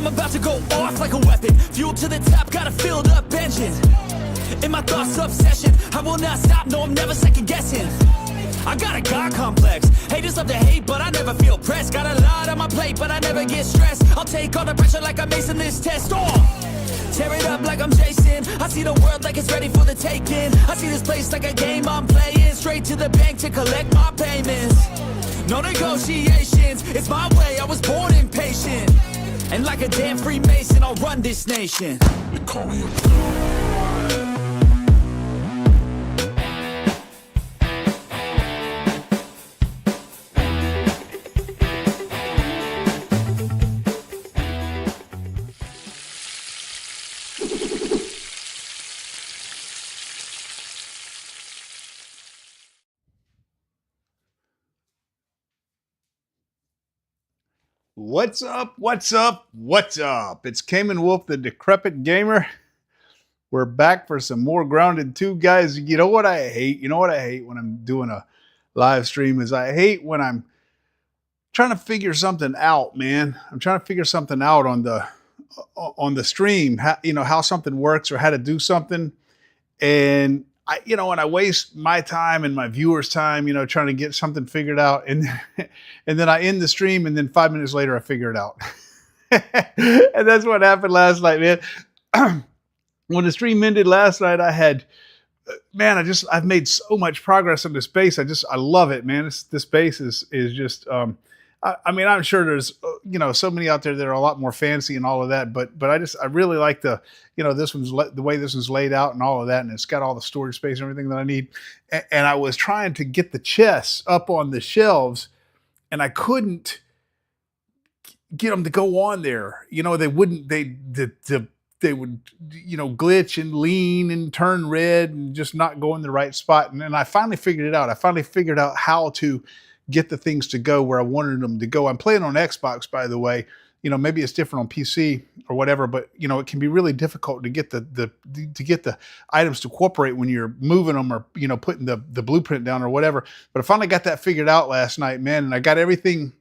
I'm about to go off like a weapon. Fuel to the top, got a filled up engine. In my thoughts, obsession. I will not stop, no, I'm never second guessing. I got a God complex. Haters love to hate, but I never feel pressed. Got a lot on my plate, but I never get stressed. I'll take all the pressure like I'm acing this test. Tear it up like I'm Jason. I see the world like it's ready for the taking. I see this place like a game I'm playing. Straight to the bank to collect my payments. No negotiations, it's my way, I was born impatient. And like a damn Freemason, I'll run this nation. They call me a What's up? What's up? What's up? It's Cayman Wolf, the Decrepit Gamer. We're back for some more Grounded 2, guys. You know what I hate? You know what I hate when I'm doing a live stream is I hate when I'm trying to figure something out, man. I'm trying to figure something out on the stream, how something works or how to do something. And I waste my time and my viewers' time, trying to get something figured out. And then I end the stream, and then 5 minutes later, I figure it out. And that's what happened last night, man. When the stream ended last night, I've made so much progress in this space. I love it, man. This space is just, I'm sure there's, so many out there that are a lot more fancy and all of that, but I really like the way this one's laid out and all of that. And it's got all the storage space and everything that I need. And I was trying to get the chests up on the shelves, and I couldn't get them to go on there. They would, glitch and lean and turn red and just not go in the right spot. And then I finally figured it out. I finally figured out how to get the things to go where I wanted them to go. I'm playing on Xbox, by the way. Maybe it's different on PC or whatever, but it can be really difficult to get the items to cooperate when you're moving them or putting the blueprint down or whatever. But I finally got that figured out last night, man, and I got everything.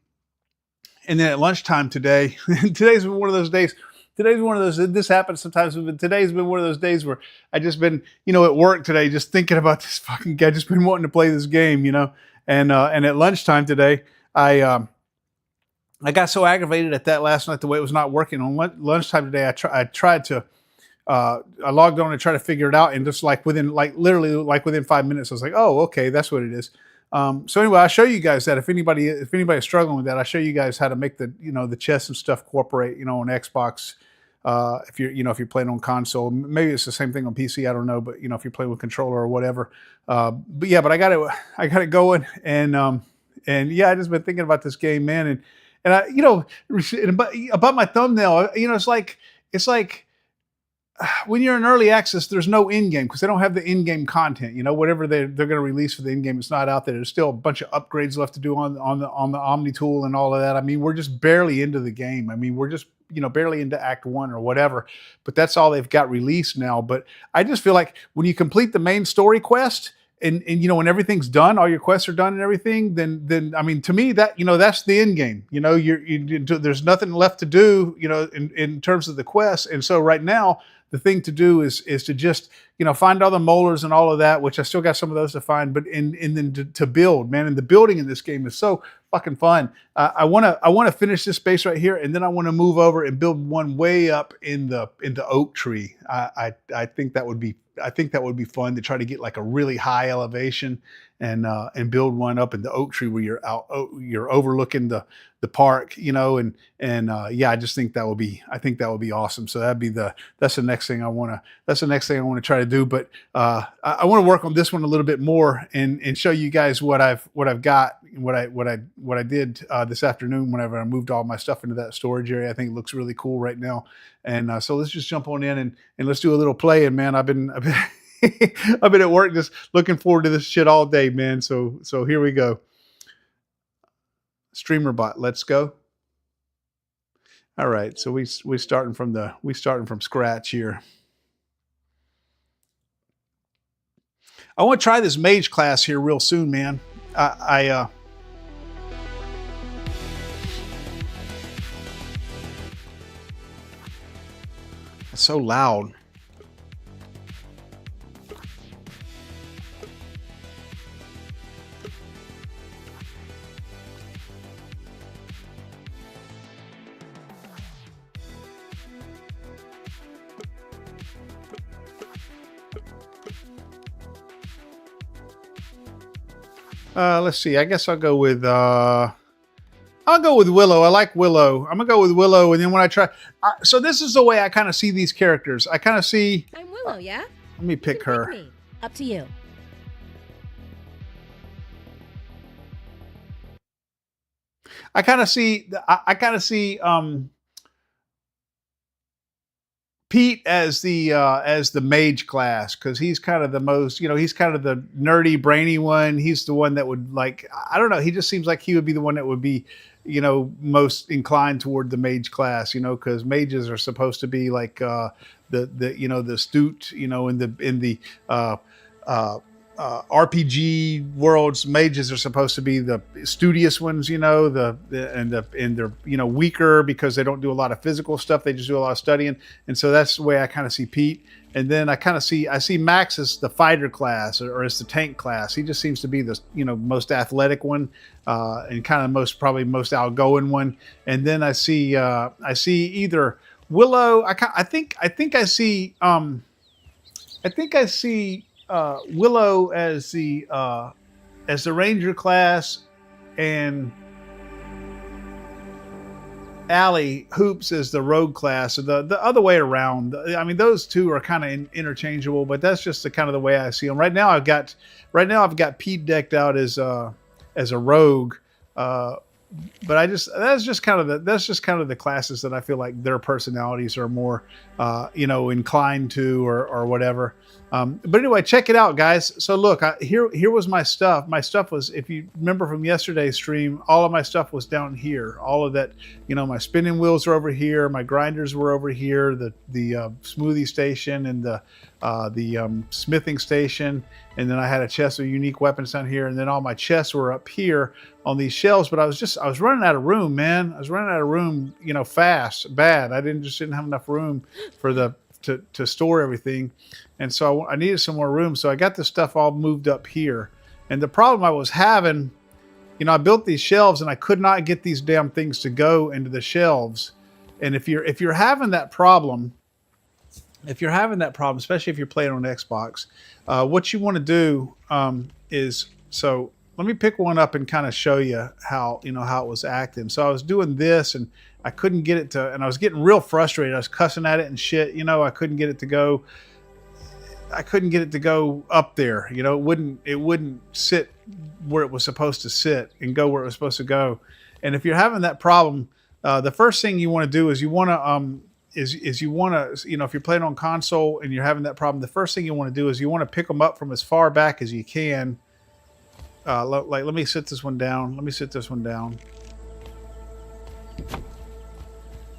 And then at lunchtime today, today's been one of those days. This happens sometimes, but today's been one of those days where I just been, at work today, just thinking about this fucking guy, just been wanting to play this game, And at lunchtime today, I got so aggravated at that last night, the way it was not working. On lunchtime today, I logged on and tried to figure it out, and just within 5 minutes, I was like, oh, okay, that's what it is. So anyway, I'll show you guys that if anybody's struggling with that, I'll show you guys how to make the chests and stuff cooperate, on Xbox. If you're playing on console, maybe it's the same thing on PC. I don't know, but if you're playing with controller or whatever. But I got it going, and I just been thinking about this game, man, and I, about my thumbnail, it's like when you're in early access, there's no in-game because they don't have the in-game content. Whatever they're going to release for the in-game, it's not out there. There's still a bunch of upgrades left to do on the Omni tool and all of that. I mean, we're just barely into the game. I mean, we're just barely into Act 1 or whatever. But that's all they've got released now. But I just feel like when you complete the main story quest, and when everything's done, all your quests are done and everything, then I mean, to me, that that's the end game. There's nothing left to do, in terms of the quest. And so right now, the thing to do is to just find all the molars and all of that, which I still got some of those to find, but and then to build, man. And the building in this game is so fucking fun. I want to finish this space right here, and then I want to move over and build one way up in the oak tree. I think that would be fun to try to get like a really high elevation and build one up in the oak tree where you're overlooking the park, I just think that would be awesome. So that's the next thing I want to try to do. But I want to work on this one a little bit more and show you guys what I've got, what I did this afternoon whenever I moved all my stuff into that storage area. I think it looks really cool right now. And so let's just jump on in and let's do a little play. And man, I've been I've been at work just looking forward to this shit all day, man. So here we go. Streamer bot, let's go. All right, so we starting from scratch here. I want to try this mage class here real soon, man. It's so loud. Let's see. I guess I'll go with Willow. I like Willow. I'm gonna go with Willow, and then when I try, so this is the way I kind of see these characters. I kind of see. I'm Willow, yeah? Let me pick her. Pick me. Up to you. I kind of see. I kind of see Pete as the mage class, because he's kind of the most, he's kind of the nerdy, brainy one. He's the one that would, like, I don't know. He just seems like he would be the one that would be, most inclined toward the mage class, because mages are supposed to be like the astute, in the RPG worlds. Mages are supposed to be the studious ones, and they're weaker because they don't do a lot of physical stuff. They just do a lot of studying, and so that's the way I kind of see Pete. And then I see Max as the fighter class, or as the tank class. He just seems to be the most athletic one, and kind of probably most outgoing one. And then I see either Willow. I think I see Willow as the ranger class, and Allie Hoops as the rogue class, or the other way around. I mean, those two are kind of interchangeable, but that's just the kind of the way I see them. Right now I've got Pete decked out as a rogue, but that's just kind of the classes that I feel like their personalities are more inclined to, or whatever. But anyway, check it out, guys. So look, here was my stuff. My stuff was, if you remember from yesterday's stream, all of my stuff was down here. All of that, my spinning wheels are over here. My grinders were over here. The smoothie station, and the smithing station. And then I had a chest of unique weapons down here. And then all my chests were up here on these shelves. But I was running out of room, man. I was running out of room, bad. I didn't have enough room for to store everything. And so I needed some more room. So I got the stuff all moved up here. And the problem I was having, I built these shelves and I could not get these damn things to go into the shelves. And if you're having that problem, especially if you're playing on Xbox, what you want to do is, so let me pick one up and kind of show you how it was acting. So I was doing this and I couldn't get it to, and I was getting real frustrated. I was cussing at it and shit. I couldn't get it to go. I couldn't get it to go up there. It wouldn't sit where it was supposed to sit and go where it was supposed to go. And if you're having that problem, the first thing you want to do is you want to if you're playing on console and you're having that problem, the first thing you want to do is you want to pick them up from as far back as you can. Let me sit this one down.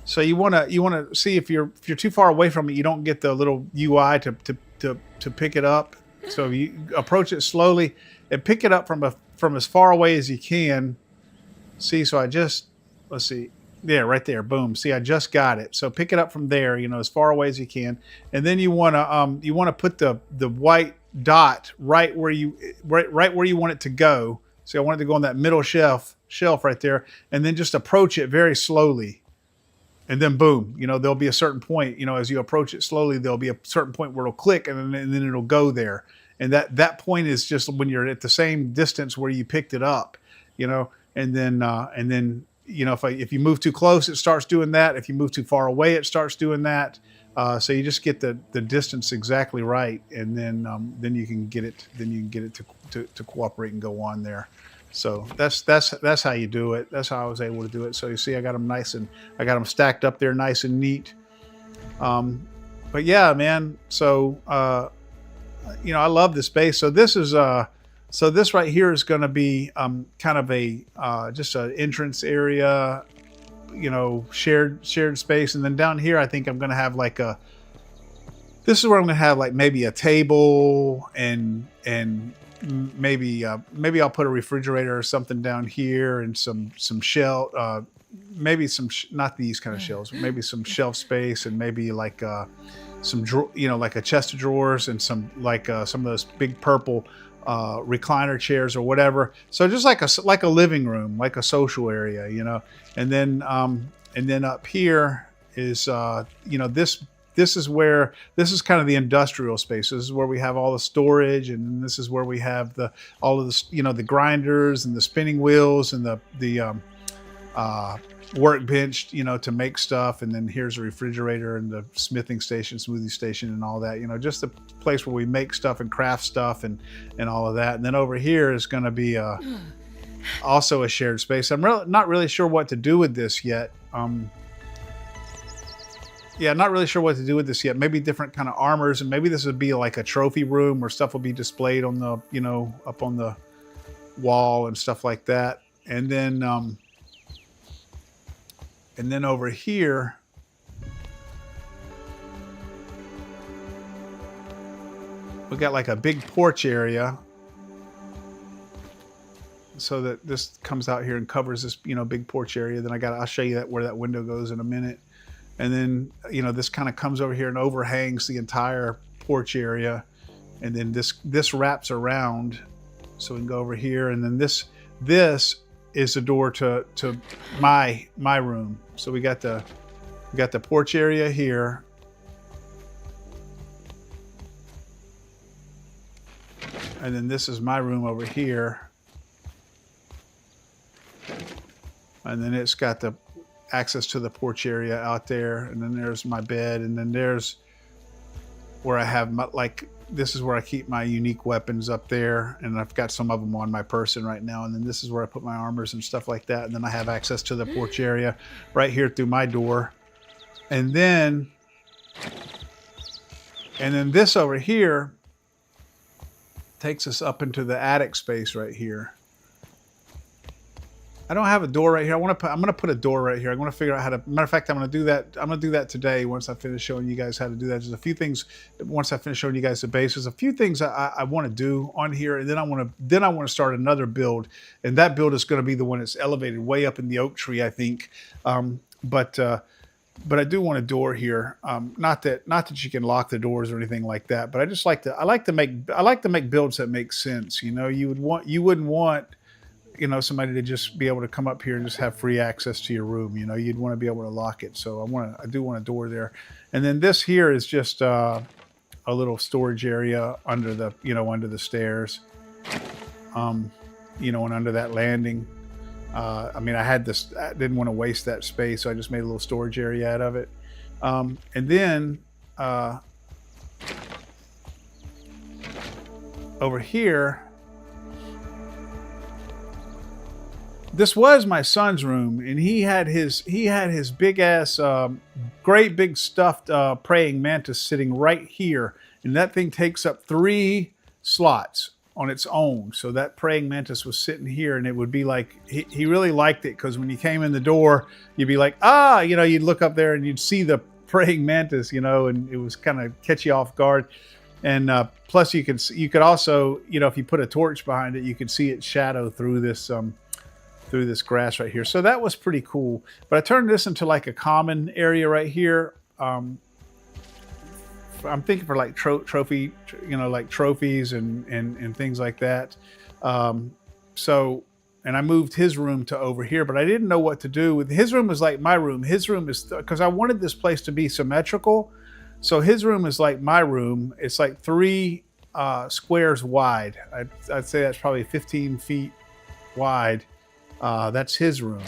So you want to see if you're too far away from it, you don't get the little UI to pick it up. So you approach it slowly and pick it up from as far away as you can. See, so let's see. Yeah, right there. Boom. See, I just got it. So pick it up from there, as far away as you can. And then you want to put the white dot right where you want it to go. So I want it to go on that middle shelf right there, and then just approach it very slowly. And then boom, there'll be a certain point, as you approach it slowly, there'll be a certain point where it'll click, and then it'll go there. And that point is just when you're at the same distance where you picked it up, and then if you move too close, it starts doing that. If you move too far away, it starts doing that. So you just get the distance exactly right, and then you can get it. Then you can get it to cooperate and go on there. So that's how you do it. That's how I was able to do it. So you see, I got them stacked up there, nice and neat. But yeah, man. So I love this space. So this is this right here is going to be kind of a just an entrance area, shared space. And then down here, I think I'm going to have this is where I'm going to have maybe a table and maybe I'll put a refrigerator or something down here, and some shelf, maybe some not these kind of shelves, maybe some shelf space, and maybe like some like a chest of drawers, and some like some of those big purple recliner chairs or whatever. So just like a living room, like a social area, and then up here is this is kind of the industrial space. This is where we have all the storage, and this is where we have all of the the grinders and the spinning wheels and the workbench, to make stuff. And then here's a refrigerator and the smithing station, smoothie station, and all that. Just a place where we make stuff and craft stuff and all of that. And then over here is going to be also a shared space. I'm not really sure what to do with this yet. Yeah, not really sure what to do with this yet. Maybe different kind of armors, and maybe this would be like a trophy room where stuff will be displayed on the, up on the wall and stuff like that. And then over here, we got like a big porch area, so that this comes out here and covers this, big porch area. Then I'll show you where that window goes in a minute. And then, this kind of comes over here and overhangs the entire porch area. And then this wraps around, so we can go over here. And then this is the door to my room. So we got the porch area here. And then this is my room over here. And then it's got the access to the porch area out there. And then there's my bed. And then there's where I have this is where I keep my unique weapons up there. And I've got some of them on my person right now. And then this is where I put my armors and stuff like that. And then I have access to the porch area right here through my door. And then this over here takes us up into the attic space right here. I don't have a door right here. I'm going to put a door right here. I'm going to figure out how to, matter of fact, I'm going to do that. I'm going to do that today once I finish showing you guys how to do that. There's a few things, once I finish showing you guys the base, there's a few things I want to do on here. And then I want to start another build. And that build is going to be the one that's elevated way up in the oak tree, I think. But I do want a door here. Not that you can lock the doors or anything like that, but I like to make builds that make sense. You wouldn't want somebody to just be able to come up here and just have free access to your room. You'd want to be able to lock it. So I do want a door there. And then this here is just a little storage area under the stairs, and under that landing. I didn't want to waste that space, so I just made a little storage area out of it. And then over here, this was my son's room, and he had his big ass, great big stuffed praying mantis sitting right here, and that thing takes up 3 slots on its own. So that praying mantis was sitting here, and it would be like he really liked it, because when you came in the door, you'd be like, you'd look up there and you'd see the praying mantis, and it was kind of catch you off guard. And plus, you could also, if you put a torch behind it, you could see its shadow through this grass right here. So that was pretty cool. But I turned this into like a common area right here. I'm thinking for like trophy, like trophies and things like that. And I moved his room to over here, but I didn't know what to do with his room. Was like my room. His room is, because I wanted this place to be symmetrical. So his room is like my room. It's like 3 squares wide. I'd say that's probably 15 feet wide. That's his room.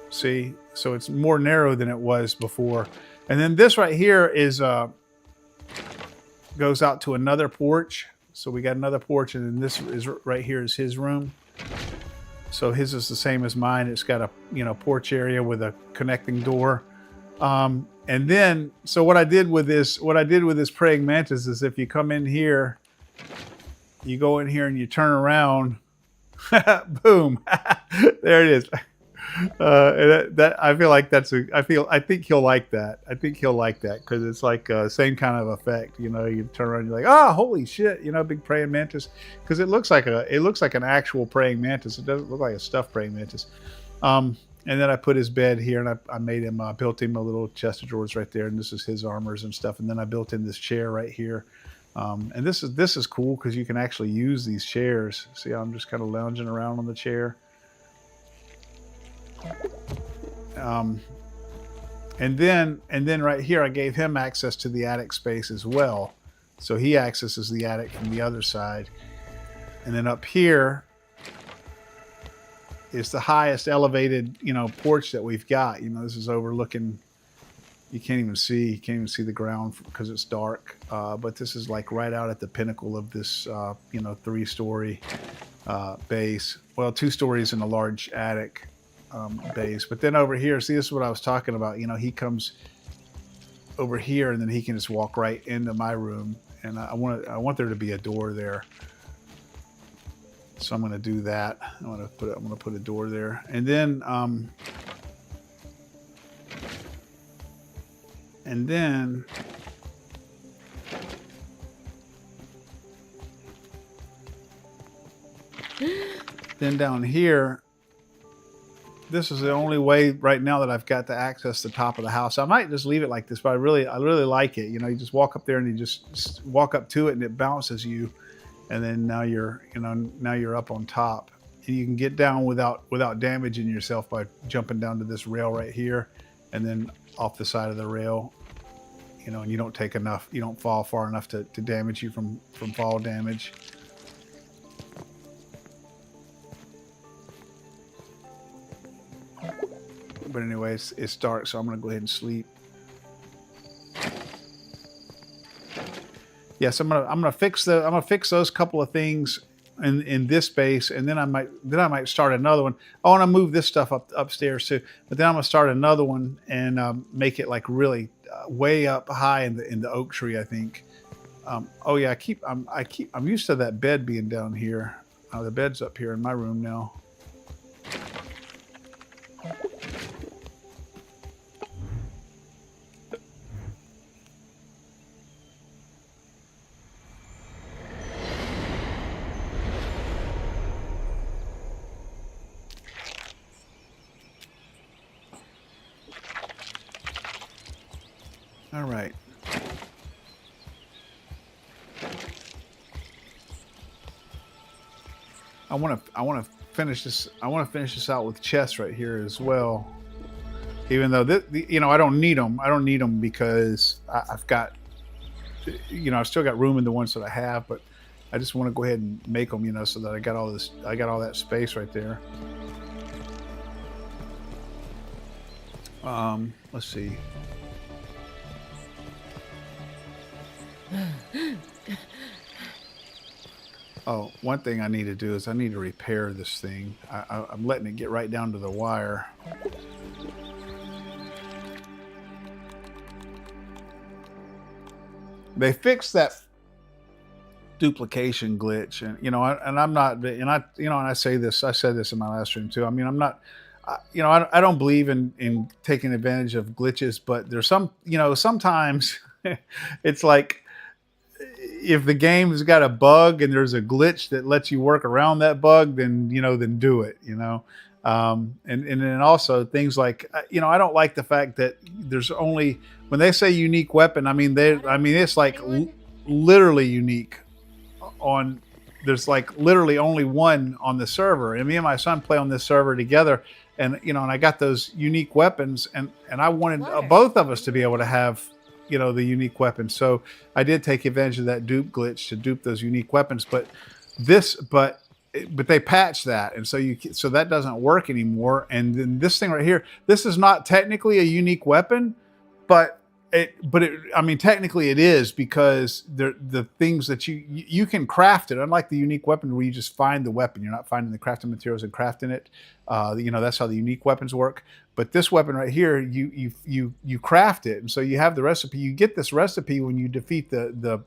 See, so it's more narrow than it was before. And then this right here is goes out to another porch. So we got another porch, and then this is right here is his room. So his is the same as mine. It's got a porch area with a connecting door. And then, so what I did with this praying mantis is, if you come in here, you go in here and you turn around, boom, there it is. I feel like I think he'll like that. I think he'll like that, because it's like same kind of effect. You turn around, you're like, holy shit, big praying mantis, because it looks like an actual praying mantis. It doesn't look like a stuffed praying mantis. And then I put his bed here, and I made him, built him a little chest of drawers right there, and this is his armors and stuff. And then I built in this chair right here, and this is cool because you can actually use these chairs. See, how I'm just kind of lounging around on the chair. And then right here, I gave him access to the attic space as well, so he accesses the attic from the other side. And then up here is the highest elevated, porch that we've got. This is overlooking. You can't even see the ground because it's dark. But this is like right out at the pinnacle of this, 3-story base. Well, 2 stories in a large attic base. But then over here, see, this is what I was talking about. He comes over here, and then he can just walk right into my room. And I want there to be a door there. So I'm going to do that. I'm going to put a door there, and then down here, this is the only way right now that I've got to access the top of the house. I might just leave it like this, but I really like it. You just walk up there and you just walk up to it, and it bounces you. And then now you're up on top, and you can get down without damaging yourself by jumping down to this rail right here, and then off the side of the rail, and you don't fall far enough to damage you from fall damage. But anyways, it's dark, so I'm gonna go ahead and sleep. Yes, I'm gonna fix those couple of things in this space, and then I might start another one. I want to move this stuff upstairs too, but then I'm gonna start another one and make it like really way up high in the oak tree, I think. Oh yeah, I'm used to that bed being down here. The bed's up here in my room now. All right. I want to finish this. I want to finish this out with chests right here as well. Even though I don't need them. I don't need them because I've got, I've still got room in the ones that I have. But I just want to go ahead and make them, so that I got all this. I got all that space right there. Let's see. Oh, one thing I need to do is I need to repair this thing. I'm letting it get right down to the wire. They fixed that duplication glitch, and I'm not, and I say this. I said this in my last stream too. I mean, I'm not. I don't believe in taking advantage of glitches, but there's some. Sometimes it's like, if the game's got a bug and there's a glitch that lets you work around that bug, then do it. And then also things like, I don't like the fact that there's only, when they say unique weapon, it's like literally unique on. There's like literally only one on the server, and me and my son play on this server together, and and I got those unique weapons, and I wanted both of us to be able to have the unique weapons. So I did take advantage of that dupe glitch to dupe those unique weapons, but they patched that, and so that doesn't work anymore. And then this thing right here, this is not technically a unique weapon, but technically it is, because the things that you can craft it, unlike the unique weapon where you just find the weapon. You're not finding the crafting materials and crafting it. That's how the unique weapons work. But this weapon right here, you craft it, and so you have the recipe. You get this recipe when you defeat the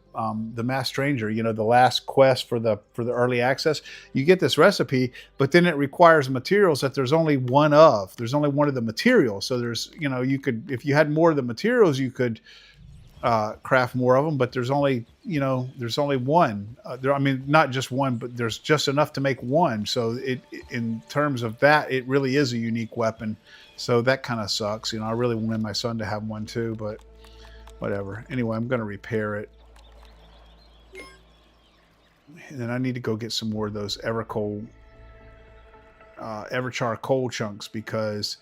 mass stranger. The last quest for the early access. You get this recipe, but then it requires materials that there's only one of. There's only one of the materials. So there's you could, if you had more of the materials, you could craft more of them, but there's only, you know, there's only one. I mean, not just one, but there's just enough to make one. So in terms of that, it really is a unique weapon. So that kind of sucks. You know, I really wanted my son to have one too, but whatever. Anyway, I'm going to repair it. And then I need to go get some more of those Everchar coal chunks, because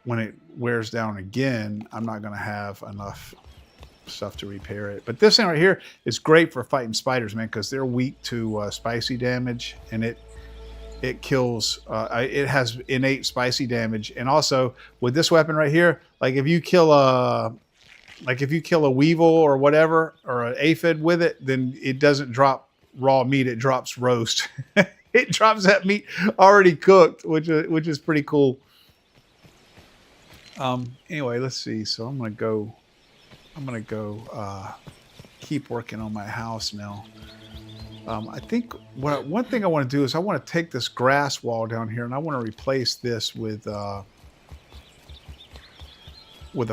when it wears down again, I'm not going to have enough stuff to repair it. But this thing right here is great for fighting spiders, man, because they're weak to spicy damage, and it kills. It has innate spicy damage, and also with this weapon right here, like if you kill a weevil or whatever, or an aphid with it, then it doesn't drop raw meat; it drops roast. It drops that meat already cooked, which is pretty cool. Anyway, let's see. So I'm gonna go keep working on my house now. I think one thing I want to do is I want to take this grass wall down here, and I want to replace this with a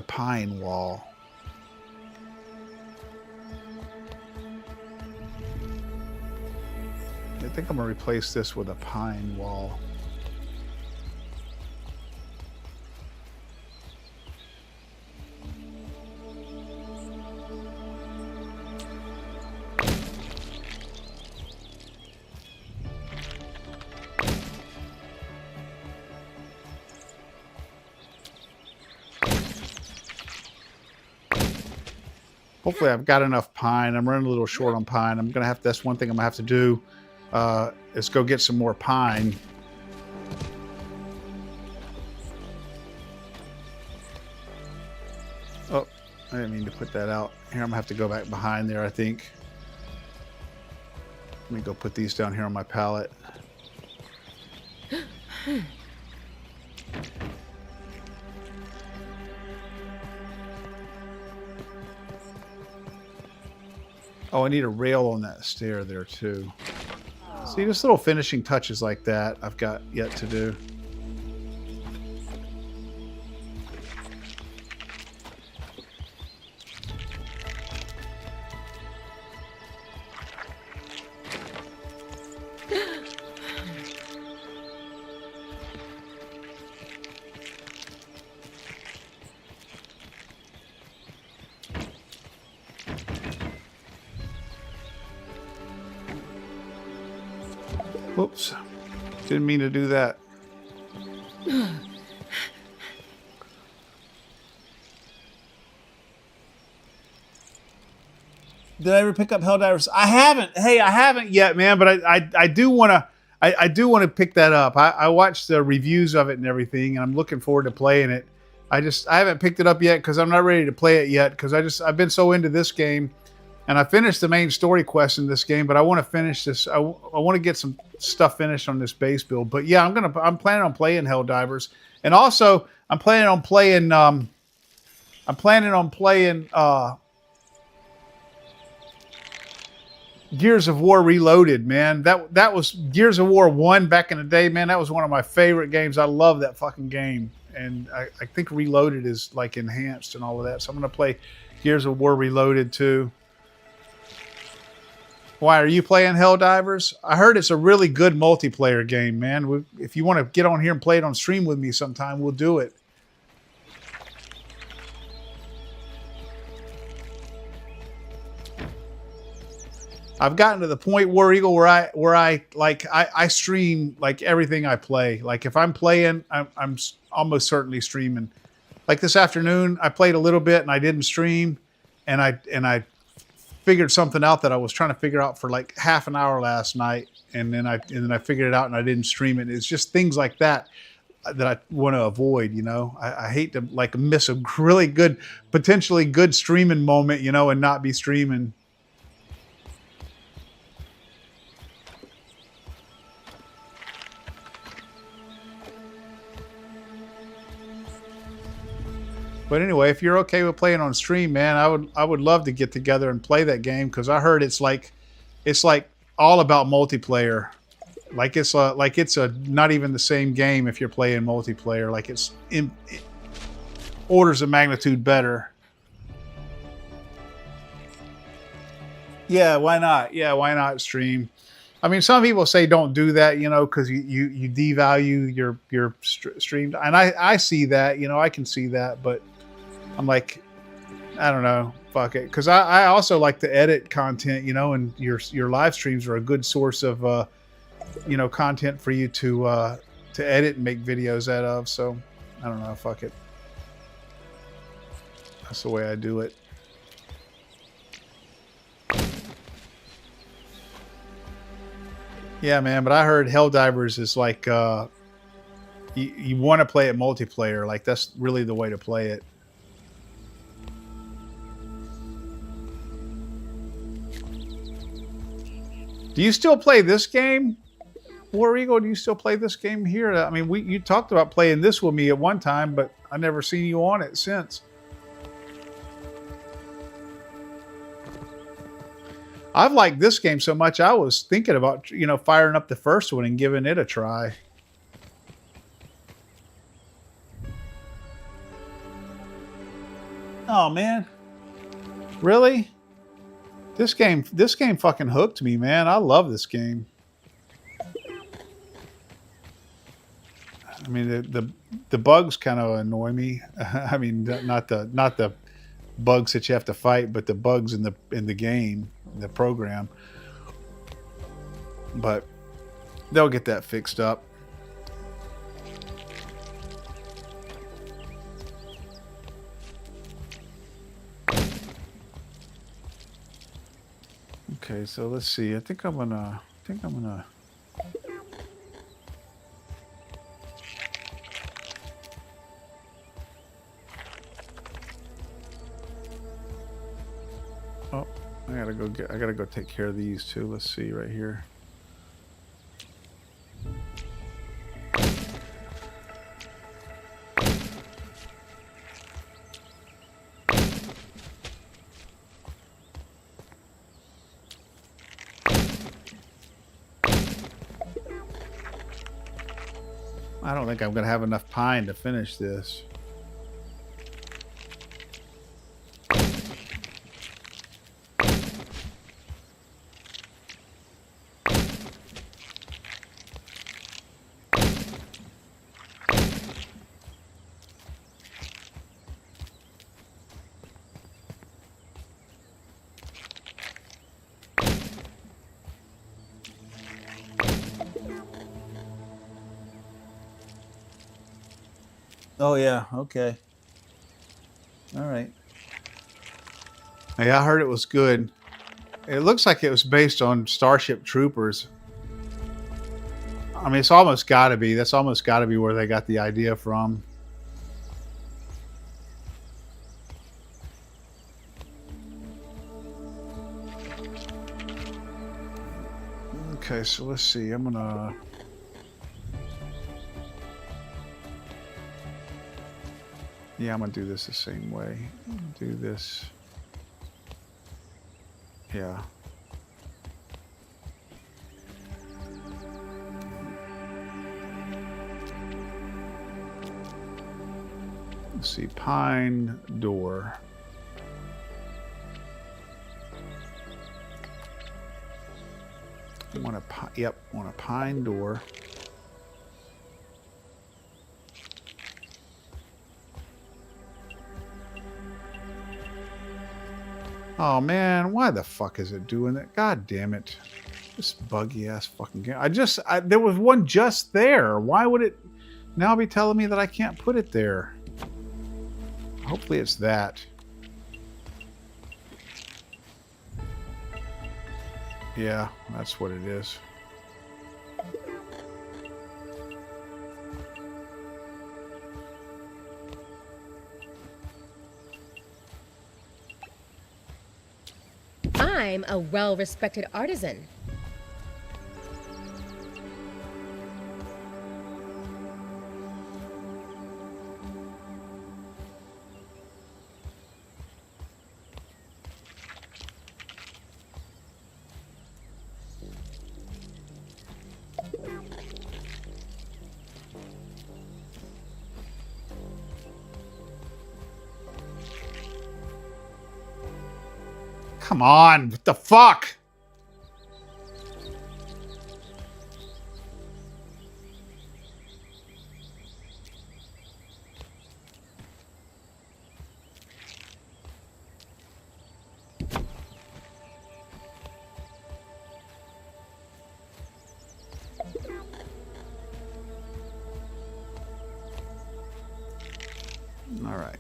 pine wall. I think I'm gonna replace this with a pine wall. Hopefully I've got enough pine. I'm running a little short on pine. I'm gonna have that's one thing I'm gonna have to do. Is go get some more pine. Oh, I didn't mean to put that out. Here, I'm gonna have to go back behind there, I think. Let me go put these down here on my pallet. Oh, I need a rail on that stair there too. See, just little finishing touches like that I've got yet to do. Whoops. Didn't mean to do that. Did I ever pick up Helldivers? I haven't. Hey, I haven't yet, man, but I do want to I do want to pick that up. I watched the reviews of it and everything, and I'm looking forward to playing it. I haven't picked it up yet because I'm not ready to play it yet, because I've been so into this game. And I finished the main story quest in this game, but I want to finish this. I want to get some stuff finished on this base build. But yeah, I'm planning on playing Helldivers, and also I'm planning on playing. Gears of War Reloaded, man. That was Gears of War 1 back in the day, man. That was one of my favorite games. I love that fucking game, and I think Reloaded is like enhanced and all of that. So I'm gonna play Gears of War Reloaded too. Why, are you playing Helldivers? I heard it's a really good multiplayer game, man. If you want to get on here and play it on stream with me sometime, we'll do it. I've gotten to the point, War Eagle, where I stream like everything I play. Like if I'm playing, I'm almost certainly streaming. Like this afternoon, I played a little bit and I didn't stream, and I figured something out that I was trying to figure out for like half an hour last night, and then I figured it out and I didn't stream it. It's just things like that I want to avoid, you know. I hate to like miss a really good, potentially good streaming moment, you know, and not be streaming. But anyway, if you're okay with playing on stream, man, I would love to get together and play that game, because I heard it's like all about multiplayer. Like it's not even the same game if you're playing multiplayer. Like it's orders of magnitude better. Yeah, why not? Yeah, why not stream? I mean, some people say don't do that, you know, because you devalue your stream, and I see that, you know, I can see that, but I'm like, I don't know, fuck it, because I also like to edit content, you know, and your live streams are a good source of you know, content for you to edit and make videos out of. So I don't know, fuck it. That's the way I do it. Yeah, man, but I heard Helldivers is like you want to play it multiplayer. Like that's really the way to play it. Do you still play this game? War Eagle, do you still play this game here? I mean, you talked about playing this with me at one time, but I never seen you on it since. I've liked this game so much, I was thinking about, you know, firing up the first one and giving it a try. Oh man, really? This game fucking hooked me, man. I love this game. I mean, the bugs kind of annoy me. I mean, not the bugs that you have to fight, but the bugs in the game, the program. But they'll get that fixed up. Okay, so let's see. I think I'm gonna. Oh, I gotta go take care of these too. Let's see right here. I don't think I'm gonna have enough pine to finish this. Oh yeah, okay. All right. Yeah, I heard it was good. It looks like it was based on Starship Troopers. I mean, it's almost got to be. That's almost got to be where they got the idea from. Okay, so let's see. I'm gonna. Yeah, I'm gonna do this the same way. Do this. Yeah. Let's see, pine door. I want a pine door. Oh man, why the fuck is it doing that? God damn it. This buggy ass fucking game. There was one just there. Why would it now be telling me that I can't put it there? Hopefully it's that. Yeah, that's what it is. I'm a well-respected artisan. Come on. What the fuck? All right.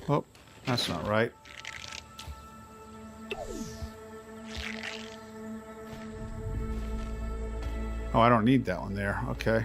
Oh, that's not right. Oh, I don't need that one there. Okay.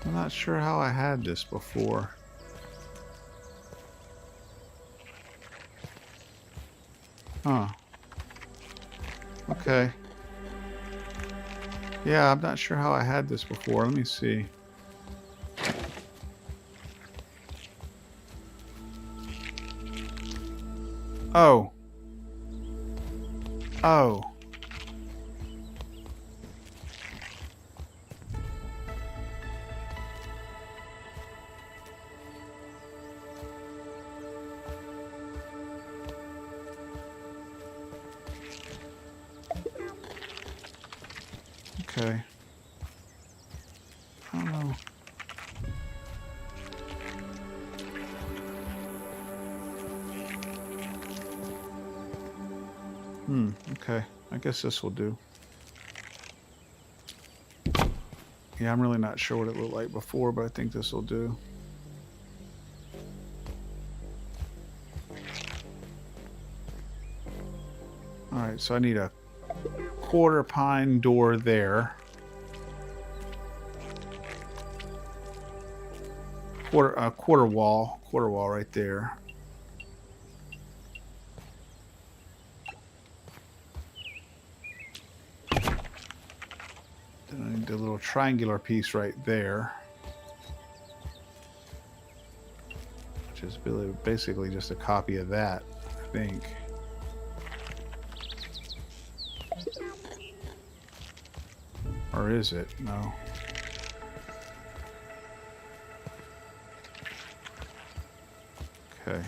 I'm not sure how I had this before. Huh. Okay. Yeah, I'm not sure how I had this before. Let me see. Oh. Oh. Okay. I don't know. Okay. I guess this will do. Yeah, I'm really not sure what it looked like before, but I think this will do. Alright, so I need a quarter pine door there. Quarter wall right there. Then I need a little triangular piece right there, which is basically just a copy of that, I think. Or is it? No. Okay.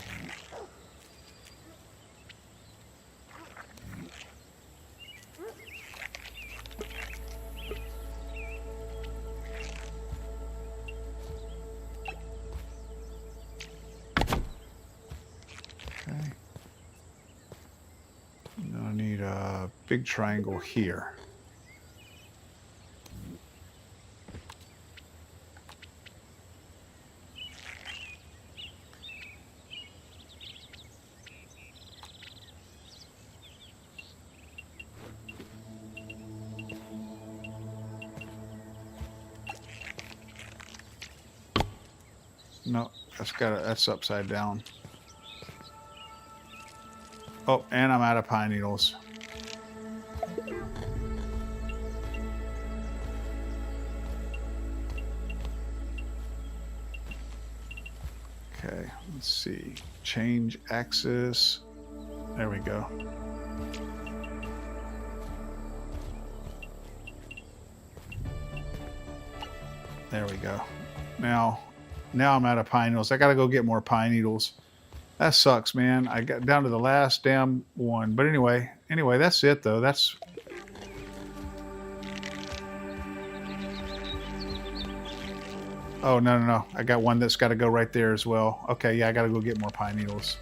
Okay. Now I need a big triangle here. No, that's upside down. Oh, and I'm out of pine needles. Okay, let's see. Change axis. There we go. There we go. Now I'm out of pine needles. I gotta go get more pine needles. That sucks, man. I got down to the last damn one. But anyway, that's it though. That's oh no. I got one that's gotta go right there as well. Okay, yeah, I gotta go get more pine needles.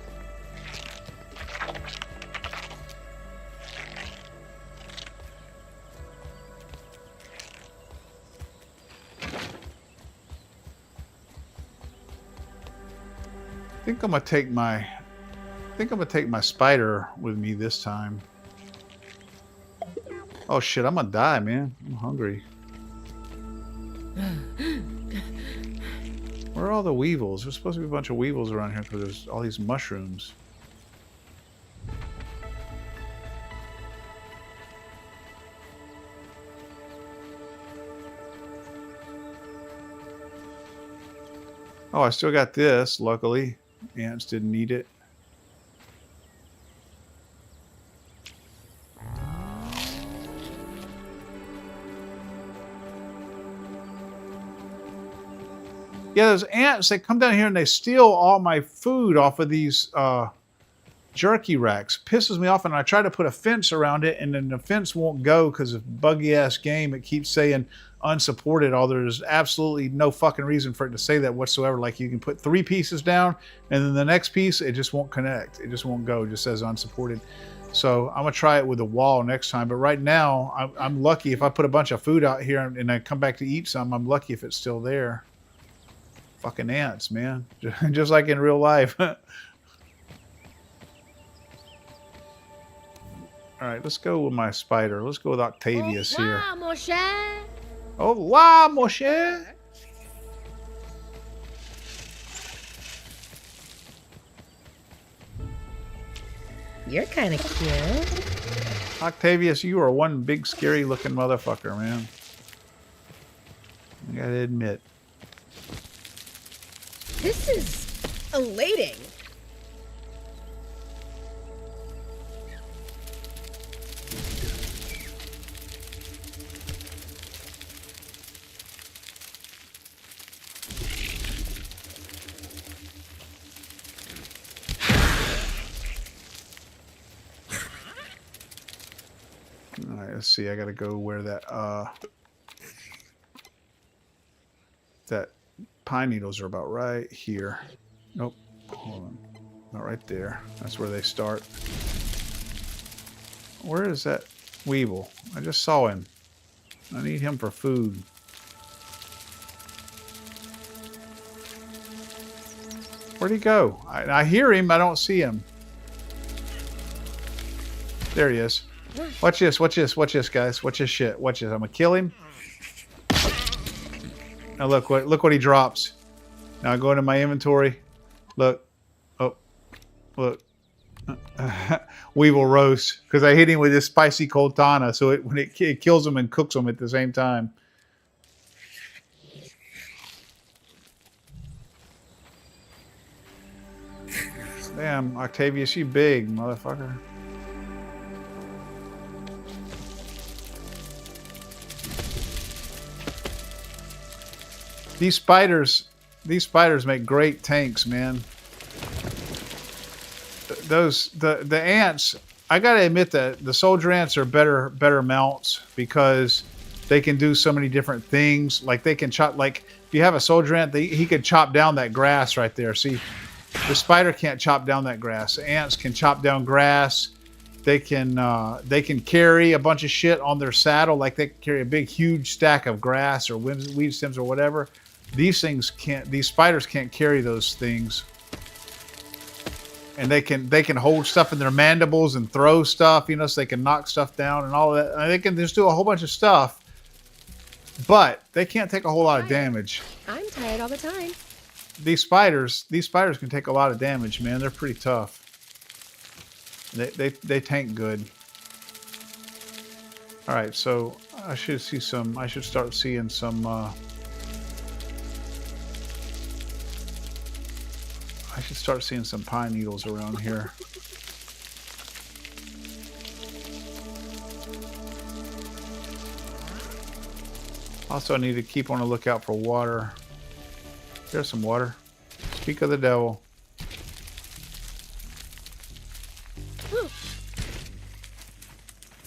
I think I'm gonna take my spider with me this time. Oh shit, I'm gonna die, man. I'm hungry. Where are all the weevils? There's supposed to be a bunch of weevils around here because there's all these mushrooms. Oh, I still got this, luckily. Ants didn't need it. Yeah, those ants, they come down here and they steal all my food off of these jerky racks. Pisses me off, and I try to put a fence around it, and then the fence won't go because of buggy-ass game. It keeps saying unsupported, although there's absolutely no fucking reason for it to say that whatsoever. Like, you can put 3 pieces down, and then the next piece, it just won't connect. It just won't go. It just says unsupported. So I'm going to try it with a wall next time. But right now, I'm lucky if I put a bunch of food out here and I come back to eat some, I'm lucky if it's still there. Fucking ants, man. Just like in real life. All right, let's go with my spider. Let's go with Octavius here. Au revoir, mon cher. You're kind of cute. Octavius, you are one big scary looking motherfucker, man. I gotta admit. This is elating. Alright, let's see. I gotta go where that that pine needles are about right here. Nope. Hold on. Not right there. That's where they start. Where is that weevil? I just saw him. I need him for food. Where'd he go? I hear him. I don't see him. There he is. Watch this. Watch this. Watch this, guys. Watch this shit. Watch this. I'm gonna kill him. Now look what he drops. Now I go into my inventory. Look. Oh. Look. Weevil roast. Because I hit him with this spicy coltana, so it kills him and cooks him at the same time. Damn, Octavius, you big motherfucker. These spiders make great tanks, man. The ants, I gotta admit that the soldier ants are better mounts because they can do so many different things. Like they can chop, like if you have a soldier ant, he could chop down that grass right there. See, the spider can't chop down that grass. The ants can chop down grass. They can carry a bunch of shit on their saddle, like they can carry a big huge stack of grass or weed stems or whatever. These things can't. These spiders can't carry those things, and they can hold stuff in their mandibles and throw stuff, you know, so they can knock stuff down and all that. And they can just do a whole bunch of stuff, but they can't take a whole lot of damage. I'm tired all the time. These spiders can take a lot of damage, man. They're pretty tough. They tank good. All right, so I should see some. I should start seeing some. I should start seeing some pine needles around here. Also, I need to keep on the lookout for water. There's some water. Speak of the devil.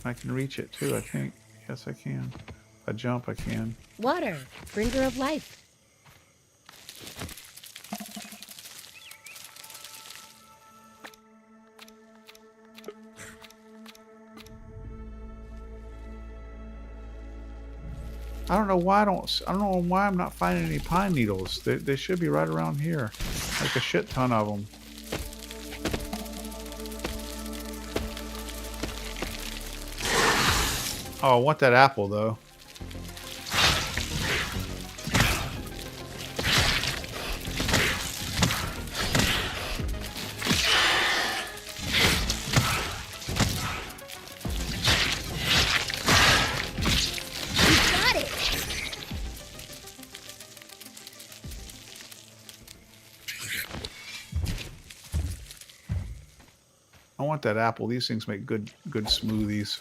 I can reach it too, I think. Yes, I can. If I jump, I can. Water, bringer of life. I don't know why I don't know why I'm not finding any pine needles. They should be right around here. Like a shit ton of them. Oh, I want that apple though. I want that apple. These things make good smoothies.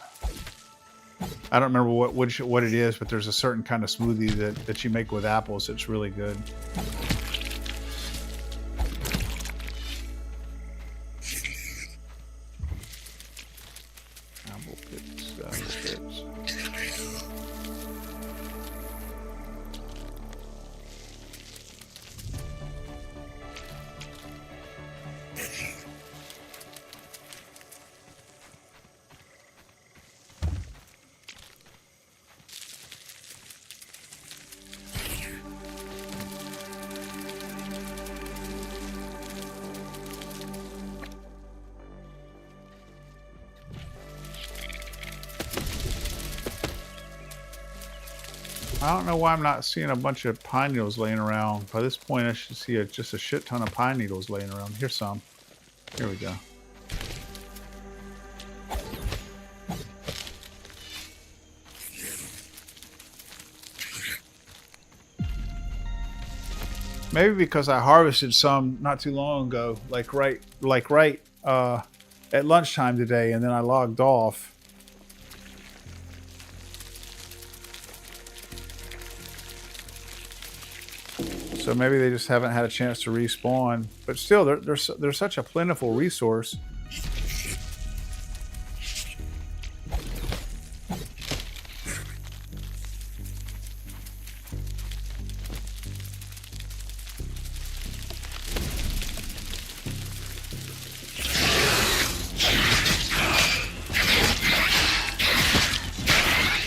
I don't remember what it is, but there's a certain kind of smoothie that you make with apples that's really good. Apple pits, apple pits. I don't know why I'm not seeing a bunch of pine needles laying around. By this point, I should see just a shit ton of pine needles laying around. Here's some. Here we go. Maybe because I harvested some not too long ago, like right at lunchtime today, and then I logged off. So maybe they just haven't had a chance to respawn. But still, they're such a plentiful resource.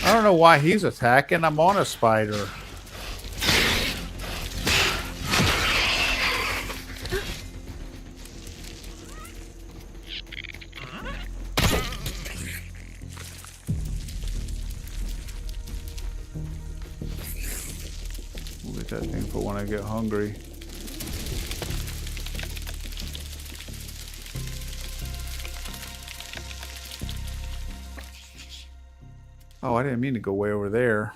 I don't know why he's attacking. I'm on a spider. That thing for when I get hungry. Oh, I didn't mean to go way over there.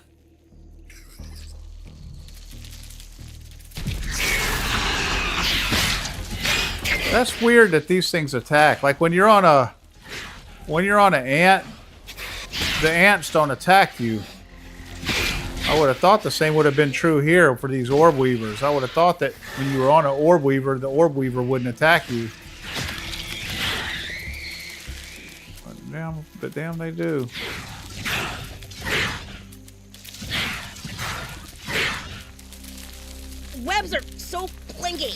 That's weird that these things attack. Like when you're on an ant, the ants don't attack you. I would have thought the same would have been true here for these orb weavers. I would have thought that when you were on an orb weaver, the orb weaver wouldn't attack you. But damn they do. Webs are so blingy.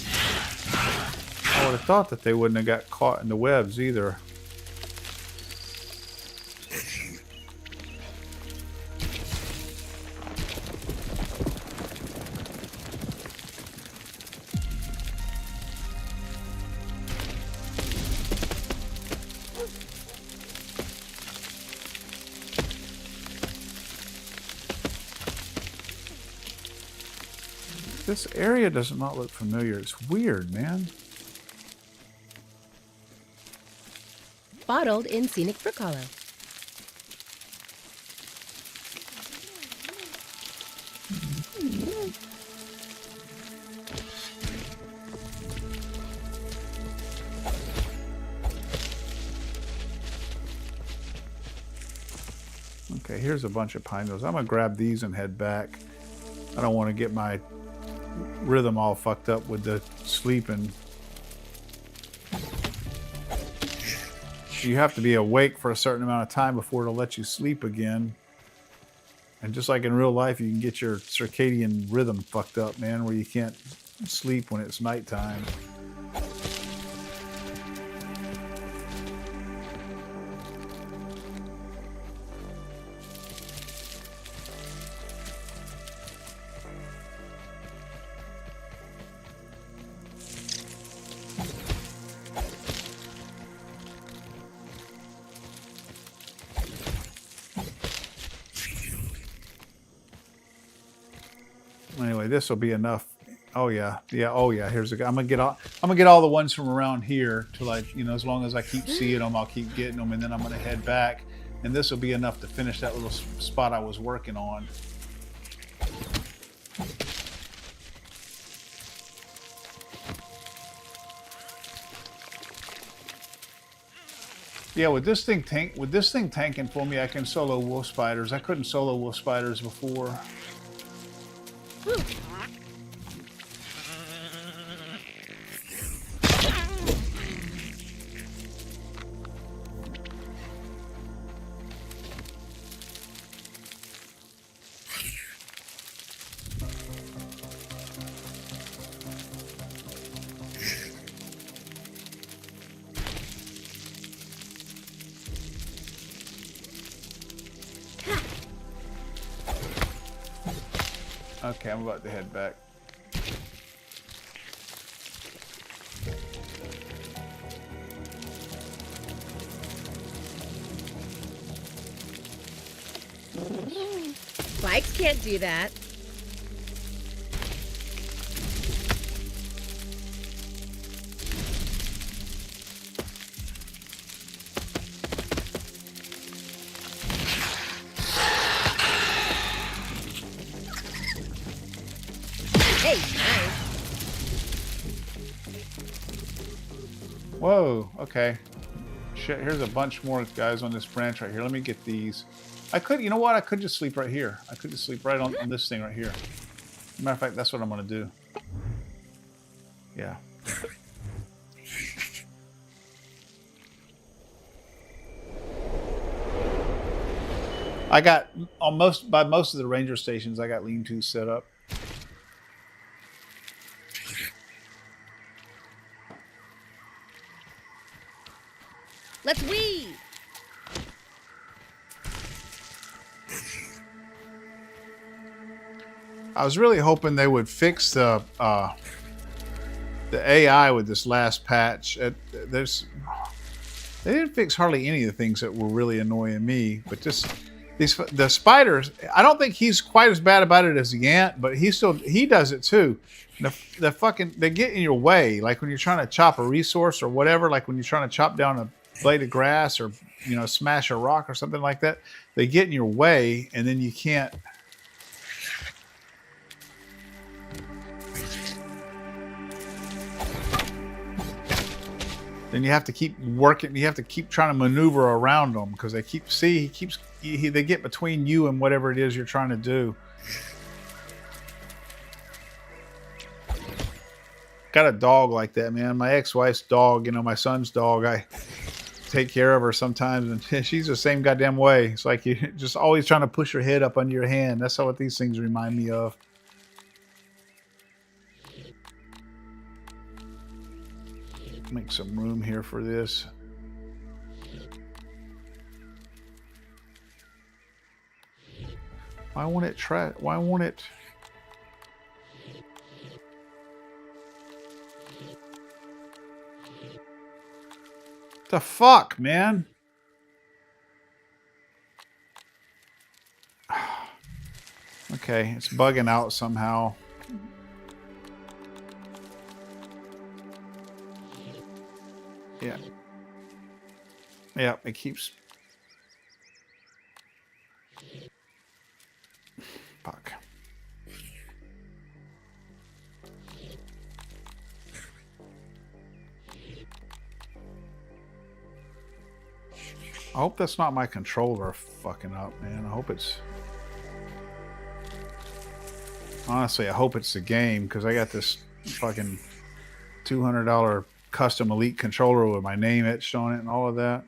I would have thought that they wouldn't have got caught in the webs either. This area does not look familiar. It's weird, man. Bottled in scenic brook hollow. Okay, here's a bunch of pine needles. I'm gonna grab these and head back. I don't want to get my rhythm all fucked up with the sleeping. You have to be awake for a certain amount of time before it'll let you sleep again. And just like in real life, you can get your circadian rhythm fucked up, man, where you can't sleep when it's nighttime. Anyway, this will be enough. Oh yeah, yeah. Oh yeah. Here's a. I'm gonna get all the ones from around here till I, you know, as long as I keep seeing them, I'll keep getting them, and then I'm gonna head back, and this will be enough to finish that little spot I was working on. Yeah, with this thing tanking for me, I can solo wolf spiders. I couldn't solo wolf spiders before. Okay, I'm about to head back. Bikes can't do that. Hey, nice. Whoa, okay. Shit, here's a bunch more guys on this branch right here. Let me get these. I could, you know what? I could just sleep right here. I could just sleep right on this thing right here. Matter of fact, that's what I'm gonna do. Yeah. I got by most of the ranger stations, I got lean-tos set up. Let's weave. I was really hoping they would fix the AI with this last patch. They didn't fix hardly any of the things that were really annoying me, but just the spiders. I don't think he's quite as bad about it as the ant, but he does it too. They get in your way, like when you're trying to chop a resource or whatever, like when you're trying to chop down a blade of grass or, you know, smash a rock or something like that. They get in your way, and then you can't. Then you have to keep working. You have to keep trying to maneuver around them because they they get between you and whatever it is you're trying to do. Got a dog like that, man. My ex-wife's dog, you know, my son's dog. I take care of her sometimes, and she's the same goddamn way. It's like you're just always trying to push her head up under your hand. That's what these things remind me of. Make some room here for this. Why won't it try? Why won't it? The fuck, man? Okay, it's bugging out somehow. Yeah. Yeah, it keeps... Fuck. I hope that's not my controller fucking up, man. I hope it's... Honestly, I hope it's the game, because I got this fucking $200 custom Elite controller with my name etched on it and all of that.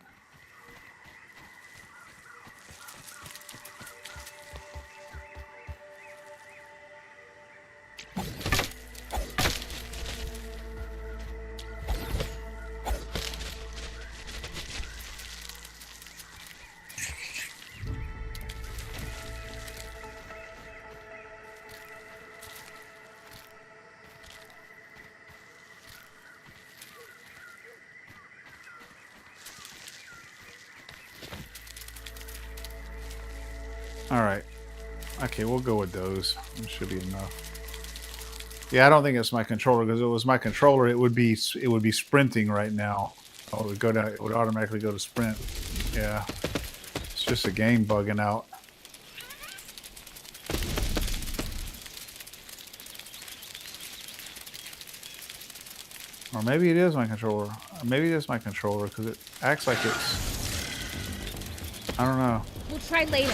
All right. Okay, we'll go with those. It should be enough. Yeah, I don't think it's my controller, because if it was my controller, it would be sprinting right now. Oh, it would go down. It would automatically go to sprint. Yeah, it's just a game bugging out. Or maybe it is my controller. Maybe it is my controller, because it acts like it's... I don't know. We'll try later.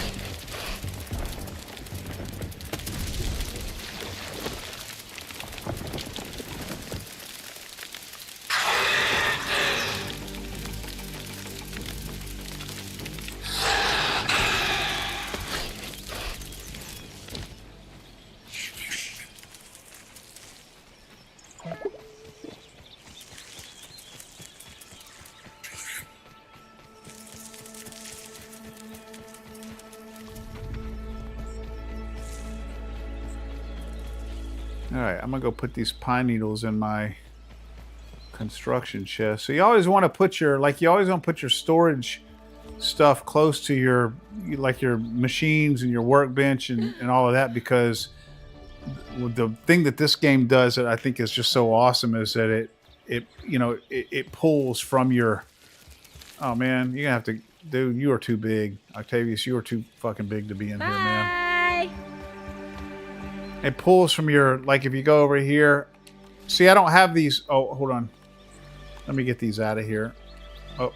All right, I'm gonna go put these pine needles in my construction chest. So you always want to put your, like, you always want to put your storage stuff close to your, like, your machines and your workbench and all of that, because the thing that this game does that I think is just so awesome is that it pulls from your... Oh man, you're gonna have to... Dude, you are too big. Octavius, you are too fucking big to be in Bye. here, man. It pulls from your, like, if you go over here. See, I don't have these. Oh, hold on. Let me get these out of here. Oh,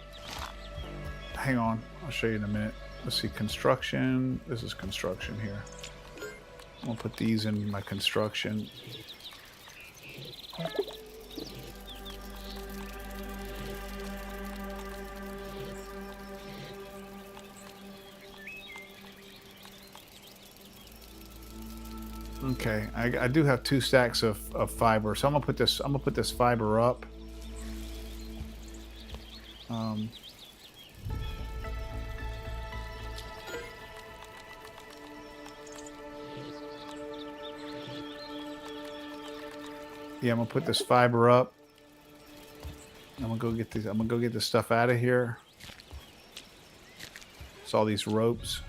hang on. I'll show you in a minute. Let's see, construction. This is construction here. I'm gonna put these in my construction. Okay, I do have 2 stacks of fiber, so I'm gonna put this fiber up. Yeah, I'm gonna put this fiber up. I'm gonna go get these. I'm gonna go get this stuff out of here. It's all these ropes.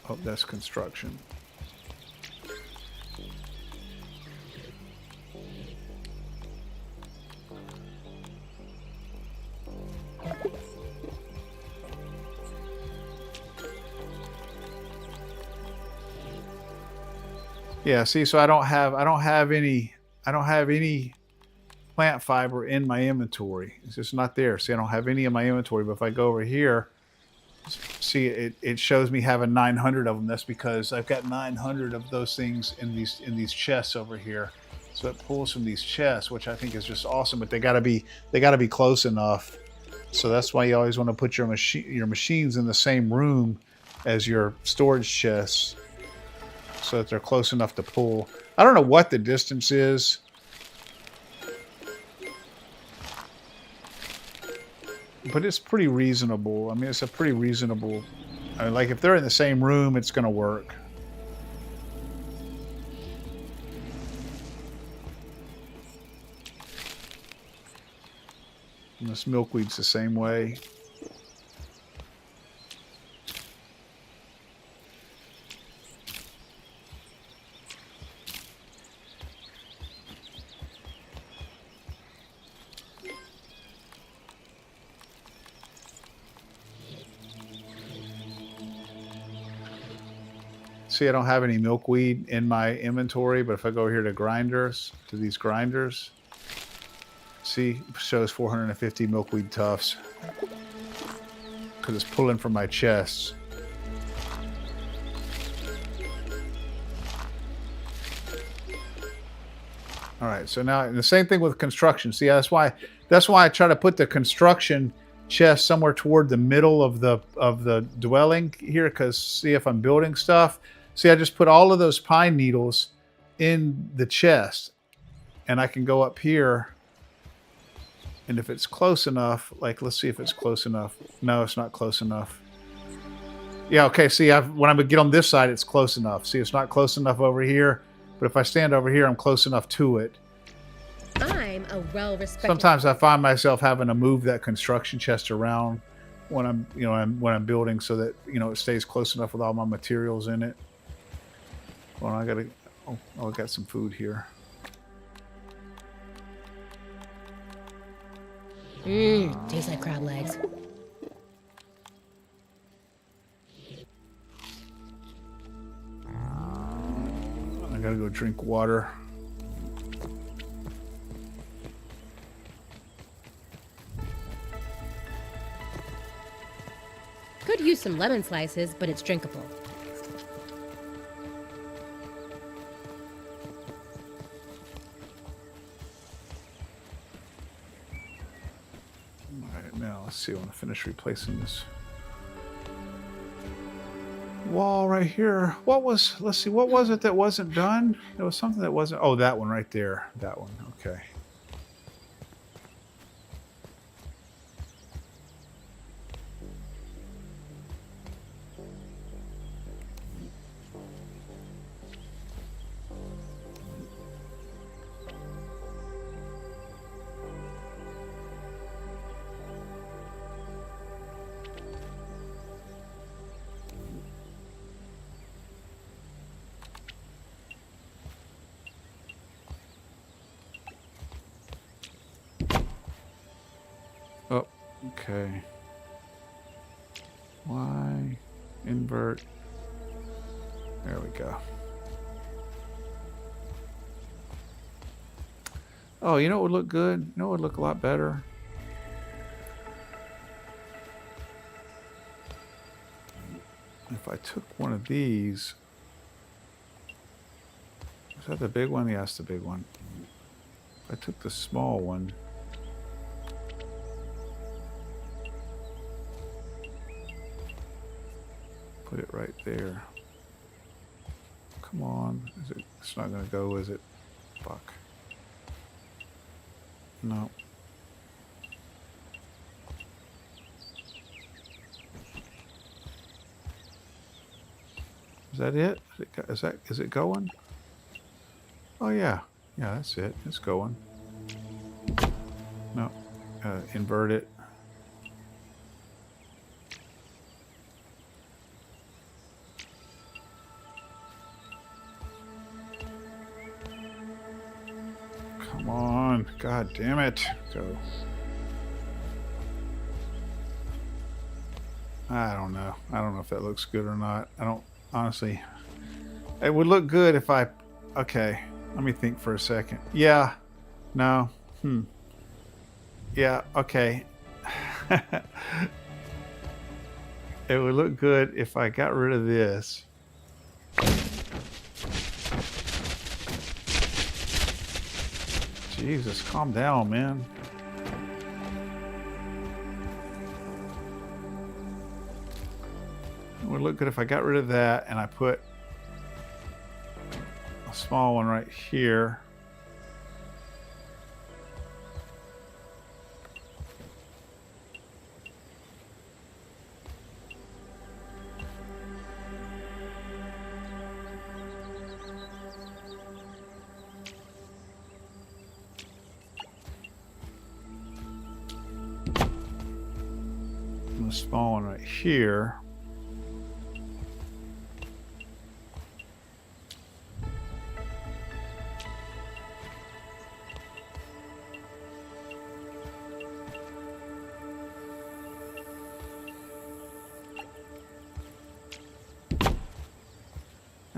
Oh, that's construction. Yeah, see, so I don't have any plant fiber in my inventory. It's just not there. See, I don't have any in my inventory, but if I go over here, see, it shows me having 900 of them. That's because I've got 900 of those things in these chests over here. So it pulls from these chests, which I think is just awesome. But they gotta be close enough. So that's why you always want to put your machines in the same room as your storage chests, so that they're close enough to pull. I don't know what the distance is. But it's pretty reasonable. I mean, it's a pretty reasonable... I mean, like, if they're in the same room, it's going to work. And this milkweed's the same way. see I don't have any milkweed in my inventory, but if I go here to grinders, to these grinders, see, shows 450 milkweed tufts because it's pulling from my chests. All right, so now the same thing with construction. See, that's why I try to put the construction chest somewhere toward the middle of the dwelling here, because see, if I'm building stuff, see, I just put all of those pine needles in the chest, and I can go up here, and if it's close enough, like, let's see if it's close enough. No, it's not close enough. Yeah, okay, see, when I get on this side, it's close enough. See, it's not close enough over here, but if I stand over here, I'm close enough to it. I'm a well-respected... Sometimes I find myself having to move that construction chest around when I'm, when I'm building, so that, it stays close enough with all my materials in it. Well, I gotta... Oh, I got some food here. Tastes like crab legs. I gotta go drink water. Could use some lemon slices, but it's drinkable. Alright, now let's see. I want to finish replacing this wall right here. Let's see, what was it that wasn't done? There was something that wasn't... Oh, that one right there. That one. Okay. Oh, okay. Y, invert. There we go. Oh, you know what would look good? You know what would look a lot better? If I took one of these. Is that the big one? Yeah, it's the big one. If I took the small one. Put it right there. Come on. It's not going to go, is it? Fuck. No. Is that it? Is it going? Oh yeah. Yeah, that's it. It's going. No. Invert it. Come on. God damn it. Go. I don't know. I don't know if that looks good or not. I don't, honestly. It would look good if I... Okay. Let me think for a second. Yeah. No. Yeah. Okay. It would look good if I got rid of this. Jesus, calm down, man. It would look good if I got rid of that and I put a small one right here. And a small one right here.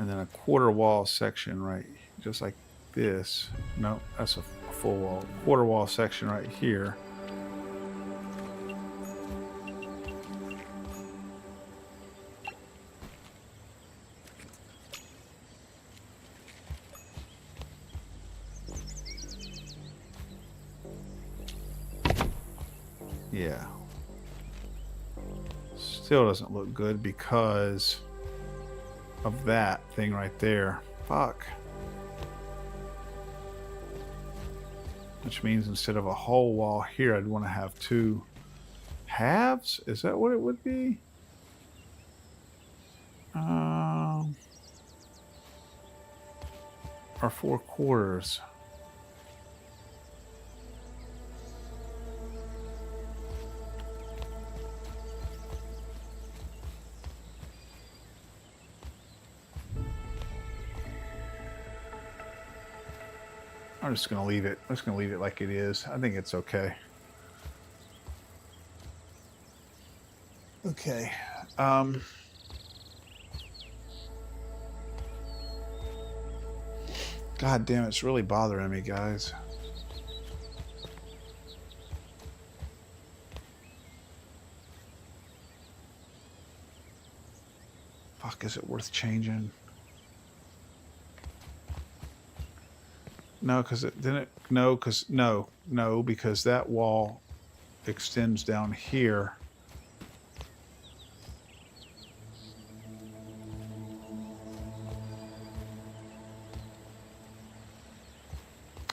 And then a quarter wall section right, just like this. No, that's a full wall. Quarter wall section right here. Yeah. Still doesn't look good because of that thing right there. Fuck. Which means instead of a whole wall here, I'd want to have two halves? Is that what it would be? Or 4/4. I'm just gonna leave it. I'm just gonna leave it like it is. I think it's okay. Okay. God damn, it's really bothering me, guys. Fuck, is it worth changing? No, because it didn't. No, because no, because that wall extends down here.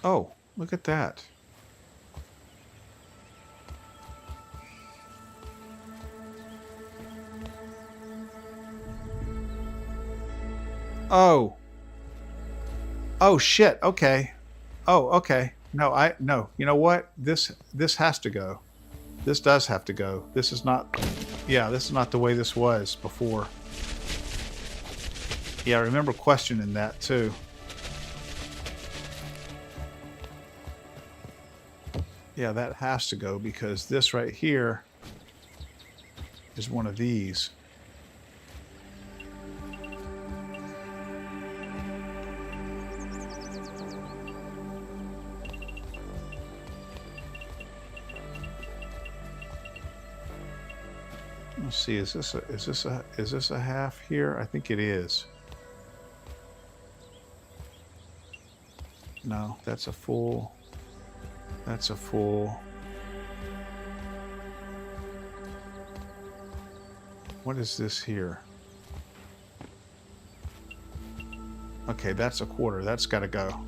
Oh, look at that. Oh. Oh shit. Okay. Oh, okay. No. You know what? This has to go. This does have to go. This is not. Yeah, this is not the way this was before. Yeah, I remember questioning that too. Yeah, that has to go because this right here is one of these. Let's see, is this a half here? I think it is. No, that's a full. That's a full. What is this here? Okay, that's a quarter. That's got to go.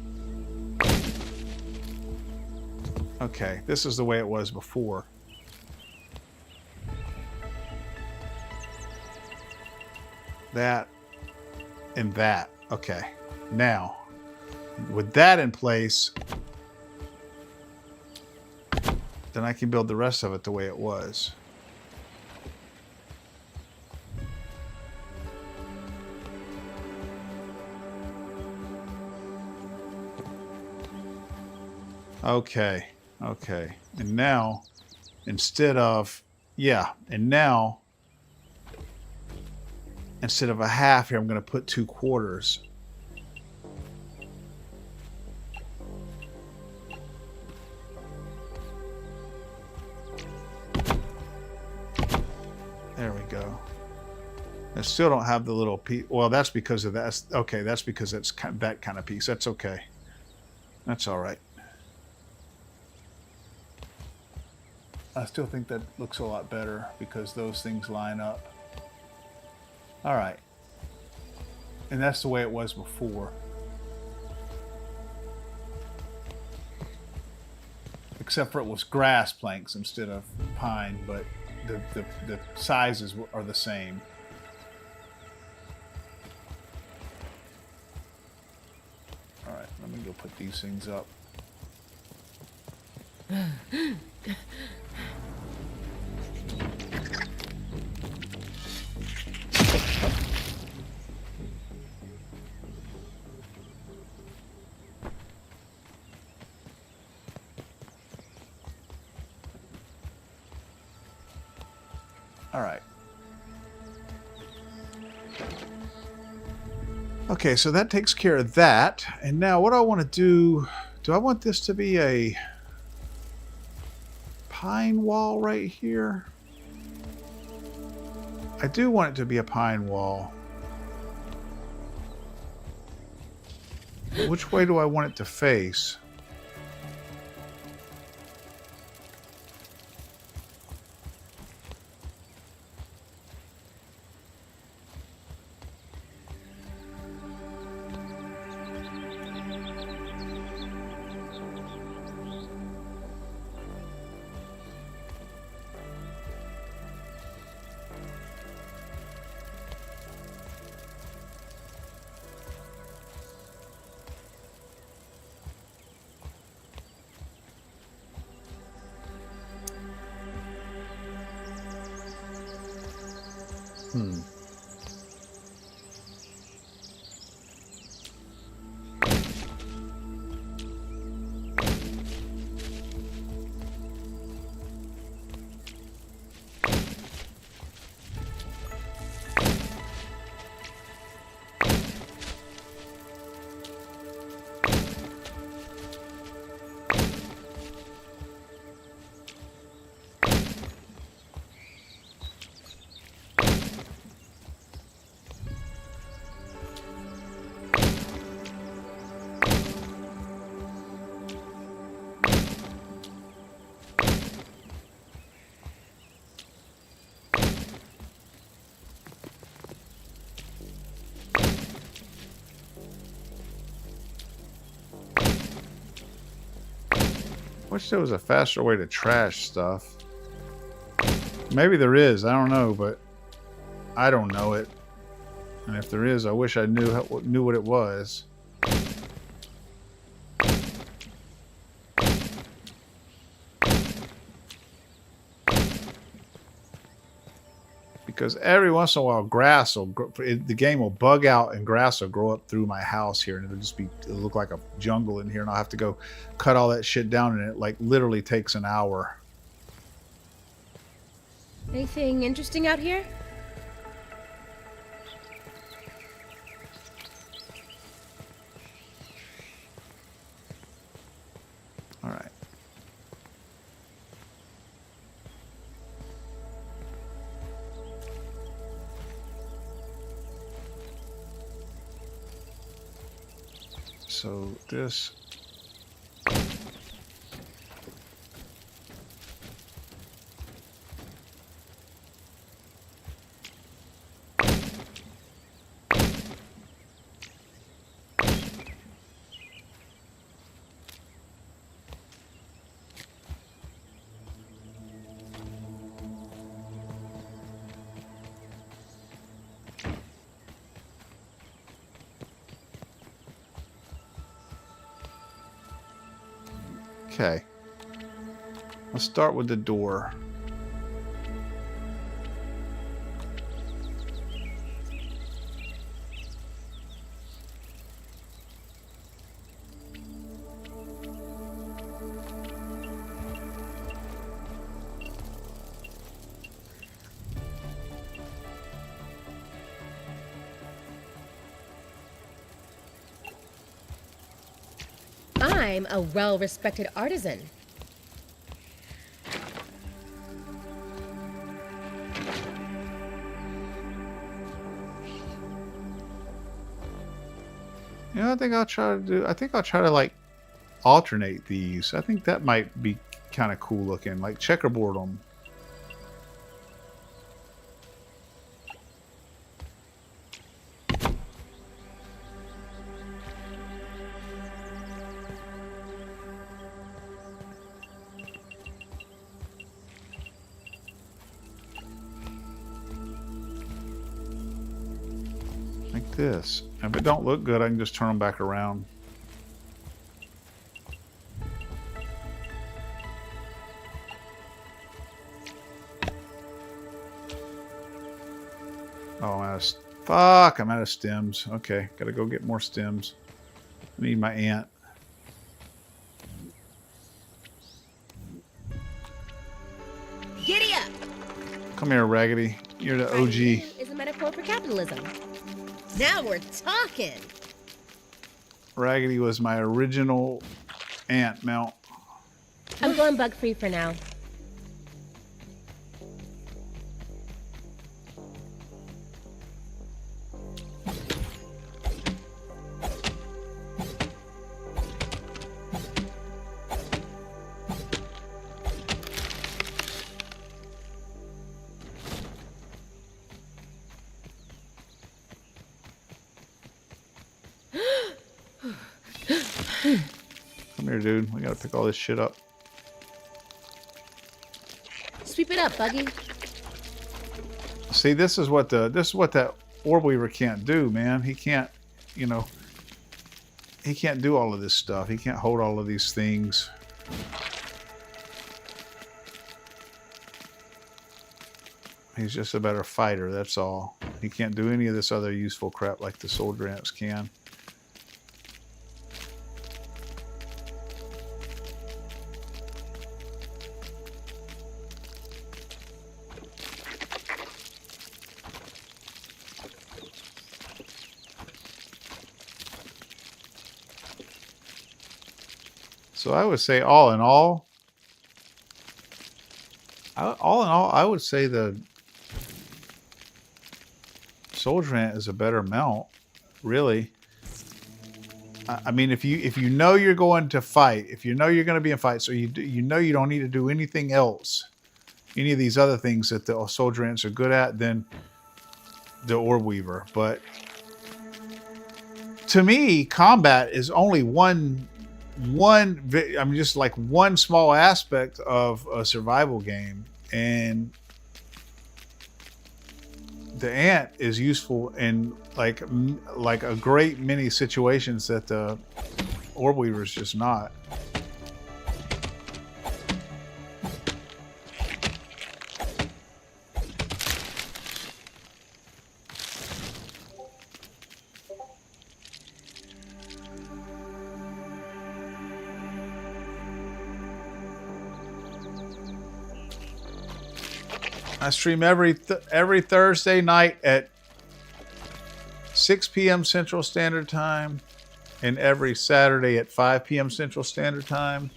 Okay, this is the way it was before. That and that. Okay. Now, with that in place, then I can build the rest of it the way it was. Okay. Okay. And now, instead of, now, instead of a half here, I'm going to put 2/4. There we go. I still don't have the little piece. Well, that's because of that. Okay, that's because it's that kind of piece. That's okay. That's all right. I still think that looks a lot better because those things line up. All right. And that's the way it was before. Except for it was grass planks instead of pine, but the sizes are the same. All right, let me go put these things up. All right. Okay, so that takes care of that. And now what I want to do I want this to be a pine wall right here? I do want it to be a pine wall. Which way do I want it to face? Wish there was a faster way to trash stuff. Maybe there is. I don't know, but I don't know it. And if there is, I wish I knew what it was. Because every once in a while, grass will the game will bug out and grass will grow up through my house here, and it'll look like a jungle in here, and I'll have to go cut all that shit down, and it like literally takes an hour. Anything interesting out here? All right. So this. Okay. Let's start with the door. I'm a well-respected artisan. You know, I think I'll try to like alternate these. I think that might be kind of cool looking, like checkerboard them. Like this. If it don't look good, I can just turn them back around. Oh, I'm out of stems. Okay, gotta go get more stems. I need my ant. Giddy up! Come here, Raggedy. You're the OG. Is a metaphor for capitalism. Now we're talking. Raggedy was my original ant mount. I'm going bug-free for now. Come here, dude. We gotta pick all this shit up. Sweep it up, Buggy. See, this is what that orb weaver can't do, man. He can't, you know, he can't do all of this stuff. He can't hold all of these things. He's just a better fighter, that's all. He can't do any of this other useful crap like the soldier ants can. So I would say all in all, I would say the soldier ant is a better mount, really. I mean, if you know you're going to fight, if you know you're going to be in fights, or you know you don't need to do anything else, any of these other things that the soldier ants are good at, then the orb weaver. But to me, combat is only I mean, just like one small aspect of a survival game, and the ant is useful in like a great many situations that the orb weaver is just not. I stream every Thursday night at 6 p.m. Central Standard Time, and every Saturday at 5 p.m. Central Standard Time.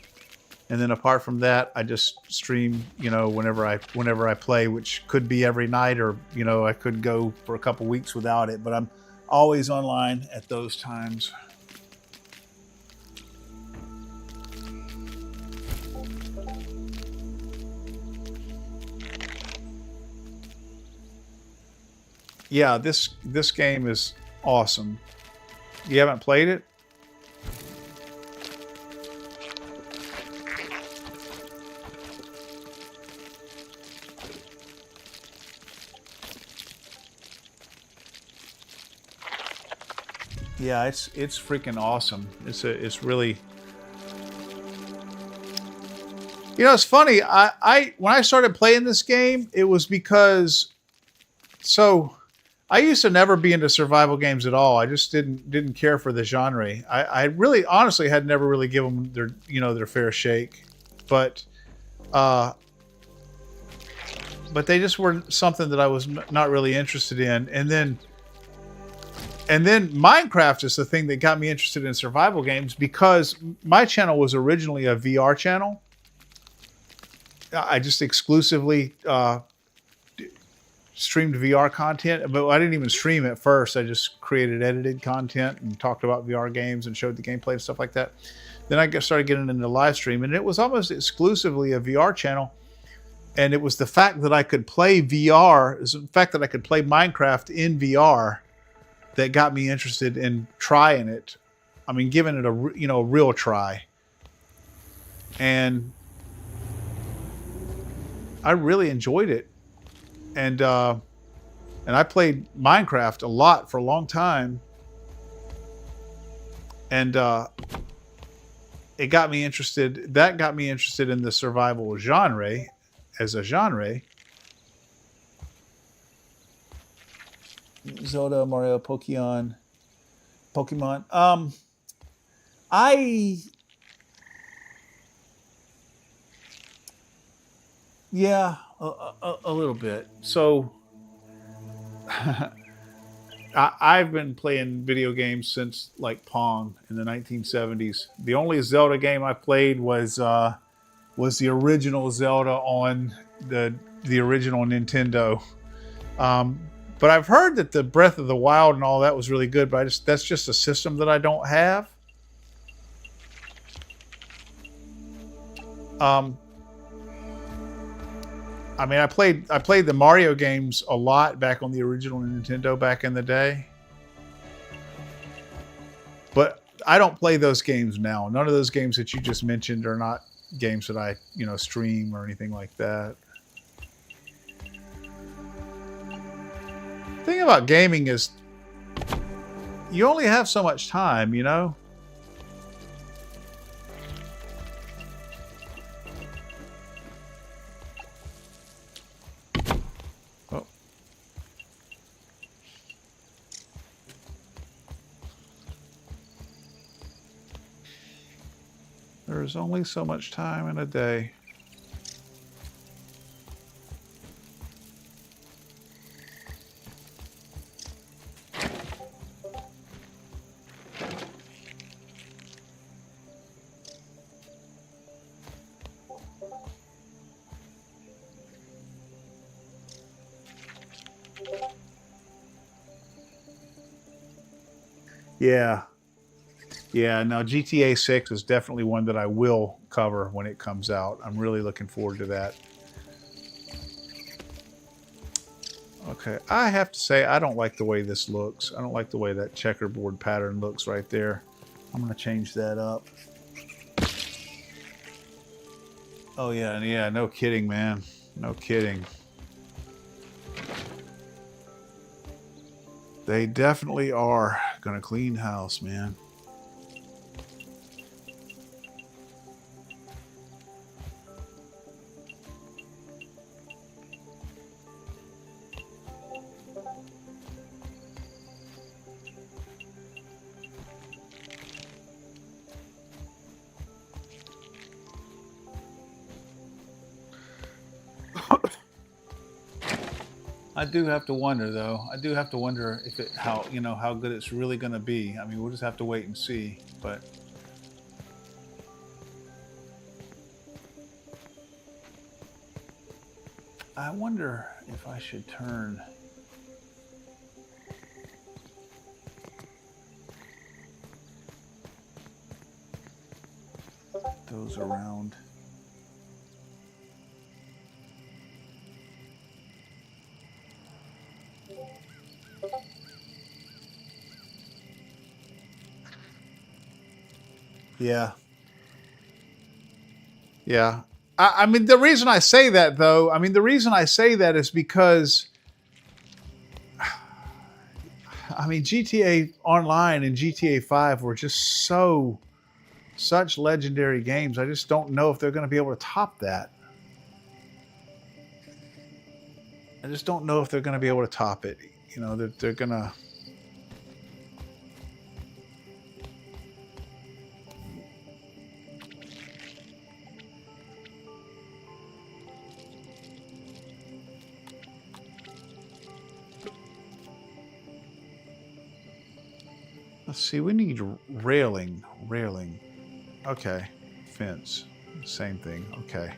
And then apart from that, I just stream, you know, whenever I play, which could be every night, or, you know, I could go for a couple weeks without it, but I'm always online at those times. Yeah, this game is awesome. You haven't played it? Yeah, it's freaking awesome. It's really, you know, it's funny. When I started playing this game, it was because I used to never be into survival games at all. I just didn't care for the genre. I really, honestly, had never really given them their fair shake, but they just weren't something that I was not really interested in. And then Minecraft is the thing that got me interested in survival games, because my channel was originally a VR channel. I just exclusively streamed VR content, but I didn't even stream at first. I just created edited content and talked about VR games and showed the gameplay and stuff like that. Then I started getting into live stream, and it was almost exclusively a VR channel. And it was the fact that I could play VR, the fact that I could play Minecraft in VR, that got me interested in trying it. I mean, giving it a real try. And I really enjoyed it. And I played Minecraft a lot for a long time, and it got me interested. That got me interested in the survival genre as a genre. Zelda, Mario, Pokemon. Yeah, a little bit. So I've been playing video games since like Pong in the 1970s. The only Zelda game I played was the original Zelda on the original Nintendo. Um, but I've heard that the Breath of the Wild and all that was really good. But that's just a system that I don't have. I mean, I played the Mario games a lot back on the original Nintendo back in the day. But I don't play those games now. None of those games that you just mentioned are not games that I, stream or anything like that. The thing about gaming is you only have so much time, Oh. There's only so much time in a day. Yeah. Yeah, no, GTA 6 is definitely one that I will cover when it comes out. I'm really looking forward to that. Okay, I have to say, I don't like the way this looks. I don't like the way that checkerboard pattern looks right there. I'm going to change that up. Oh, yeah, no kidding, man. No kidding. They definitely are going to clean house, man. I do have to wonder, though. I do have to wonder if how good it's really going to be. I mean, we'll just have to wait and see. But I wonder if I should turn those around. Yeah. Yeah. I mean, the reason I say that, though, is because, I mean, GTA Online and GTA 5 were just such legendary games. I just don't know if they're going to be able to top that. I just don't know if they're going to be able to top it. They're going to... Let's see, we need railing. Okay. Fence. Same thing. Okay.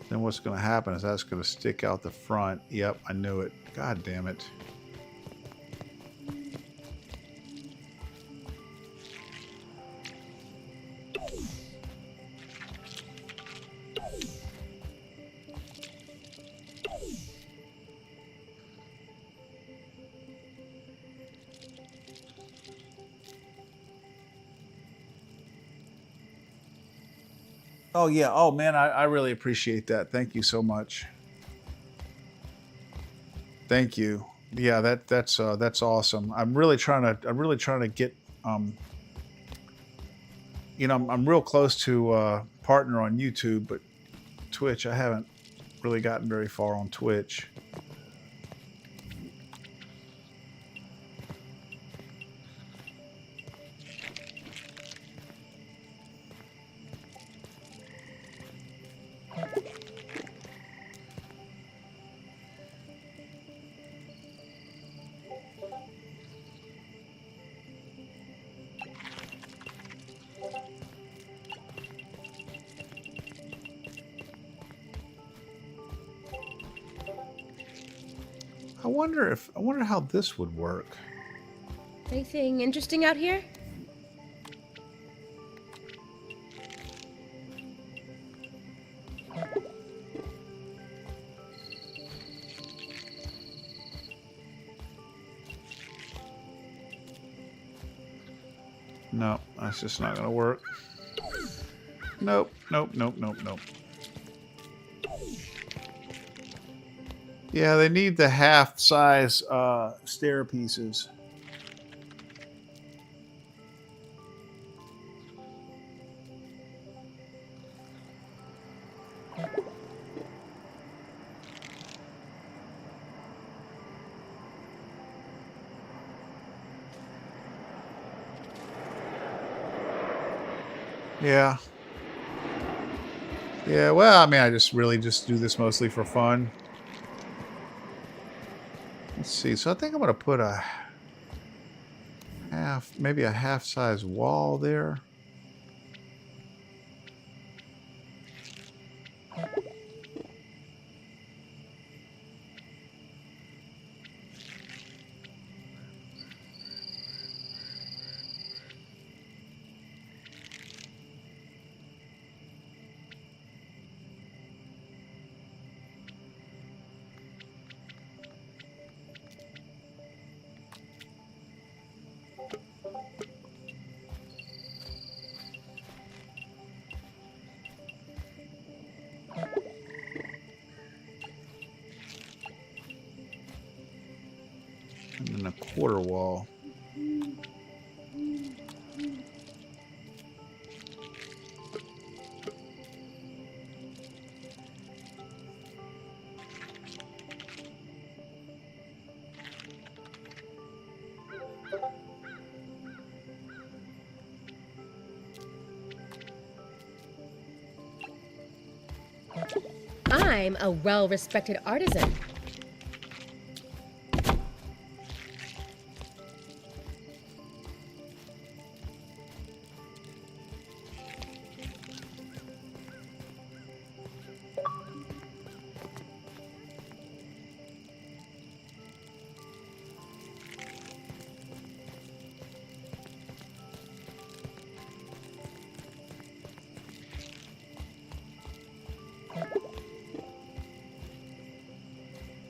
Then what's going to happen is that's going to stick out the front. Yep, I knew it. God damn it. Oh yeah. Oh man, I really appreciate that. Thank you so much. Thank you. Yeah, that's awesome. I'm really trying to get you know, I'm real close to partner on YouTube, but Twitch, I haven't really gotten very far on Twitch. I wonder how this would work. Anything interesting out here? No, that's just not gonna work. Nope, nope, nope, nope, nope. Yeah, they need the half-size stair pieces. Yeah. Yeah, well, I mean, I just really just do this mostly for fun. Let's see. So I think I'm going to put a maybe a half-size wall there. And then a quarter wall. I'm a well-respected artisan.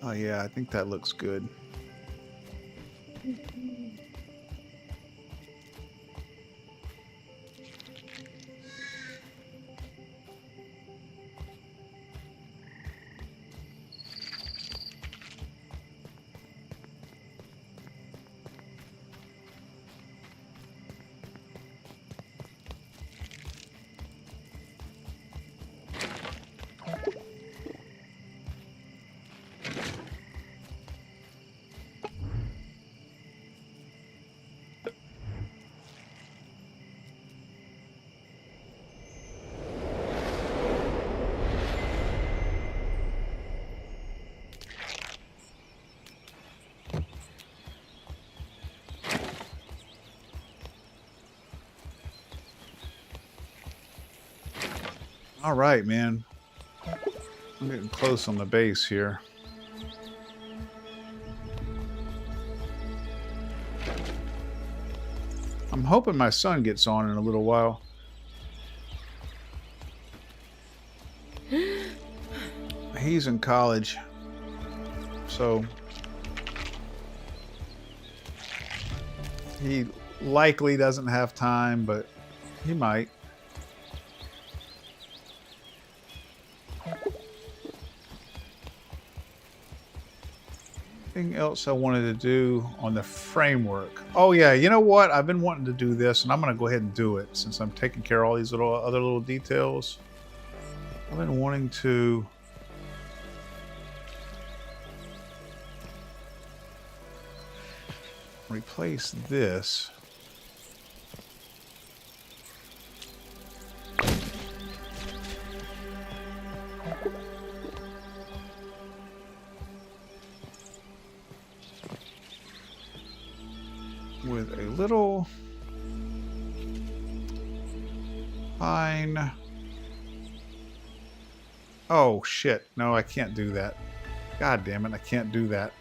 Oh yeah, I think that looks good. All right, man. I'm getting close on the base here. I'm hoping my son gets on in a little while. He's in college, so he likely doesn't have time, but he might. Anything else I wanted to do on the framework? Oh yeah, you know what? I've been wanting to do this, and I'm going to go ahead and do it since I'm taking care of all these other little details. I've been wanting to replace this with a little fine. Oh shit, no, I can't do that. God damn it, I can't do that.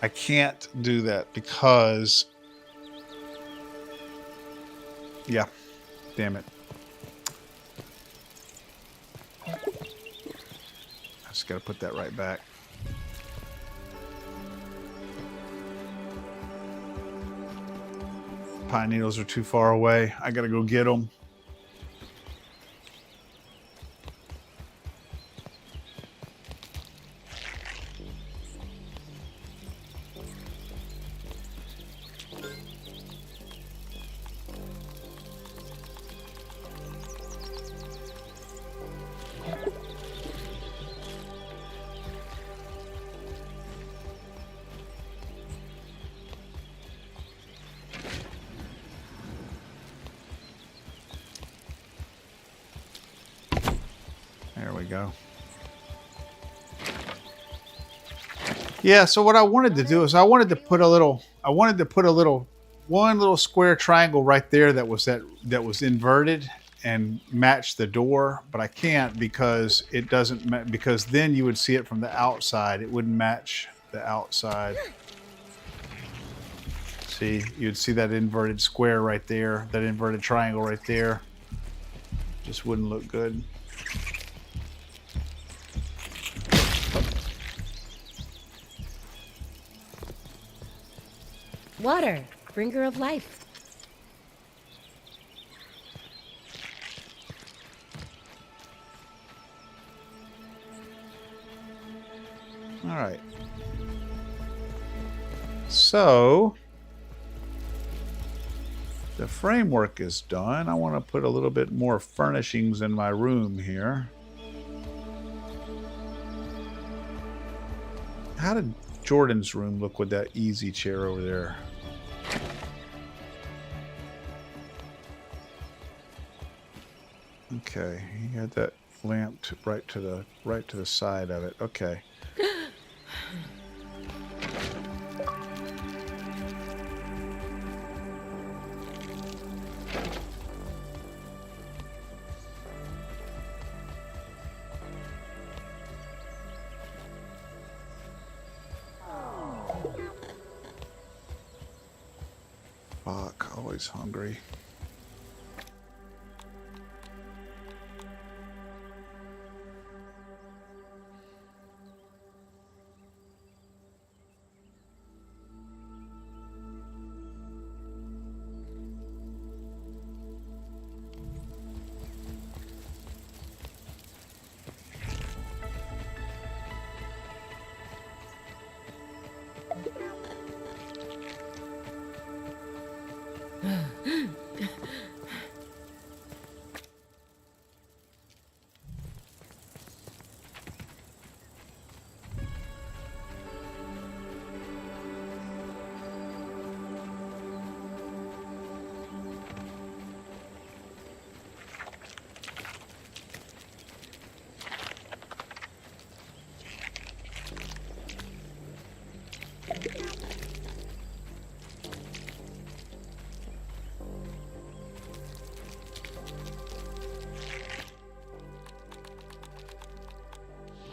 I can't do that because, yeah, damn it. I just gotta put that right back. Pine needles are too far away. I gotta go get them. There we go. Yeah, so what I wanted to do is I wanted to put one little square triangle right there that was inverted and match the door, but I can't because it doesn't because then you would see it from the outside. It wouldn't match the outside. See, you'd see that inverted square right there, that inverted triangle right there. Just wouldn't look good. Water, bringer of life. All right. So the framework is done. I want to put a little bit more furnishings in my room here. How did Jordan's room look with that easy chair over there? Okay, he had that lamp right to the side of it. Okay. Fuck, always hungry.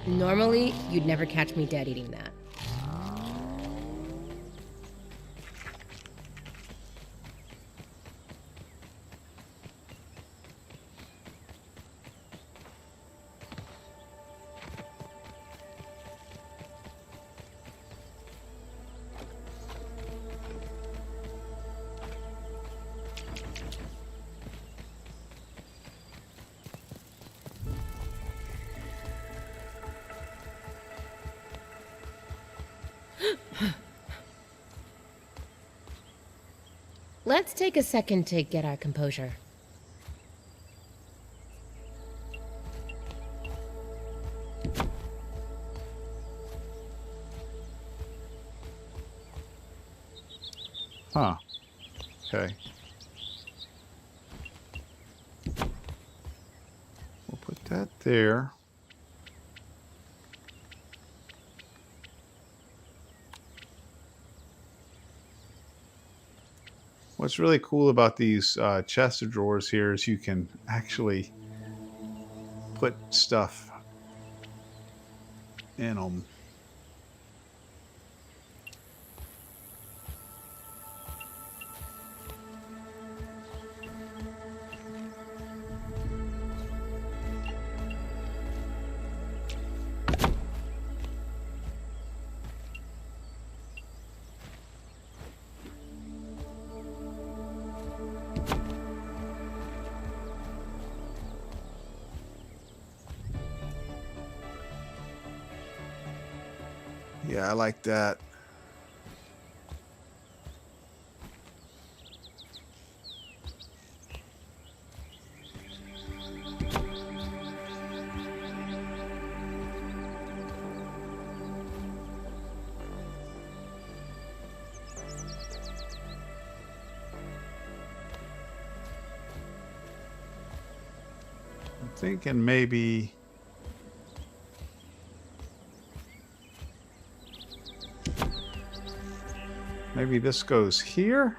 Normally, you'd never catch me dead eating that. Let's take a second to get our composure. Huh. Okay. We'll put that there. What's really cool about these chest of drawers here is you can actually put stuff in them. Yeah, I like that. I'm thinking maybe this goes here.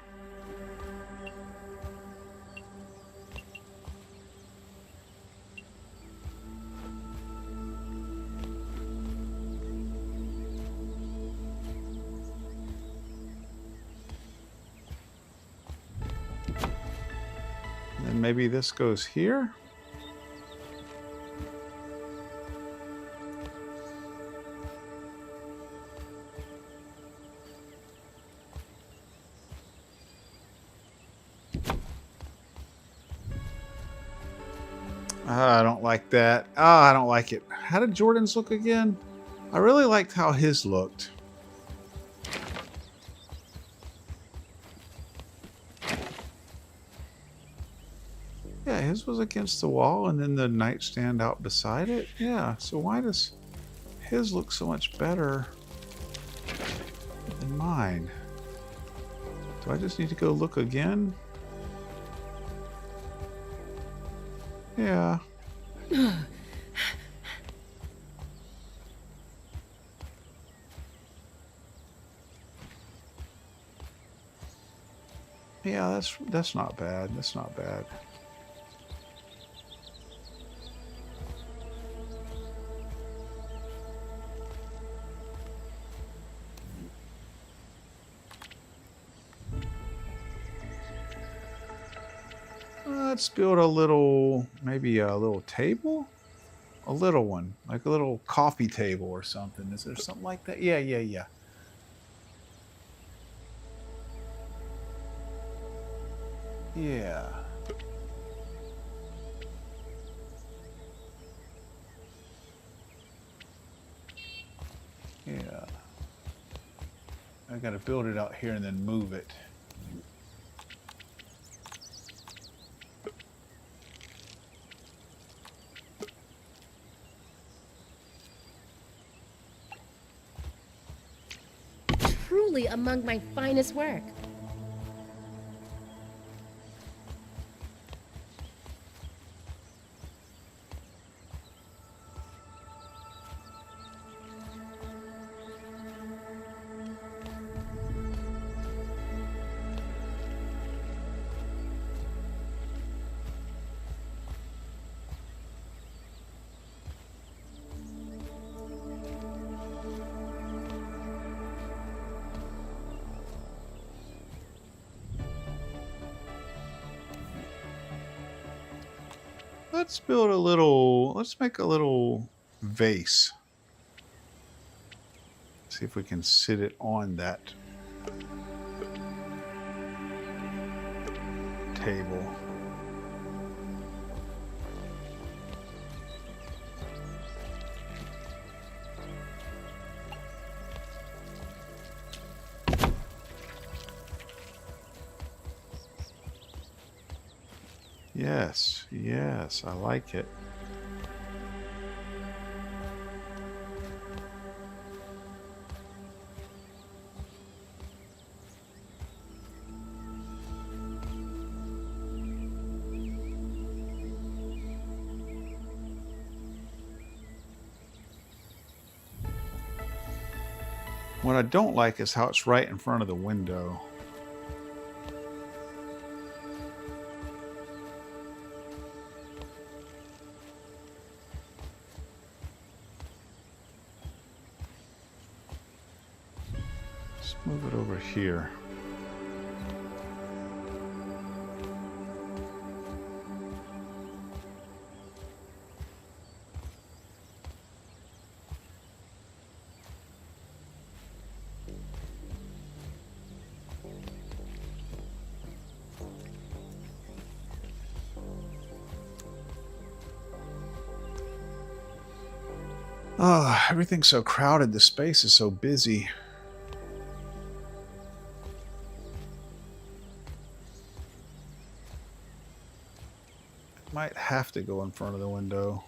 And then maybe this goes here. I don't like that. I don't like it. How did Jordan's look again? I really liked how his looked. Yeah, his was against the wall and then the nightstand out beside it. Yeah, so why does his look so much better than mine? Do I just need to go look again? Yeah. Yeah, that's not bad. That's not bad. Let's build a little, maybe a little table? A little one, like a little coffee table or something. Is there something like that? Yeah. Yeah. Yeah. I gotta build it out here and then move it. Truly among my finest work. Let's build a little, let's make a little vase. See if we can sit it on that table. Yes, yes, I like it. What I don't like is how it's right in front of the window. Let's move it over here. Oh, everything's so crowded. The space is so busy. Might have to go in front of the window.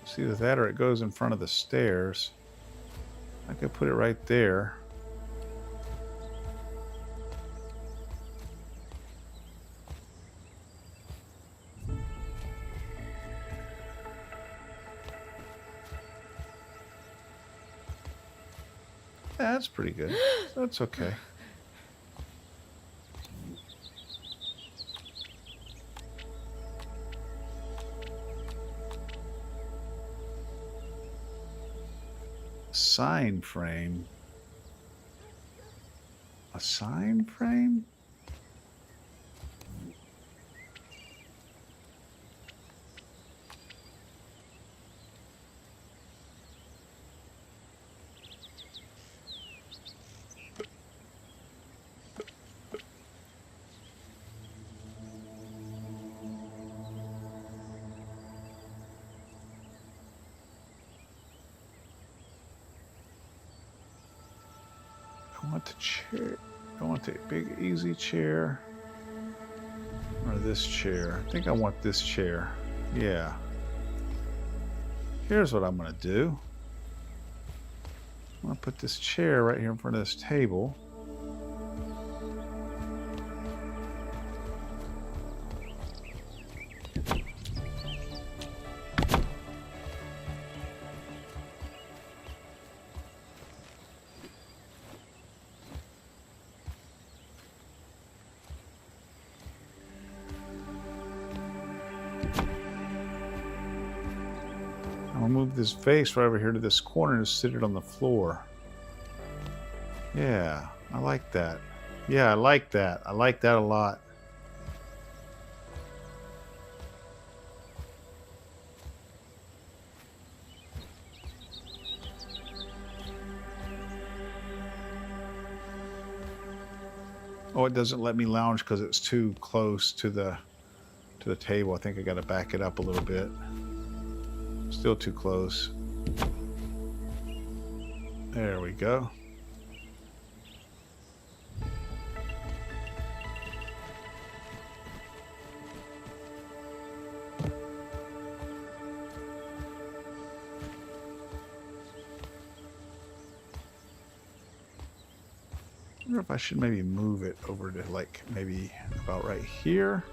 It's either that or it goes in front of the stairs. I could put it right there. Yeah, that's pretty good. That's okay. Sign frame. A sign frame? I want the chair. I want the big easy chair. Or this chair. I think I want this chair. Yeah. Here's what I'm going to do. I'm going to put this chair right here in front of this table. I'll move this vase right over here to this corner and sit it on the floor. Yeah, I like that. Yeah, I like that. I like that a lot. Oh, it doesn't let me lounge because it's too close to the table. I think I got to back it up a little bit. Still too close. There we go. I wonder if I should maybe move it over to like maybe about right here.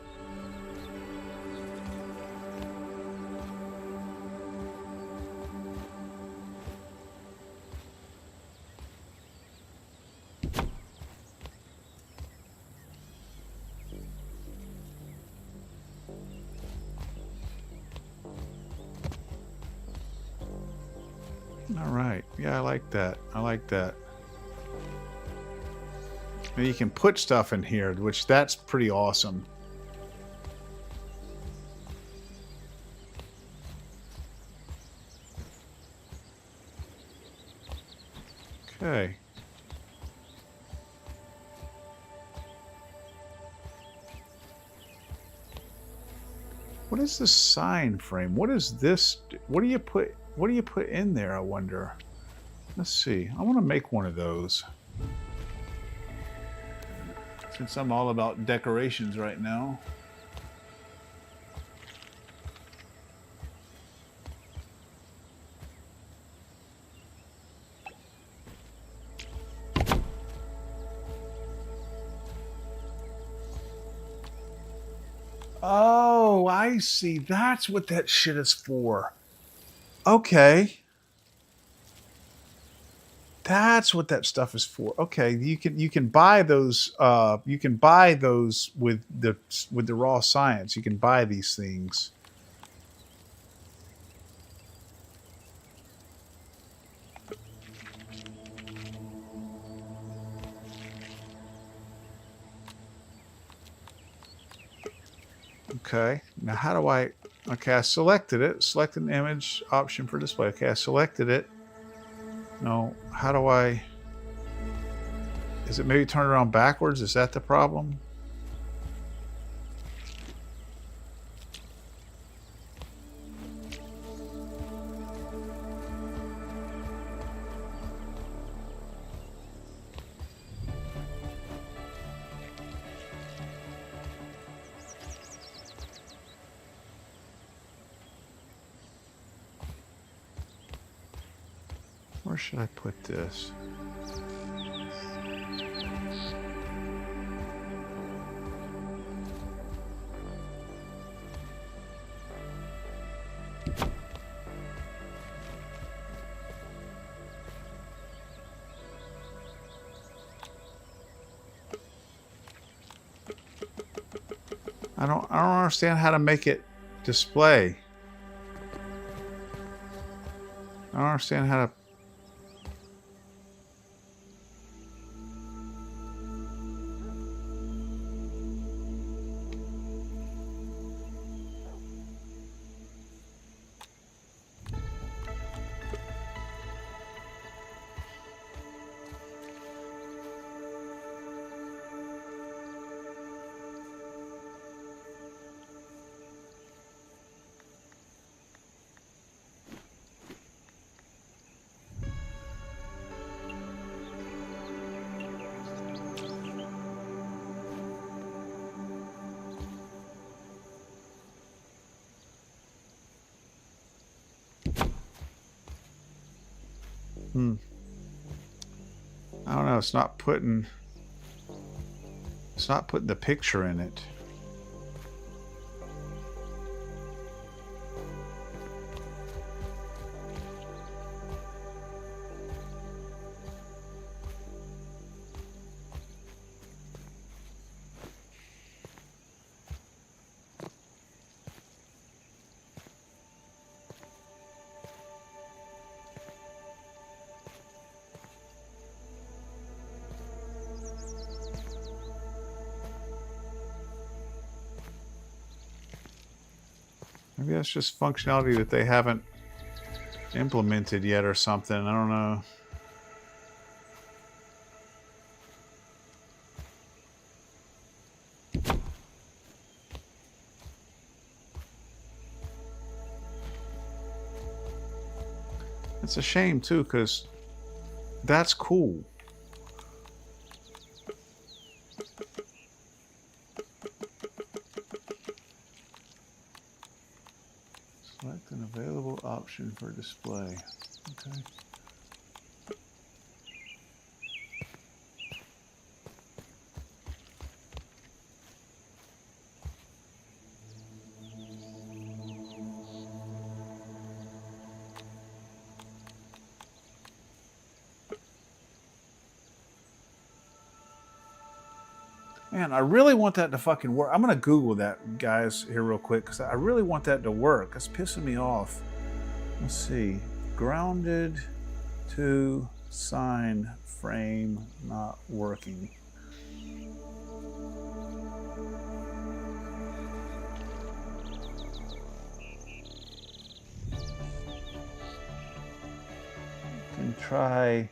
All right. Yeah, I like that. I like that. And you can put stuff in here, which that's pretty awesome. Okay. What is this sign frame? What is this? What do you put in there, I wonder? Let's see. I want to make one of those. Since I'm all about decorations right now. Oh, I see. That's what that shit is for. Okay. That's what that stuff is for. Okay, you can buy those with the raw science. You can buy these things. Okay. Now how do I okay, I selected it. Select an image option for display. Okay, I selected it. No, how do I is it maybe turned around backwards? Is that the problem? Where should I put this? I don't understand how to make it display. I don't understand how to I don't know, it's not putting the picture in it. Maybe that's just functionality that they haven't implemented yet or something. I don't know. It's a shame too, because that's cool. Select an available option for display. Okay. Man, I really want that to fucking work. I'm gonna Google that, guys, here real quick, because I really want that to work. It's pissing me off. Let's see. Grounded to sign frame not working. Can try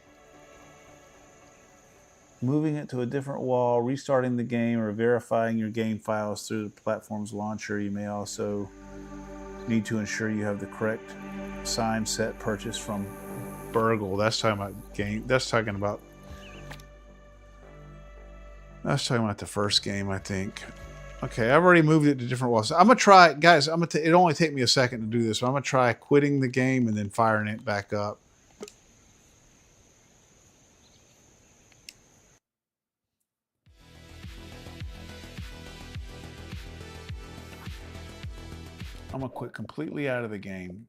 moving it to a different wall, restarting the game, or verifying your game files through the platform's launcher. You may also need to ensure you have the correct sign set purchased from Burgle. That's talking about game. That's talking about I was talking about the first game, I think. Okay, I've already moved it to different walls. I'm gonna try, guys. It only take me a second to do this, so I'm gonna try quitting the game and then firing it back up. I'm gonna quit completely out of the game,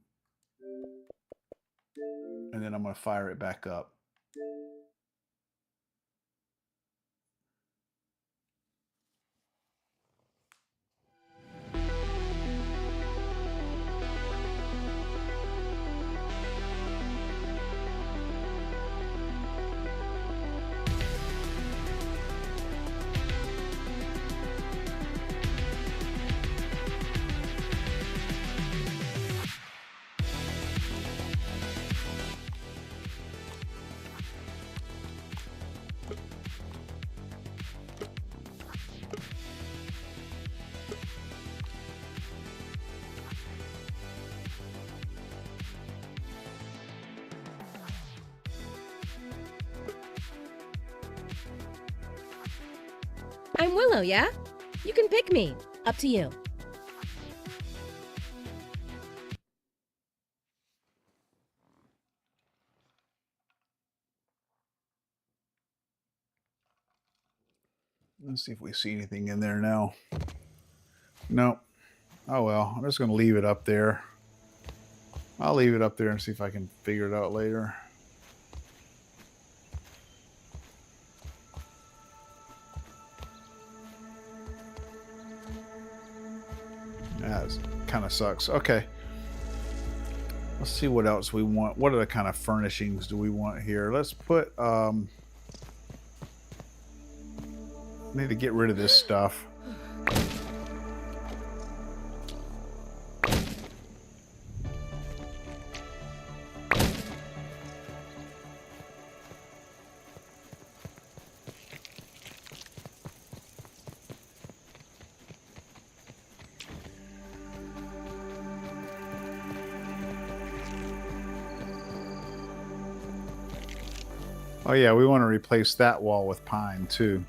and then I'm gonna fire it back up. I'm Willow, yeah? You can pick me. Up to you. Let's see if we see anything in there now. Nope. Oh well, I'm just gonna leave it up there. I'll leave it up there and see if I can figure it out later. That kind of sucks. Okay. Let's see what else we want. What other kind of furnishings do we want here? Let's put, need to get rid of this stuff. Oh yeah, we want to replace that wall with pine too.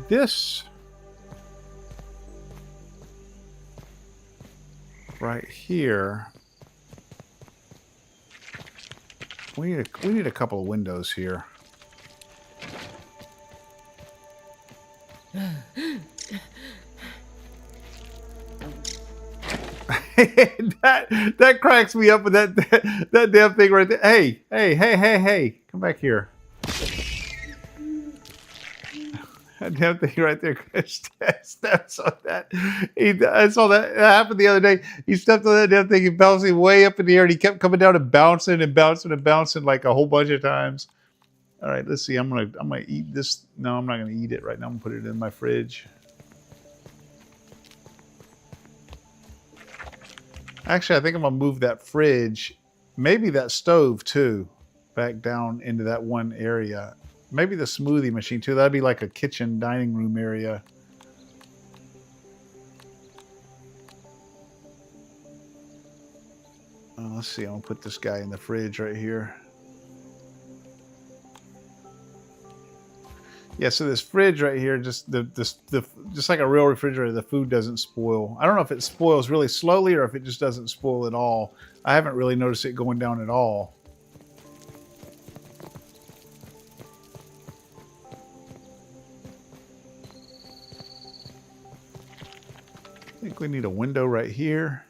This right here, we need a couple of windows here. that cracks me up with that damn thing right there. Hey, come back here. That damn thing right there. Steps on that. I saw that happened the other day. He stepped on that damn thing and bouncing way up in the air, and he kept coming down and bouncing and bouncing and bouncing like a whole bunch of times. All right, let's see. I'm gonna eat this. No, I'm not gonna eat it right now. I'm gonna put it in my fridge. Actually, I think I'm gonna move that fridge, maybe that stove too, back down into that one area. Maybe the smoothie machine too. That'd be like a kitchen dining room area. Let's see. I'm gonna put this guy in the fridge right here. Yeah, so this fridge right here, just just like a real refrigerator, the food doesn't spoil. I don't know if it spoils really slowly or if it just doesn't spoil at all. I haven't really noticed it going down at all. I think we need a window right here.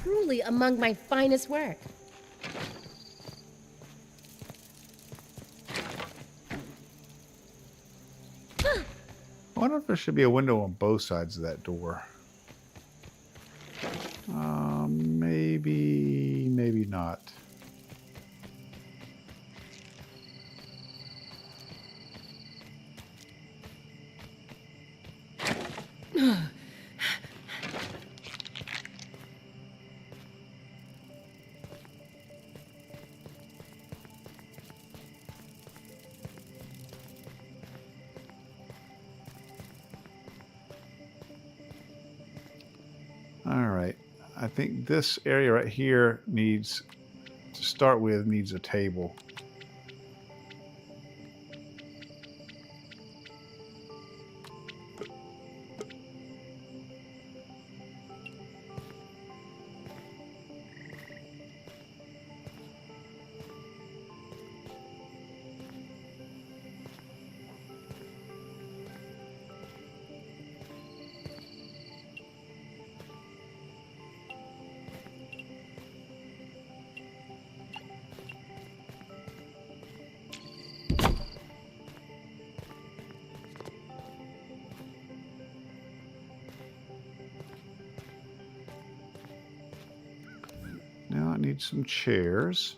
Truly among my finest work. I wonder if there should be a window on both sides of that door. Maybe not. All right. I think this area right here needs, to start with, needs a table. Now I need some chairs.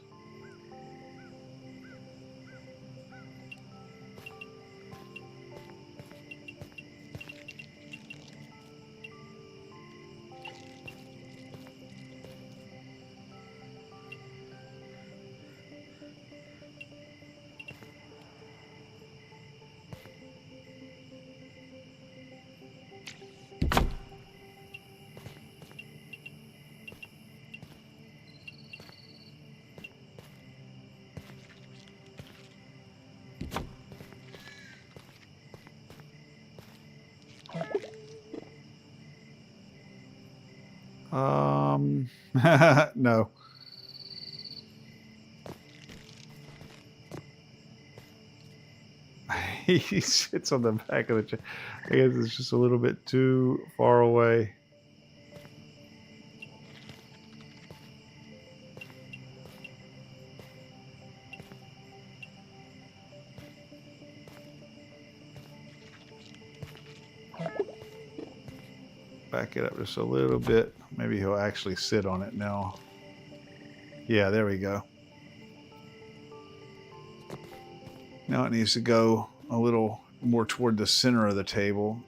No. He sits on the back of the chair. I guess it's just a little bit too far away. Back it up just a little bit. Maybe he'll actually sit on it now. Yeah, there we go. Now it needs to go a little more toward the center of the table.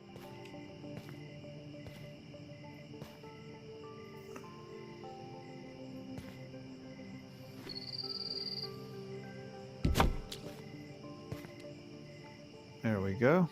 There we go.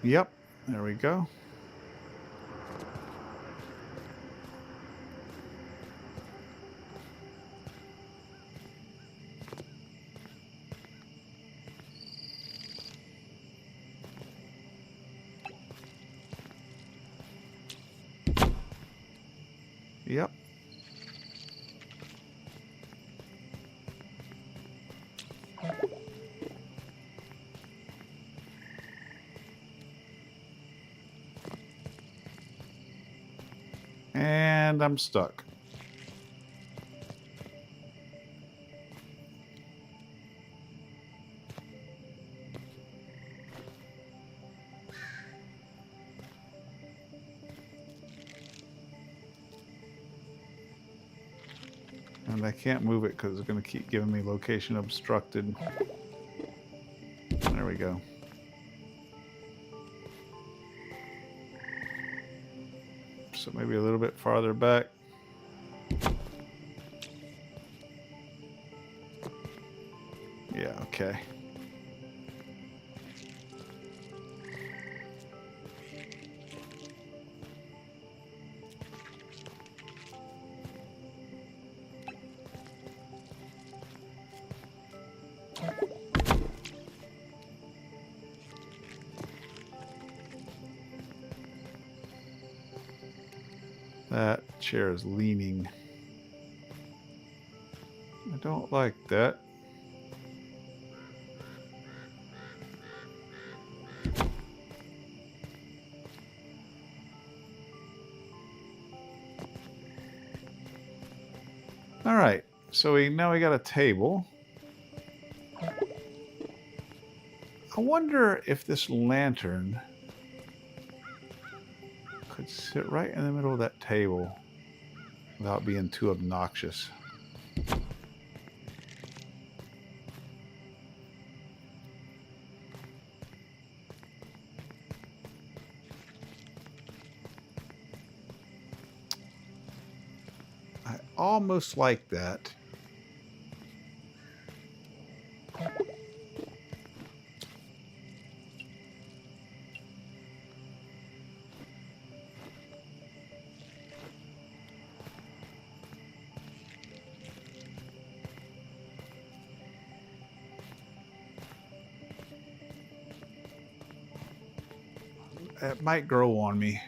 Yep, there we go. Yep. And I'm stuck. And I can't move it because it's going to keep giving me location obstructed. There we go. So maybe a little bit farther back. Yeah, okay. That chair is leaning. I don't like that. All right, so now we got a table. I wonder if this lantern could sit right in the middle of that table without being too obnoxious. I almost like that. It might grow on me.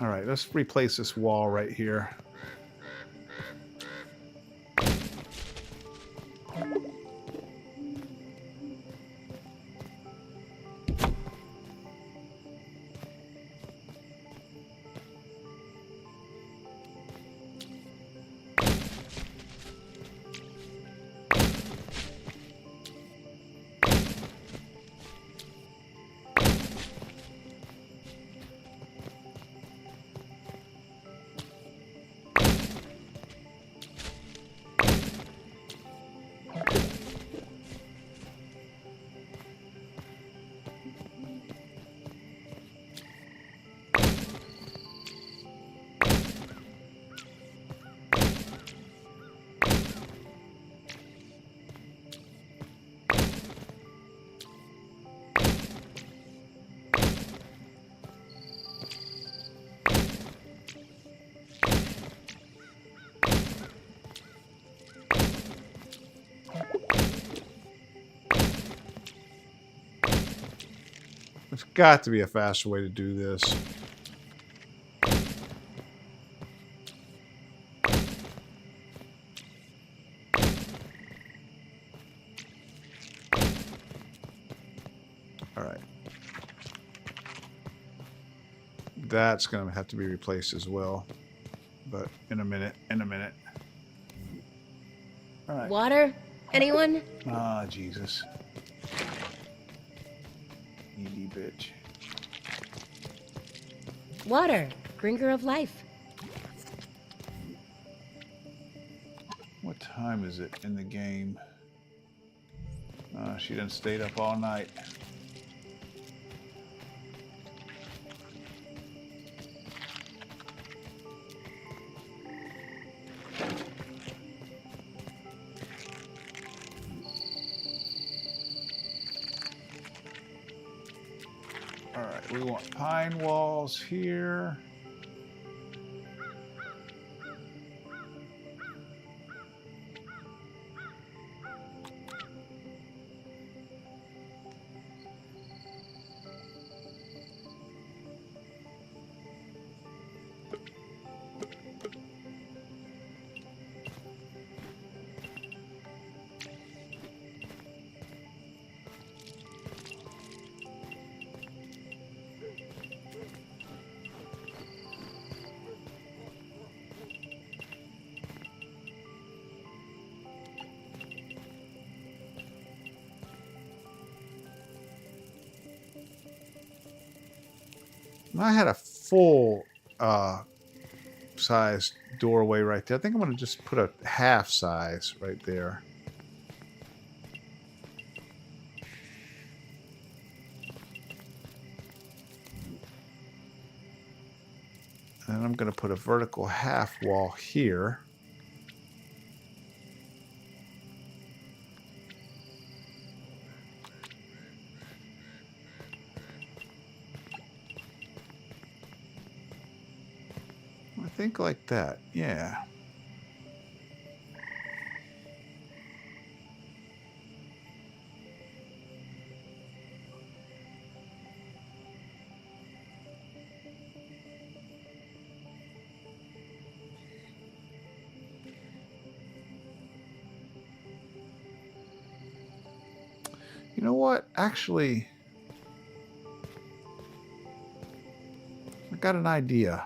All right, let's replace this wall right here. There's got to be a faster way to do this. All right. That's going to have to be replaced as well. But in a minute, All right. Water? Anyone? Ah, Jesus. Needy bitch. Water, bringer of life. What time is it in the game? She done stayed up all night. All right, we want pine walls here. I had a full size doorway right there. I think I'm going to just put a half size right there. And I'm going to put a vertical half wall here. I think like that, yeah. You know what? Actually, I got an idea.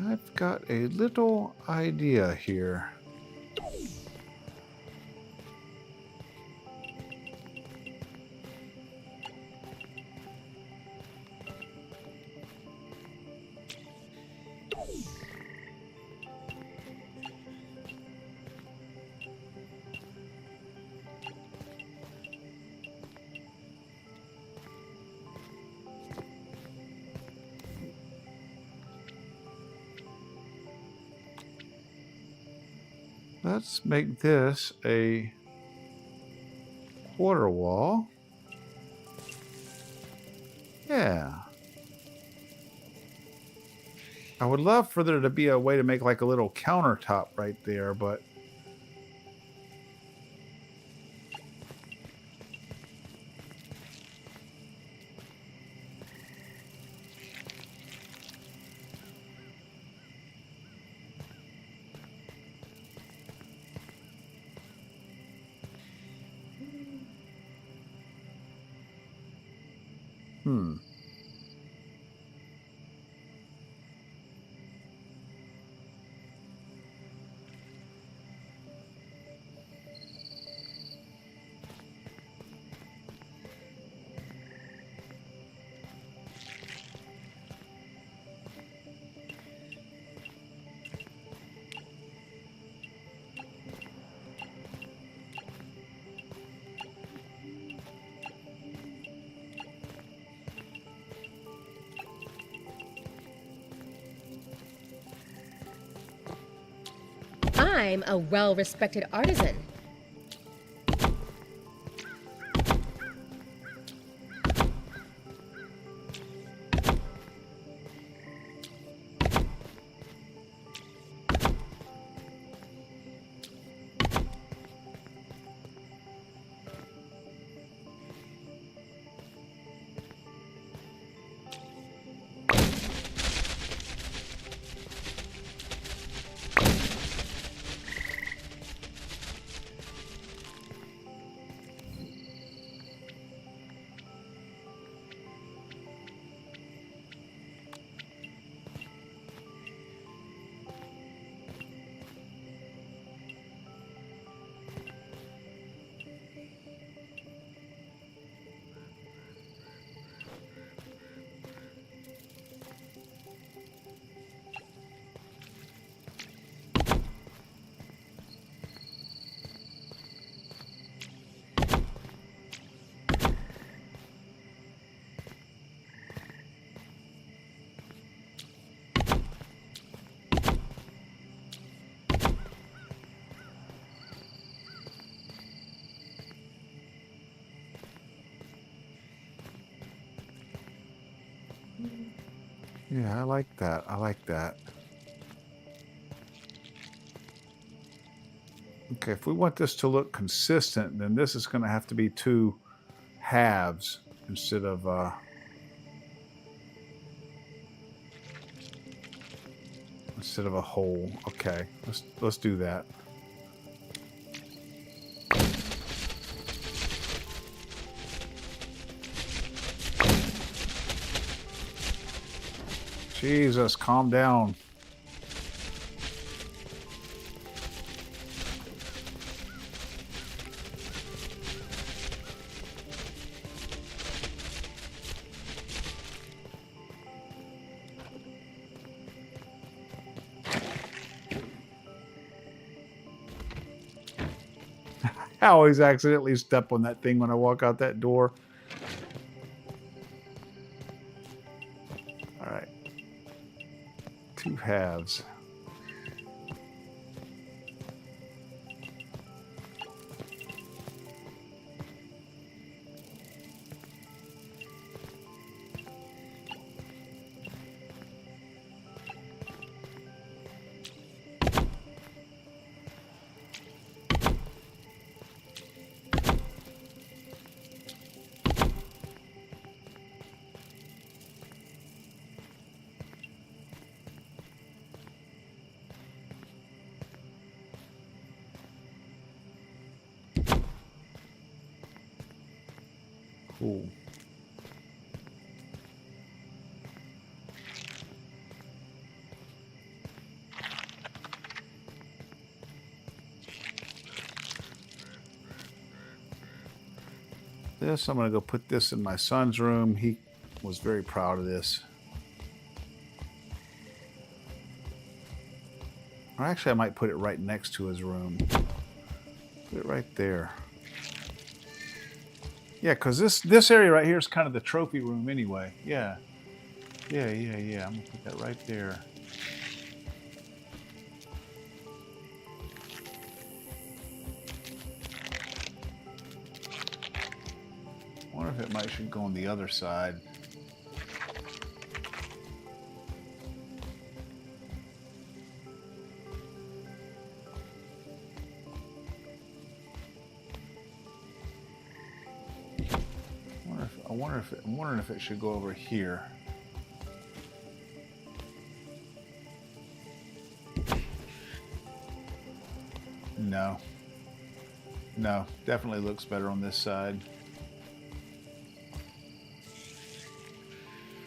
I've got a little idea here. Let's make this a quarter wall. Yeah. I would love for there to be a way to make like a little countertop right there, but I'm a well-respected artisan. yeah, I like that. I like that. Okay, if we want this to look consistent, then this is going to have to be two halves instead of a whole. Okay, let's do that. Jesus, calm down. I always accidentally step on that thing when I walk out that door. All right. 2 halves. Cool. This, I'm going to go put this in my son's room. He was very proud of this. Or actually, I might put it right next to his room. Put it right there. Yeah, because this area right here is kind of the trophy room anyway. Yeah. Yeah. I'm going to put that right there. I wonder if it should go on the other side. I'm wondering if it should go over here. No. No, definitely looks better on this side.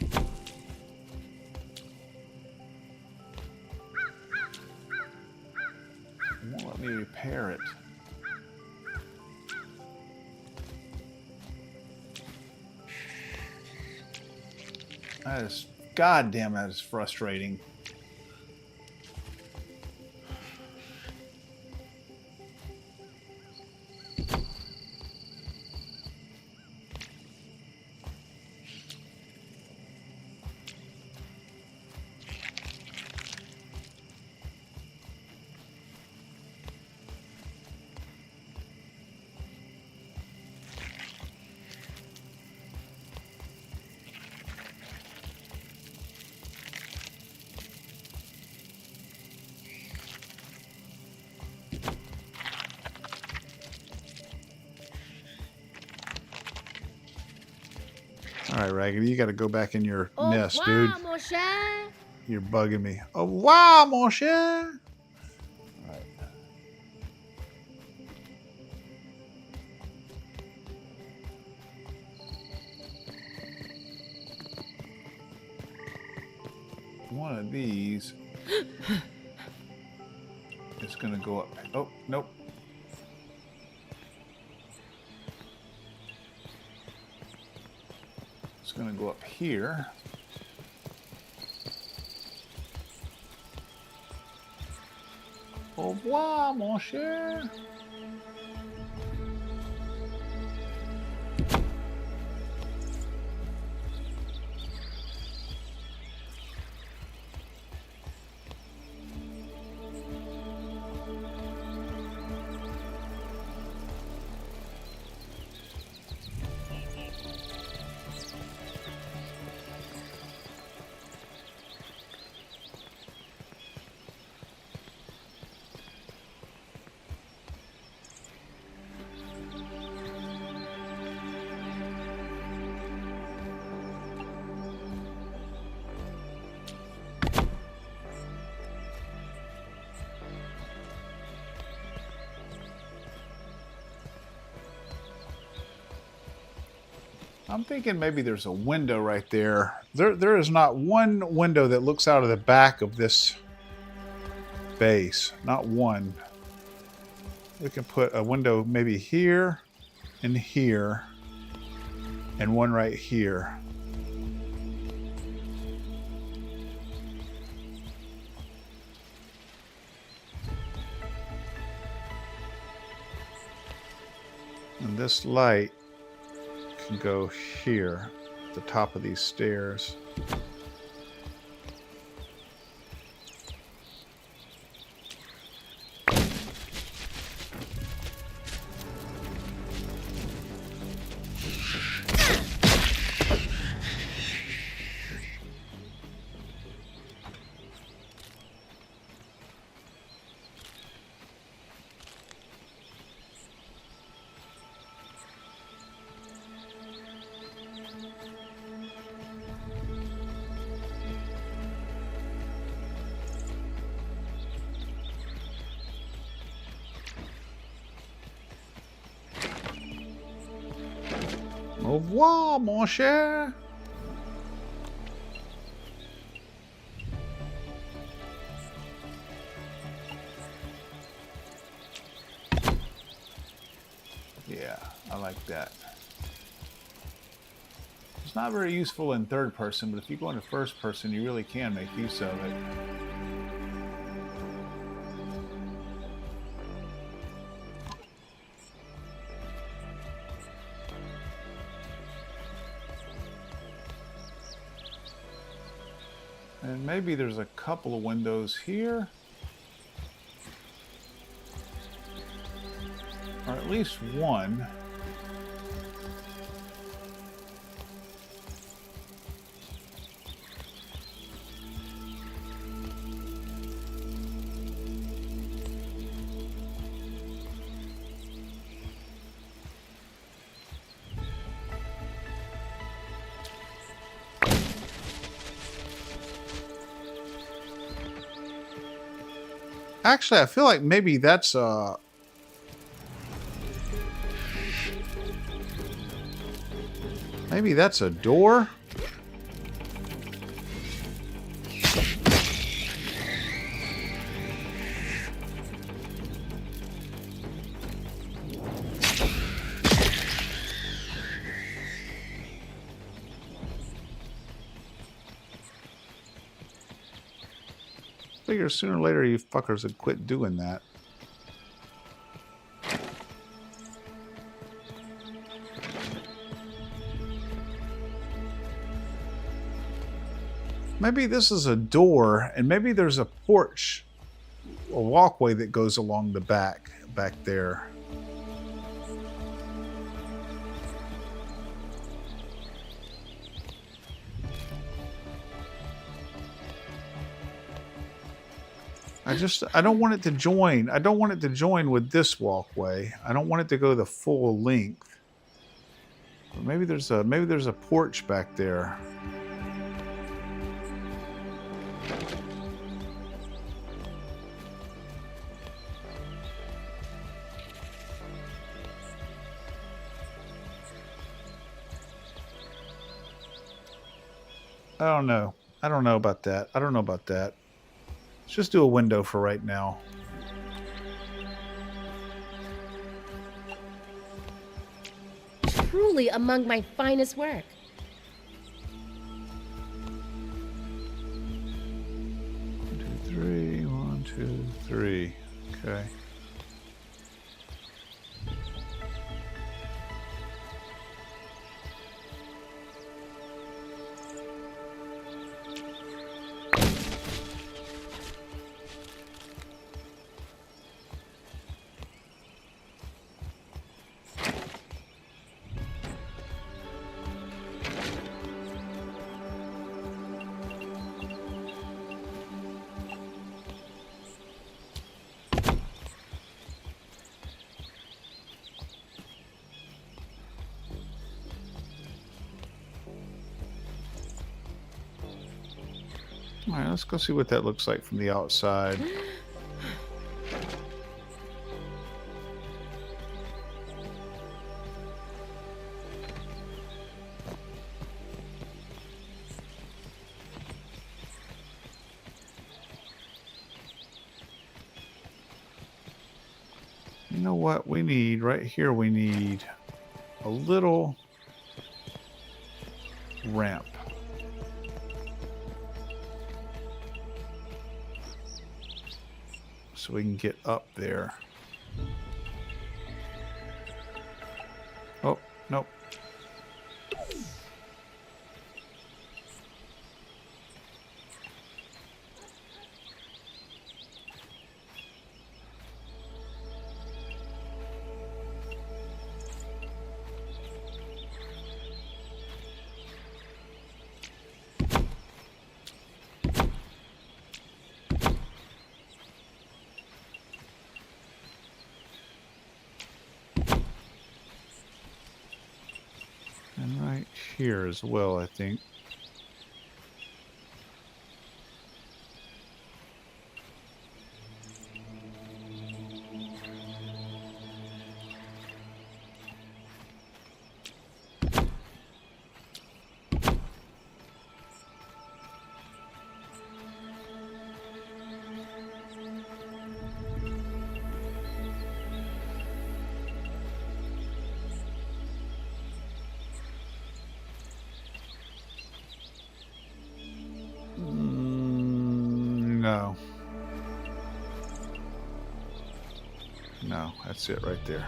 It won't let me repair it. That is, goddamn, that is frustrating. All right, Raggedy, you got to go back in your nest, dude. Mon cher. You're bugging me. Au revoir, mon cher. All right. One of these is going to go up. Oh, nope. It's going to go up here. Au revoir, mon cher. I'm thinking maybe there's a window right there. There is not one window that looks out of the back of this base. Not one. We can put a window maybe here and here and one right here. And this light can go here at the top of these stairs. Au revoir, mon cher. Yeah, I like that. It's not very useful in third person, but if you go into first person, you really can make use of it. And maybe there's a couple of windows here. Or at least one. Actually, I feel like maybe that's maybe that's a door. Figure sooner or later you fuckers would quit doing that. Maybe this is a door, and maybe there's a porch, a walkway that goes along the back there. I don't want it to join. I don't want it to join with this walkway. I don't want it to go the full length. But maybe there's a porch back there. I don't know. I don't know about that. I don't know about that. Let's just do a window for right now. Truly among my finest work. One, two, three. 1, 2, 3. Okay. All right, let's go see what that looks like from the outside. You know what we need right here? We need a little ramp. So we can get up there. Oh, nope. And right here as well, I think. No. No, that's it right there.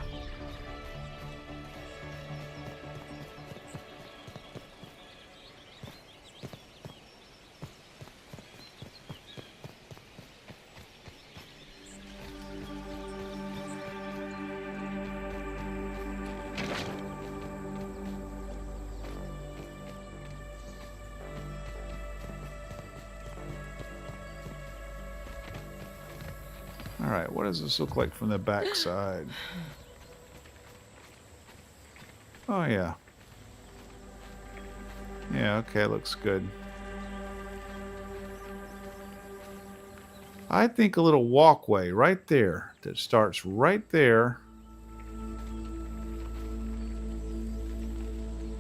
All right, what does this look like from the back side? Oh, yeah. Yeah, okay, looks good. I think a little walkway right there that starts right there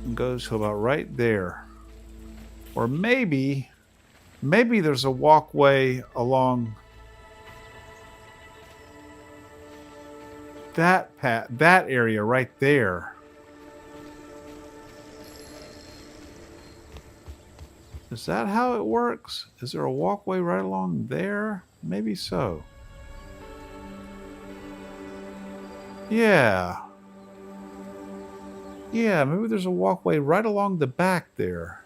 and goes to about right there. Or maybe there's a walkway along that path, that area right there. Is that how it works? Is there a walkway right along there? Maybe so. Yeah. Yeah, maybe there's a walkway right along the back there.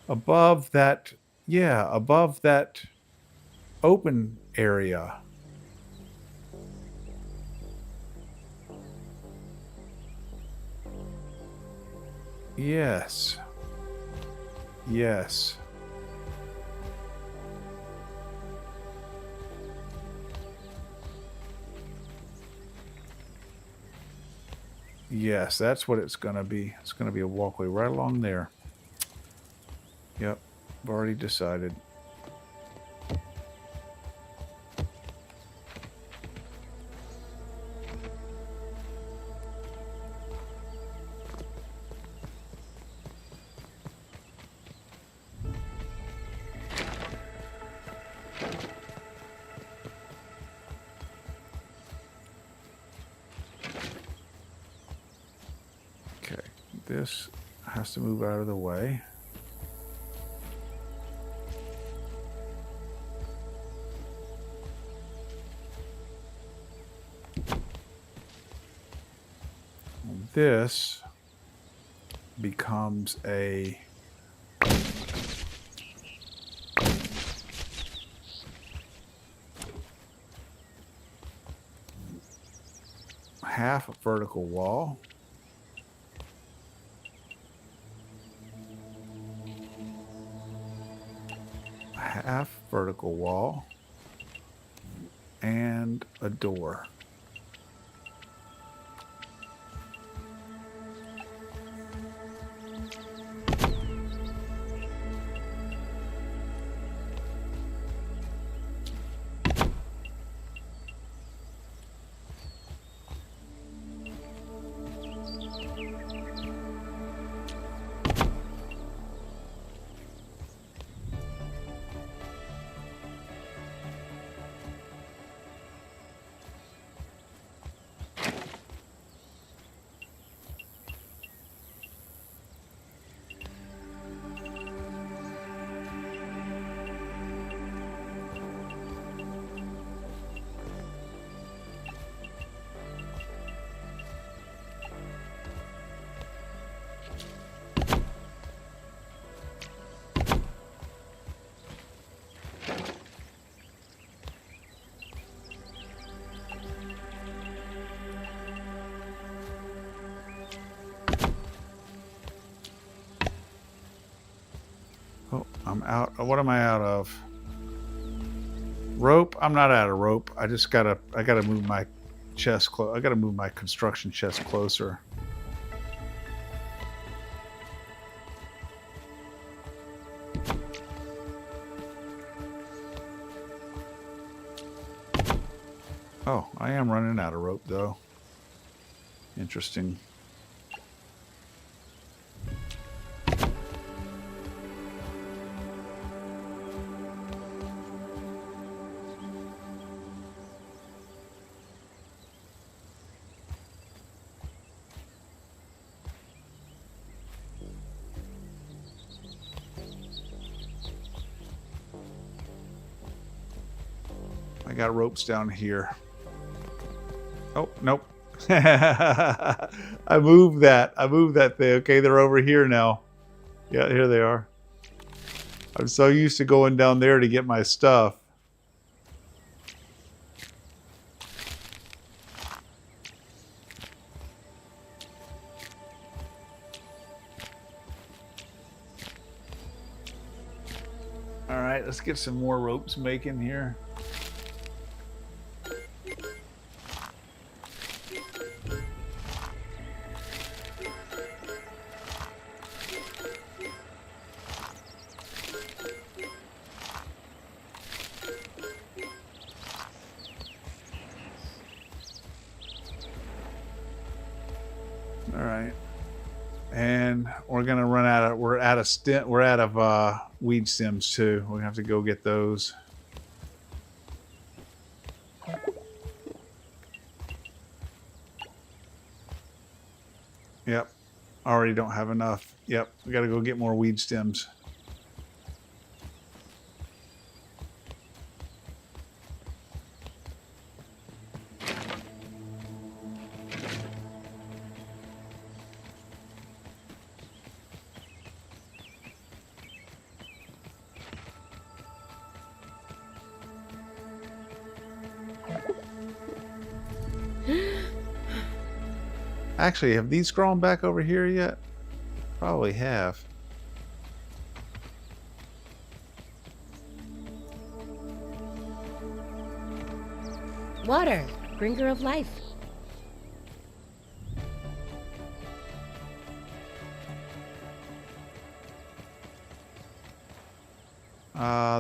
Above that, yeah, above that open area. Yes. Yes. Yes, that's what it's going to be. It's going to be a walkway right along there. Yep, I've already decided. Okay, this has to move out of the way. This becomes a half vertical wall. Half vertical wall and a door. I'm out. What am I out of? Rope? I'm not out of rope. I gotta move my chest I gotta move my construction chest closer. Oh, I am running out of rope though. Interesting. I got ropes down here. Oh, nope. I moved that. I moved that thing. Okay, they're over here now. Yeah, here they are. I'm so used to going down there to get my stuff. All right, let's get some more ropes making here. All right, and we're gonna run out of. We're out of weed stems too. We have to go get those. Yep, already don't have enough. Yep, we got to go get more weed stems. Actually, have these grown back over here yet? Probably have. Water, bringer of life.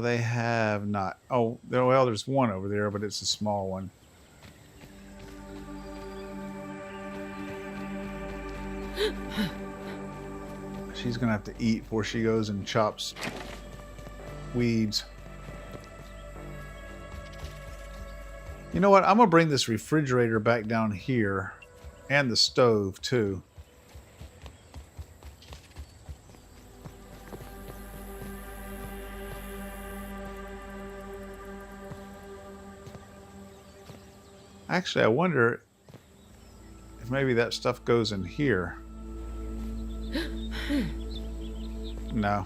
They have not. Oh, well, there's one over there, but it's a small one. She's gonna have to eat before she goes and chops weeds. You know what? I'm gonna bring this refrigerator back down here, and the stove too. Actually, I wonder if maybe that stuff goes in here. No.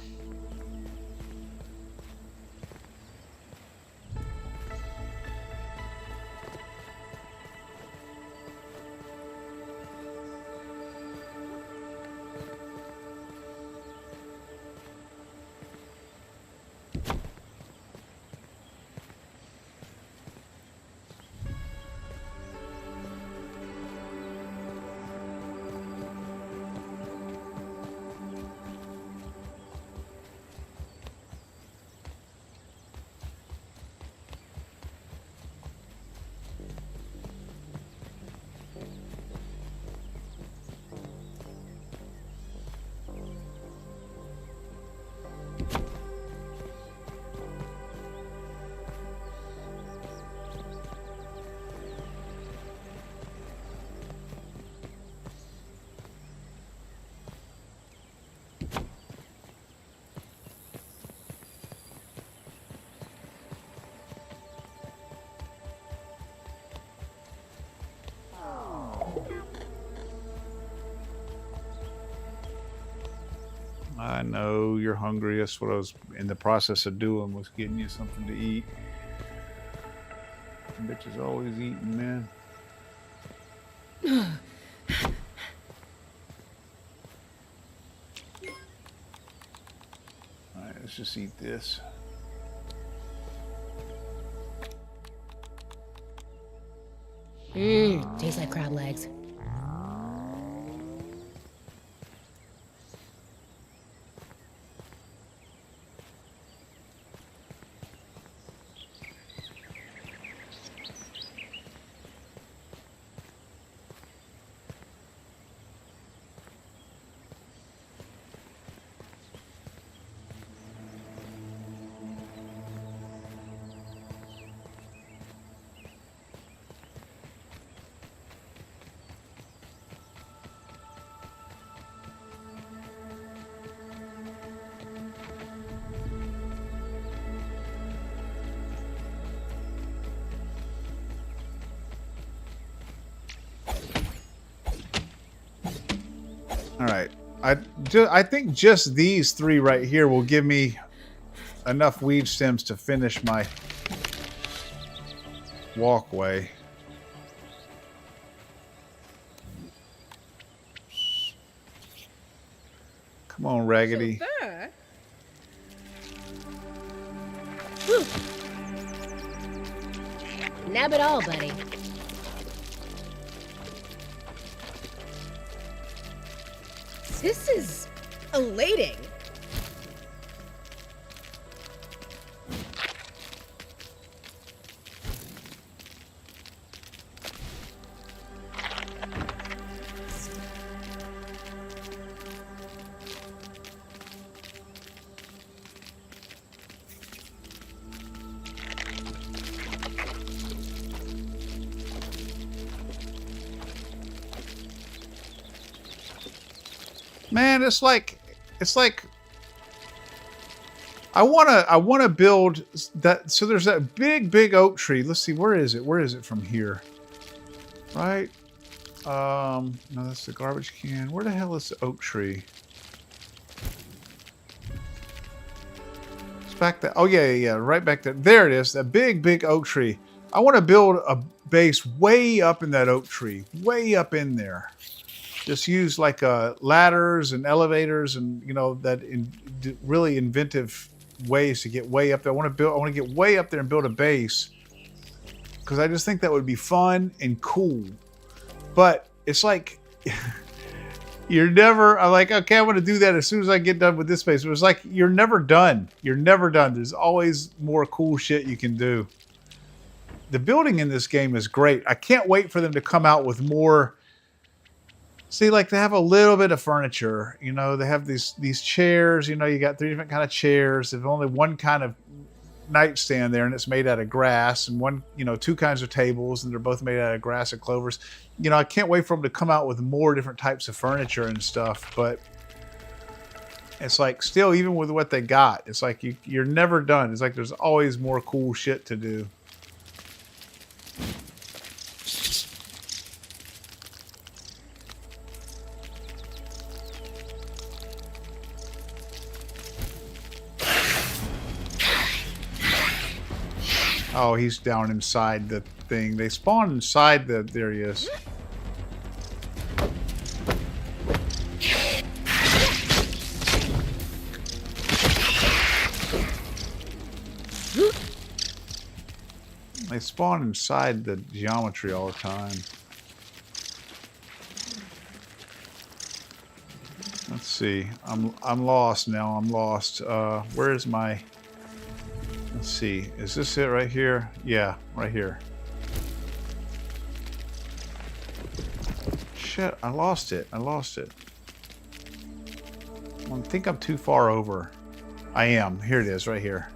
I know you're hungry. That's what I was in the process of doing, was getting you something to eat. Bitch is always eating, man. Alright, Let's just eat this. Tastes like crab legs. All right. I think just these 3 right here will give me enough weed stems to finish my walkway. Come on, Raggedy. Nab it all, buddy. This is elating. Man, it's like I wanna build that. So there's that big oak tree. Let's see, where is it? Where is it from here? Right? No, that's the garbage can. Where the hell is the oak tree? It's back there. Oh yeah, right back there. There it is. That big oak tree. I want to build a base way up in that oak tree, way up in there. Just use like ladders and elevators and really inventive ways to get way up there. I want to get way up there and build a base because I just think that would be fun and cool. But it's like you're never. I'm like, okay, I want to do that as soon as I get done with this base. It was like you're never done. You're never done. There's always more cool shit you can do. The building in this game is great. I can't wait for them to come out with more. See, like they have a little bit of furniture, you know, they have these chairs, you know, you got 3 different kind of chairs. There's only one kind of nightstand there and it's made out of grass, and 2 kinds of tables and they're both made out of grass and clovers. You know, I can't wait for them to come out with more different types of furniture and stuff, but it's like still, even with what they got, it's like you're never done. It's like there's always more cool shit to do. Oh, he's down inside the thing. They spawn inside the... There he is. They spawn inside the geometry all the time. Let's see. I'm lost now. I'm lost. Where is my... Let's see. Is this it right here? Yeah, right here. Shit, I lost it. I think I'm too far over. I am. Here it is, right here.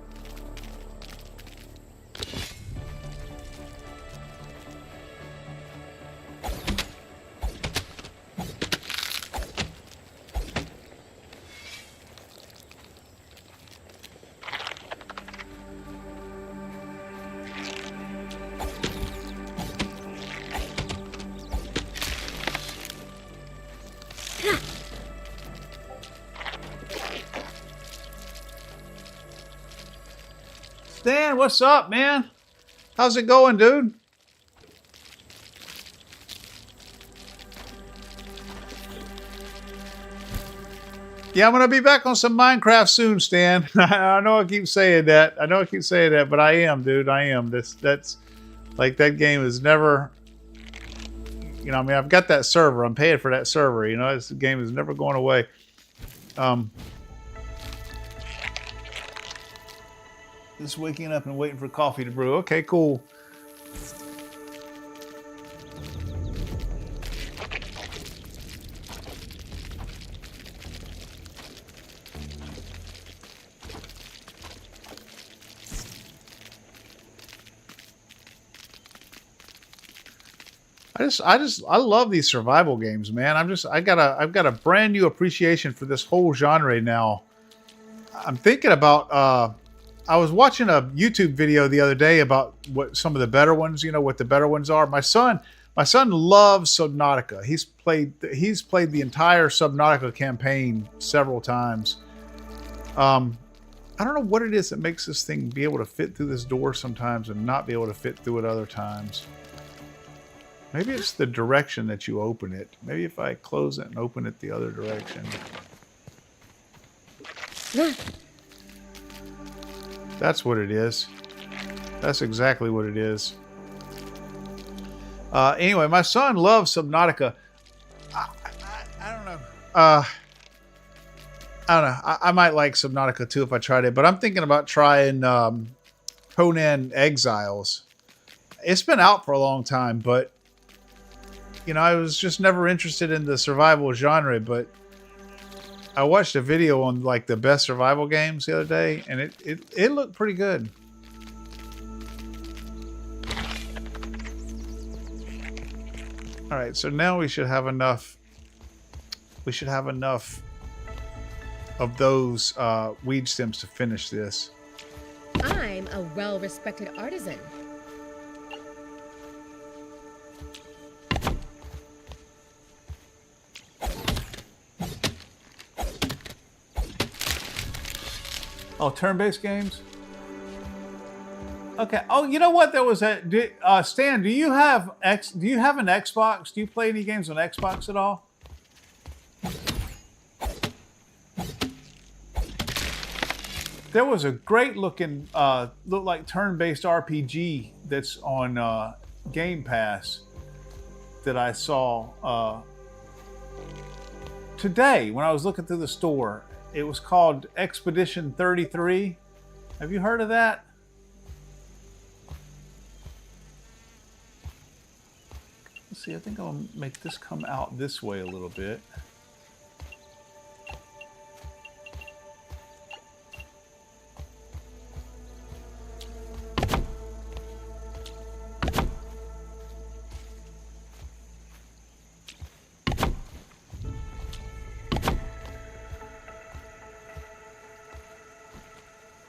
Stan, what's up, man? How's it going, dude? Yeah, I'm gonna be back on some Minecraft soon, Stan. I know I keep saying that. But I am, dude. I am. That's like that game is never. You know, I mean, I've got that server. I'm paying for that server. You know, this game is never going away. Just waking up and waiting for coffee to brew. Okay, cool. I love these survival games, man. I've got a brand new appreciation for this whole genre now. I'm thinking about I was watching a YouTube video the other day about what some of the better ones, you know, what the better ones are. My son loves Subnautica. He's played the entire Subnautica campaign several times. I don't know what it is that makes this thing be able to fit through this door sometimes and not be able to fit through it other times. Maybe it's the direction that you open it. Maybe if I close it and open it the other direction. That's what it is. That's exactly what it is. Anyway, my son loves Subnautica. I don't know. I don't know. I might like Subnautica too if I tried it, but I'm thinking about trying Conan Exiles. It's been out for a long time, but you know, I was just never interested in the survival genre, but I watched a video on like the best survival games the other day, and it looked pretty good. All right, so now we should have enough. We should have enough of those weed stems to finish this. I'm a well-respected artisan. Oh, turn-based games? Okay. Oh, you know what? There was a Stan. Do you have an Xbox? Do you play any games on Xbox at all? There was a great-looking, look like turn-based RPG that's on Game Pass that I saw today when I was looking through the store. It was called Expedition 33. Have you heard of that? Let's see, I think I'll make this come out this way a little bit.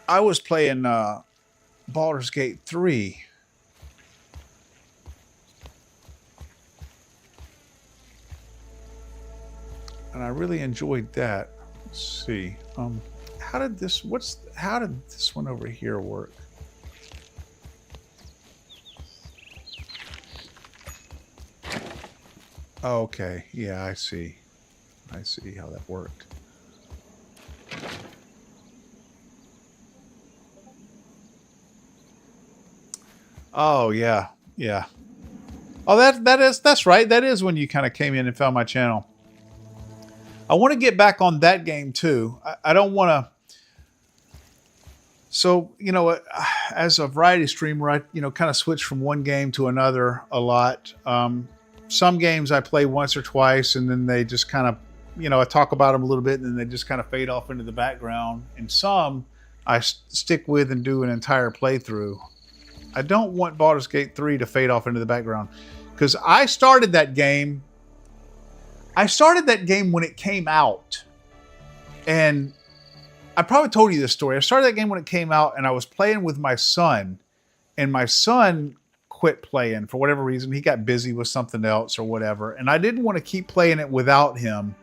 I was playing Baldur's Gate 3. And I really enjoyed that. Let's see. How did this one over here work? Okay, yeah, I see. I see how that worked. Oh yeah, yeah. Oh, that's right. That is when you kind of came in and found my channel. I want to get back on that game too. I don't want to. So you know, as a variety streamer, I kind of switch from one game to another a lot. Some games I play once or twice, and then they just kind of, I talk about them a little bit, and then they just kind of fade off into the background. And some I stick with and do an entire playthrough. I don't want Baldur's Gate 3 to fade off into the background because I started that game. I started that game when it came out, and I probably told you this story. I started that game when it came out, and I was playing with my son, and my son quit playing for whatever reason. He got busy with something else or whatever, and I didn't want to keep playing it without him,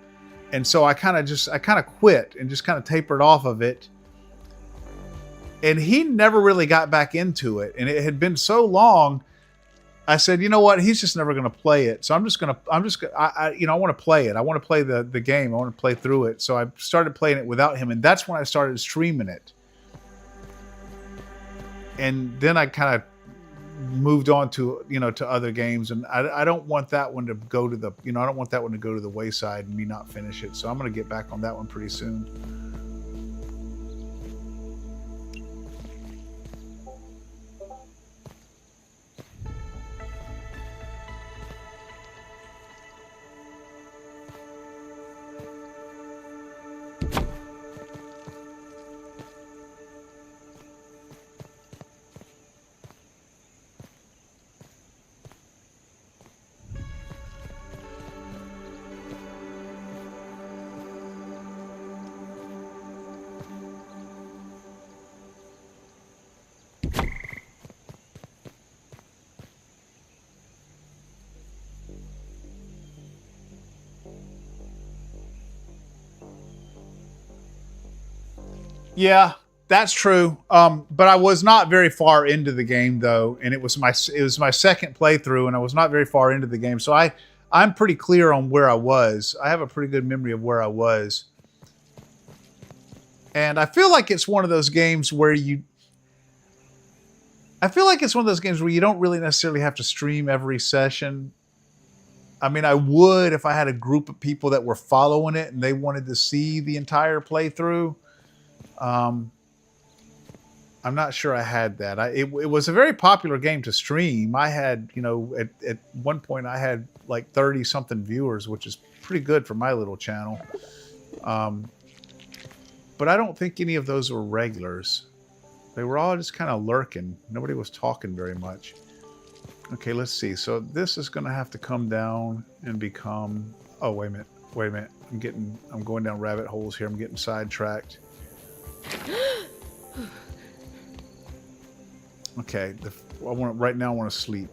and so I kind of quit and just kind of tapered off of it. And he never really got back into it. And it had been so long I said, you know what? He's just never going to play it. So I want to play it. I want to play the game. I want to play through it. So I started playing it without him. And that's when I started streaming it. And then I kind of moved on to, to other games. And I don't want that one to go to the, I don't want that one to go to the wayside and me not finish it. So I'm going to get back on that one pretty soon. Yeah, that's true. But I was not very far into the game though, and it was my second playthrough, and I was not very far into the game. So I'm pretty clear on where I was. I have a pretty good memory of where I was, and I feel like it's one of those games where you don't really necessarily have to stream every session. I mean, I would if I had a group of people that were following it and they wanted to see the entire playthrough. I'm not sure I had that. It was a very popular game to stream. I had, at one point I had like 30 something viewers, which is pretty good for my little channel. But I don't think any of those were regulars. They were all just kind of lurking. Nobody was talking very much. Okay, let's see. So this is going to have to come down and become... Oh, wait a minute. I'm going down rabbit holes here. I'm getting sidetracked. Okay, right now I want to sleep.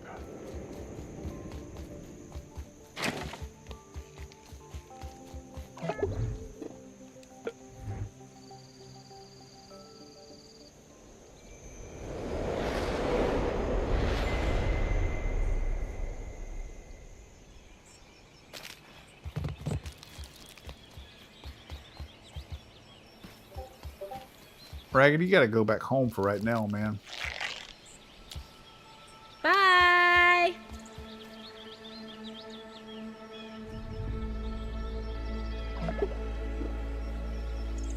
Ragged, you gotta go back home for right now, man. Bye!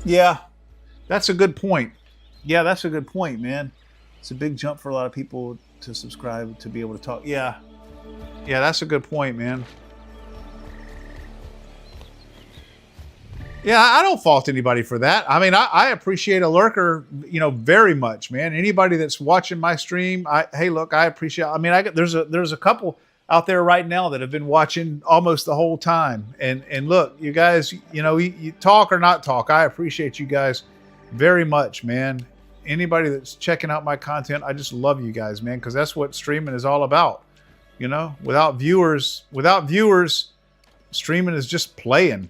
Yeah, that's a good point. Yeah, that's a good point, man. It's a big jump for a lot of people to subscribe, to be able to talk. Yeah, that's a good point, man. Yeah, I don't fault anybody for that. I mean, I appreciate a lurker, very much, man. Anybody that's watching my stream, hey, look, I appreciate. I mean, there's a couple out there right now that have been watching almost the whole time, and look, you guys, you talk or not talk, I appreciate you guys very much, man. Anybody that's checking out my content, I just love you guys, man, because that's what streaming is all about. Without viewers, streaming is just playing.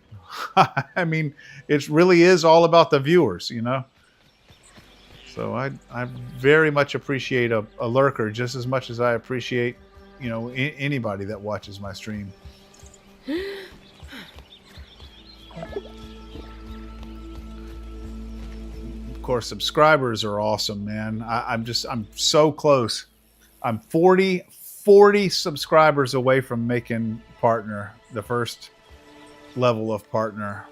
I mean, it really is all about the viewers, So I very much appreciate a lurker just as much as I appreciate, anybody that watches my stream. Of course, subscribers are awesome, man. I'm so close. I'm 40 subscribers away from making partner, the first level of partner.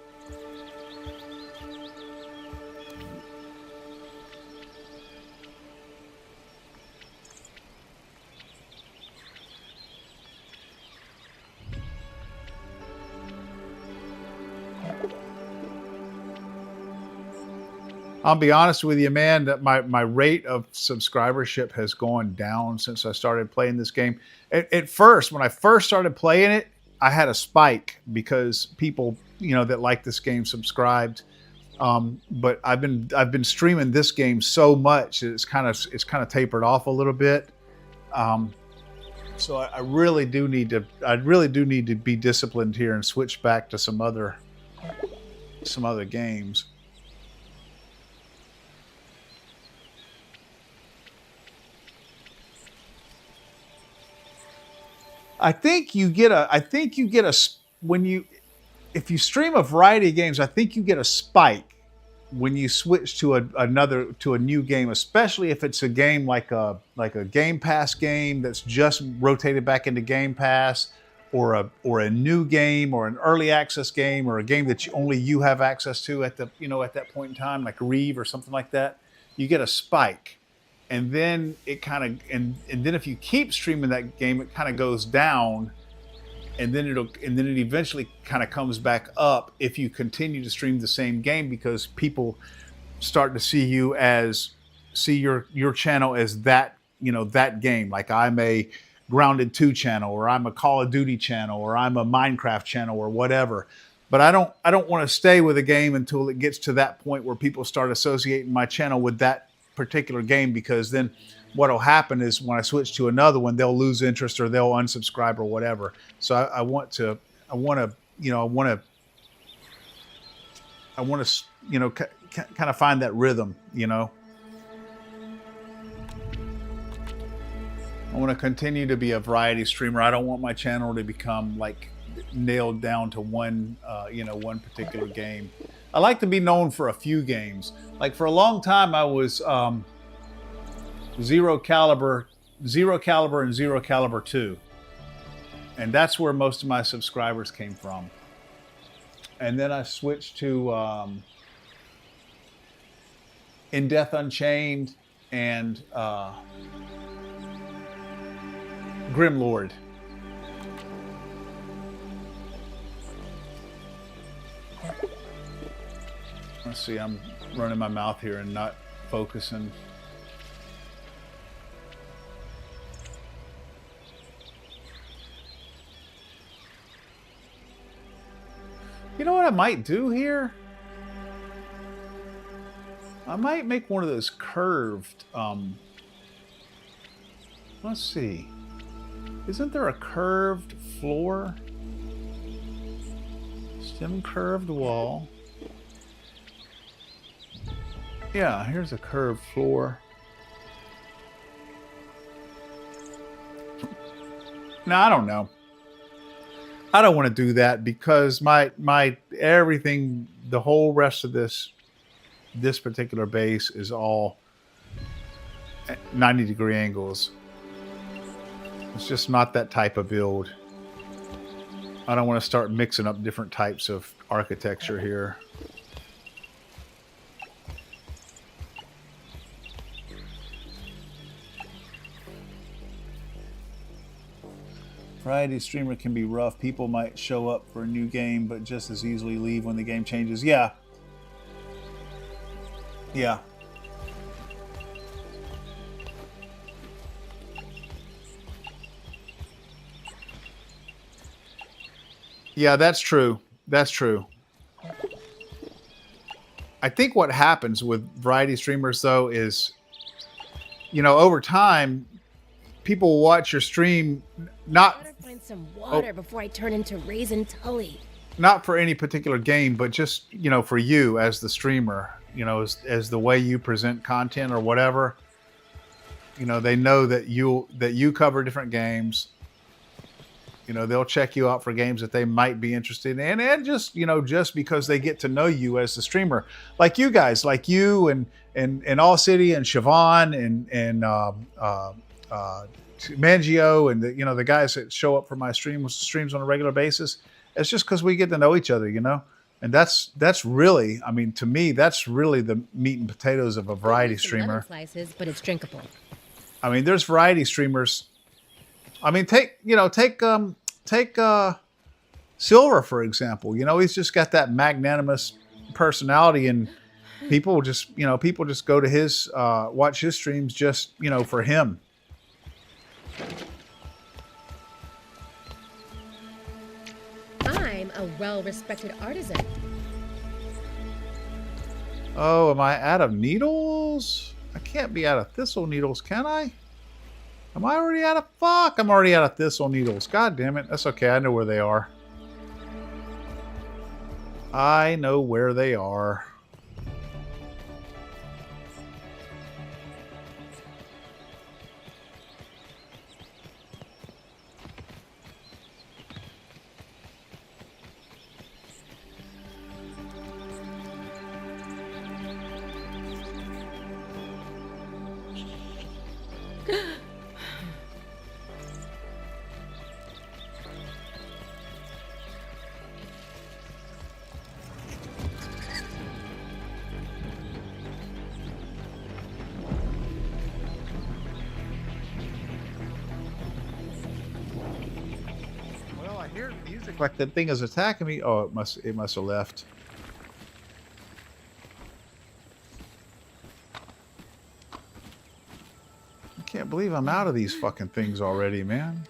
I'll be honest with you, man, that my rate of subscribership has gone down since I started playing this game. At first, when I first started playing it, I had a spike because people, that like this game subscribed. But I've been streaming this game so much it's kind of tapered off a little bit. So I really do need to be disciplined here and switch back to some other games. I think you get when you, if you stream a variety of games, I think you get a spike when you switch to a new game, especially if it's a game like a Game Pass game that's just rotated back into Game Pass, or a new game, or an early access game, or a game that only you have access to at the at that point in time, like Reeve or something like that. You get a spike, and then it kind of and then if you keep streaming that game, it kind of goes down, and then it eventually kind of comes back up if you continue to stream the same game, because people start to see your channel as that that game. Like, I'm a Grounded 2 channel, or I'm a Call of Duty channel, or I'm a Minecraft channel, or whatever. But I don't want to stay with a game until it gets to that point where people start associating my channel with that particular game, because then what'll happen is when I switch to another one, they'll lose interest, or they'll unsubscribe, or whatever. So I want to kind of find that rhythm, I want to continue to be a variety streamer. I don't want my channel to become like nailed down to one particular game. I like to be known for a few games. Like, for a long time, I was Zero Caliber, and Zero Caliber 2. And that's where most of my subscribers came from. And then I switched to In Death Unchained and Grim Lord. Let's see, I'm running my mouth here and not focusing. You know what I might do here? I might make one of those curved, let's see. Isn't there a curved floor? Stem curved wall. Yeah, here's a curved floor. Now, I don't know. I don't want to do that, because my everything, the whole rest of this particular base is all 90-degree angles. It's just not that type of build. I don't want to start mixing up different types of architecture here. Variety streamer can be rough. People might show up for a new game, but just as easily leave when the game changes. Yeah. Yeah. Yeah, that's true. That's true. I think what happens with variety streamers, though, is, over time, people will watch your stream not... Find some water before I turn into Raisin Tully. Not for any particular game, but just, for you as the streamer, as the way you present content or whatever. They know that you cover different games. They'll check you out for games that they might be interested in, and just, just because they get to know you as the streamer, like you guys, like you and All City and Siobhan and Mangio and the guys that show up for my streams on a regular basis. It's just because we get to know each other, and that's really, I mean, to me, that's really the meat and potatoes of a variety streamer. Slices, but it's drinkable. I mean, there's variety streamers. I mean, take Silver, for example. He's just got that magnanimous personality, and people just go to his watch his streams just for him. I'm a well-respected artisan. Oh, am I out of needles? I can't be out of thistle needles, can I? Am I already out of... Fuck, I'm already out of thistle needles. God damn it. That's okay. I know where they are. I know where they are. looked like that thing is attacking me. Oh, it must have left. I can't believe I'm out of these fucking things already, man.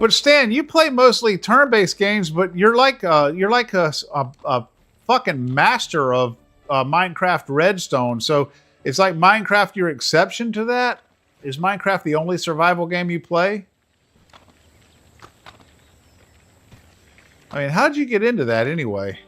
But Stan, you play mostly turn-based games, but you're like a fucking master of Minecraft Redstone. So it's like Minecraft your exception to that? Is Minecraft the only survival game you play? I mean, how'd you get into that anyway?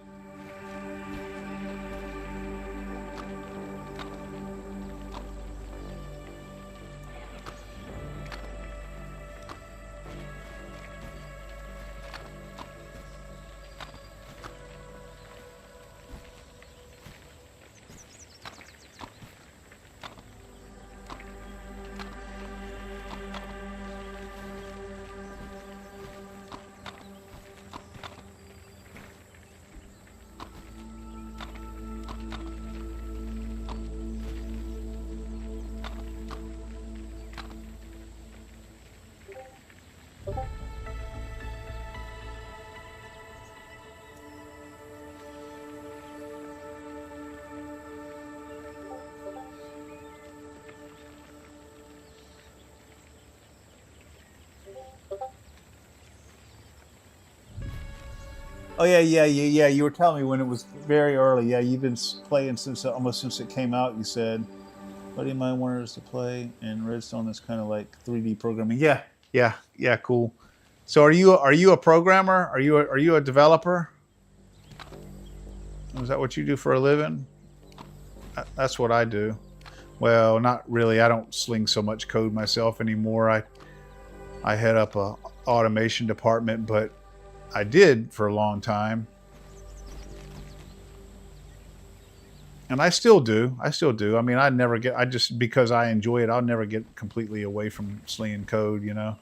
Oh yeah. You were telling me when it was very early. Yeah, you've been playing since almost since it came out. You said, "Buddy of mine wanted us to play," and Redstone is kind of like 3D programming. Yeah. Cool. So are you a programmer? Are you a developer? Is that what you do for a living? That's what I do. Well, not really. I don't sling so much code myself anymore. I head up a automation department, but I did for a long time. And I still do. I mean, I just, because I enjoy it, I'll never get completely away from slinging code, you know?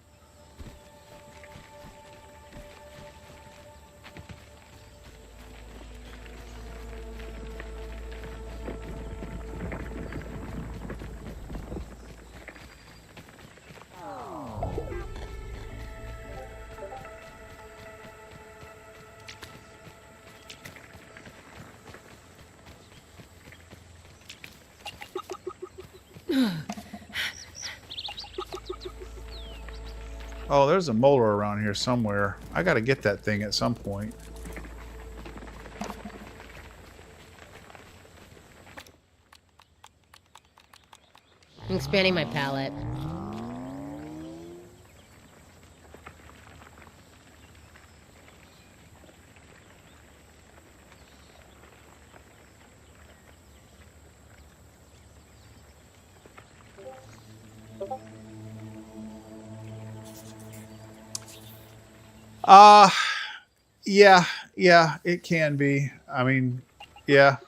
Oh, there's a molar around here somewhere. I gotta get that thing at some point. I'm expanding my palette. Yeah, it can be. I mean, yeah.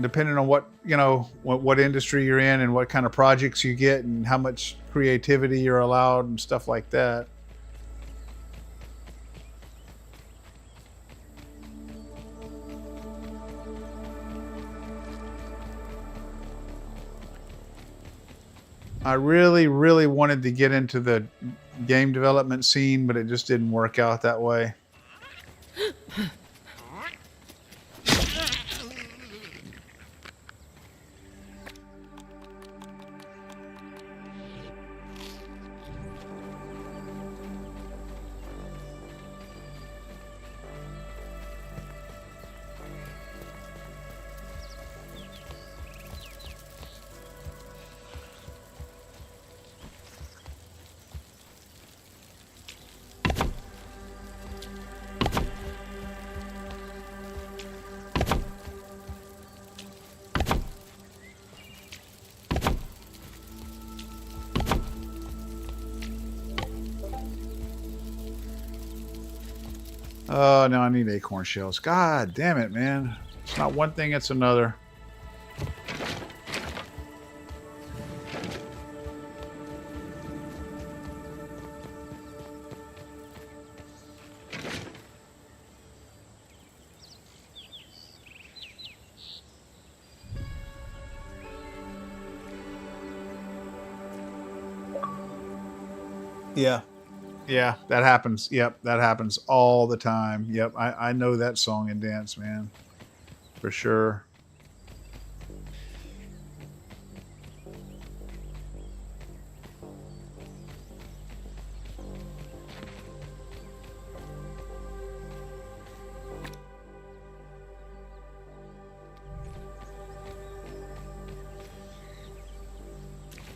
Depending on what, you know, what industry you're in and what kind of projects you get and how much creativity you're allowed and stuff like that. I really, really wanted to get into the game development scene, but it just didn't work out that way. Oh, no, I need acorn shells. God damn it, man. It's not one thing, it's another. Yeah. Yeah, that happens. Yep, that happens all the time. Yep, I know that song and dance, man. For sure.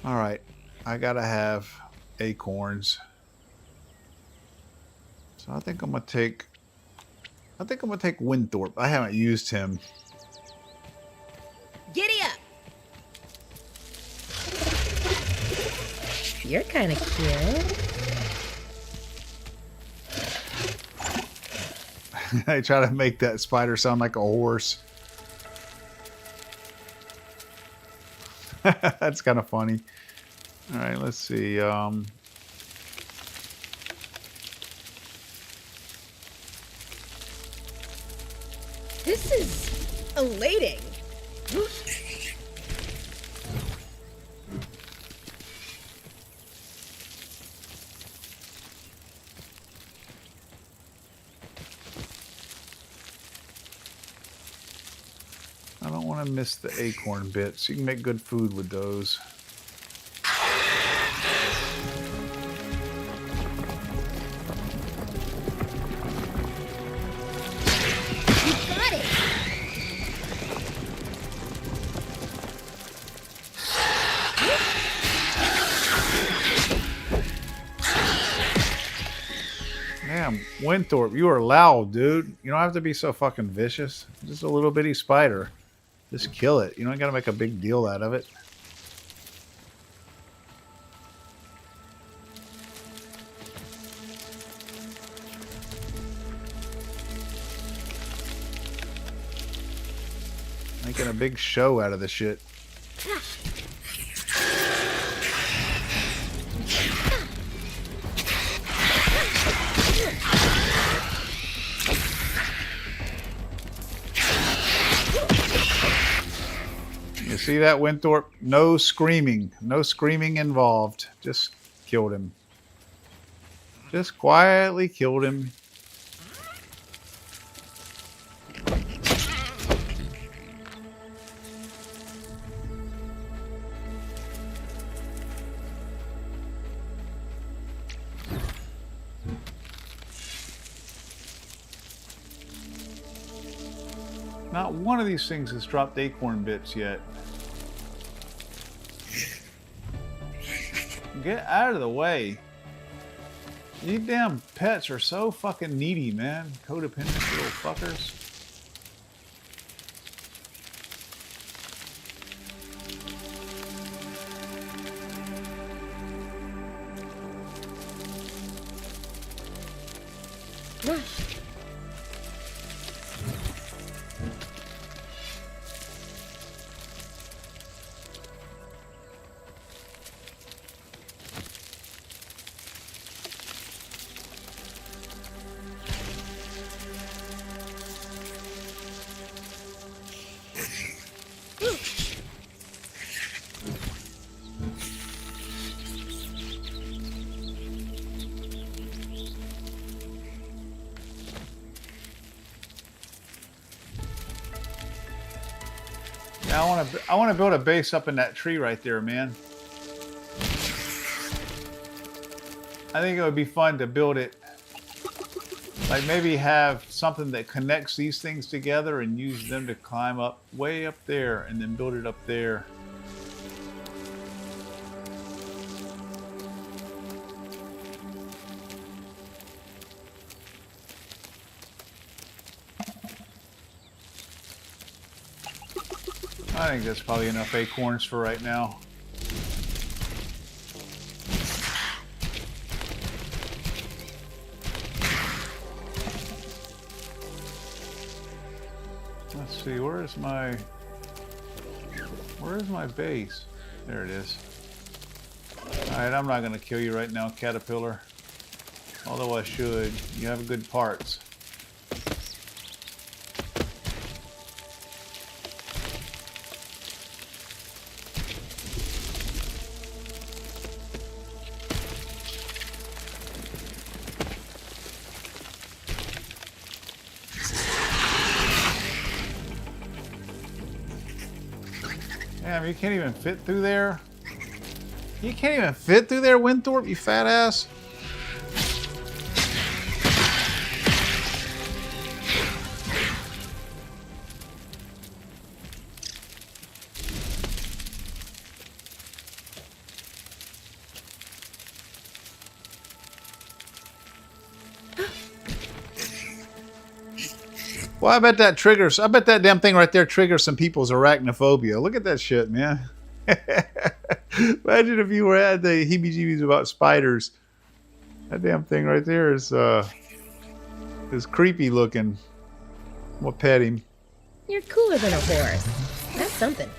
All right, I gotta have acorns. So I think I'm gonna take. I think I'm gonna take Winthorpe. I haven't used him. Giddy up! You're kind of cute. I try to make that spider sound like a horse. That's kind of funny. All right, let's see. This is elating. I don't want to miss the acorn bits. You can make good food with those. You got it! Damn, Winthorpe, you are loud, dude. You don't have to be so fucking vicious. Just a little bitty spider. Just kill it. You don't gotta make a big deal out of it. Making a big show out of the shit. You see that, Winthorpe? No screaming. No screaming involved. Just killed him. Just quietly killed him. Not one of these things has dropped acorn bits yet. Get out of the way. You damn pets are so fucking needy, man. Codependent little fuckers. Yeah, I want to build a base up in that tree right there, man. I think it would be fun to build it, like maybe have something that connects these things together and use them to climb up way up there and then build it up there. I think that's probably enough acorns for right now. Let's see, where's my base? There it is. Alright, I'm not gonna kill you right now, caterpillar. Although I should. You have good parts. Damn, you can't even fit through there? You can't even fit through there, Winthorpe, you fat ass? Well, I bet that triggers. I bet that damn thing right there triggers some people's arachnophobia. Look at that shit, man. Imagine if you were had the heebie-jeebies about spiders. That damn thing right there is creepy looking. I'm gonna pet him. You're cooler than a horse. That's something.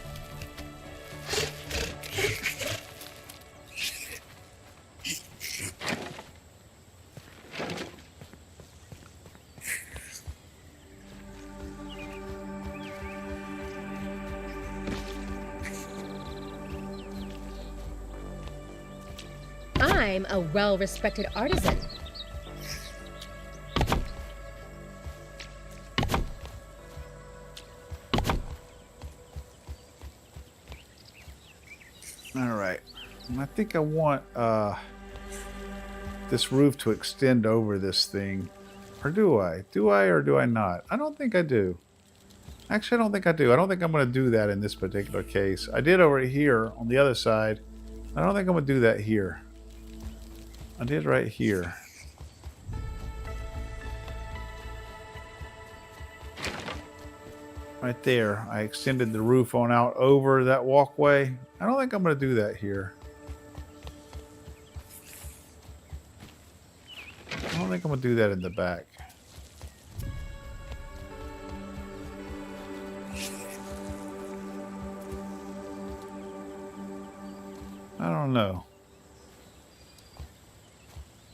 I'm a well-respected artisan. All right. I think I want this roof to extend over this thing. Or do I? Do I or do I not? I don't think I do. Actually, I don't think I do. I don't think I'm going to do that in this particular case. I did over here on the other side. I don't think I'm going to do that here. I did right here. Right there. I extended the roof on out over that walkway. I don't think I'm going to do that here. I don't think I'm going to do that in the back. I don't know.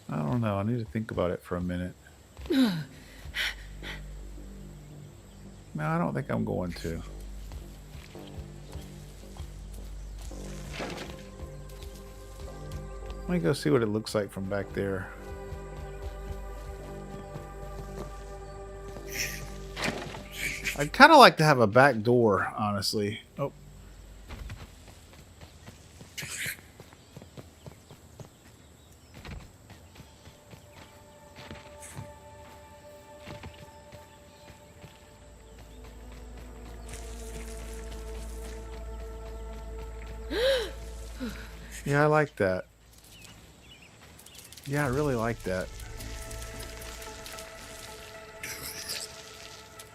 I don't know. I need to think about it for a minute. No, I don't think I'm going to. Let me go see what it looks like from back there. I'd kind of like to have a back door, honestly. Oh. Yeah, I like that. Yeah, I really like that.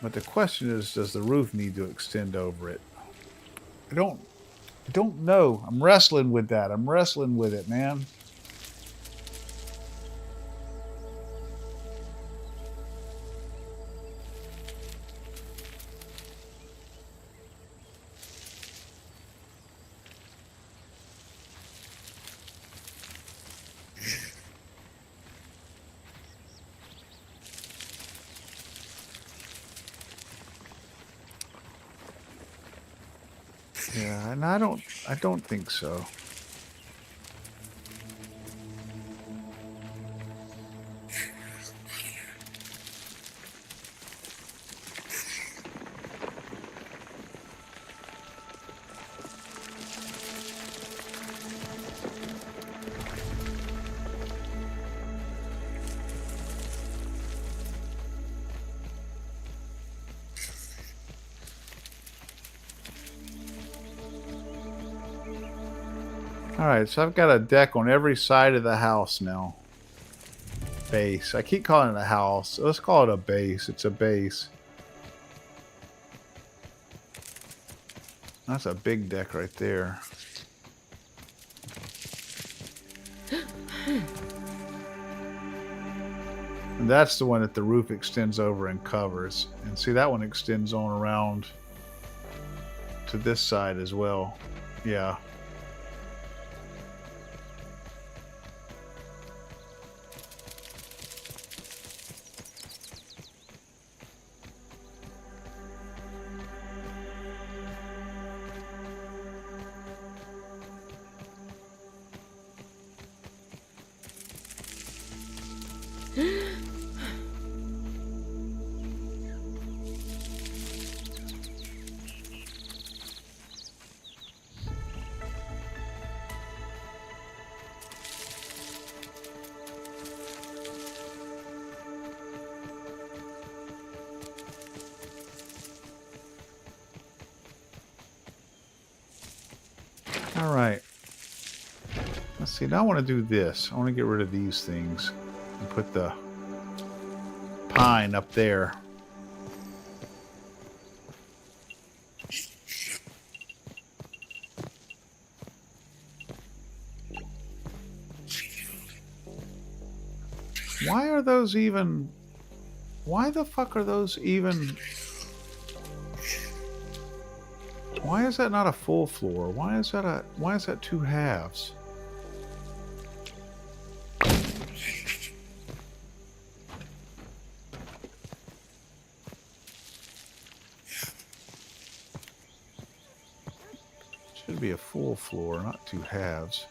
But the question is, does the roof need to extend over it? I don't know. I'm wrestling with that. I'm wrestling with it, man. Yeah, and I don't think so. Alright, so I've got a deck on every side of the house now. Base. I keep calling it a house. Let's call it a base. It's a base. That's a big deck right there. And that's the one that the roof extends over and covers. And see, that one extends on around to this side as well. Yeah. All right. Let's see. Now I want to do this. I want to get rid of these things and put the pine up there. Why are those even... Why the fuck are those even... Why is that not a full floor? Why is that 2 halves? Should be a full floor, not 2 halves.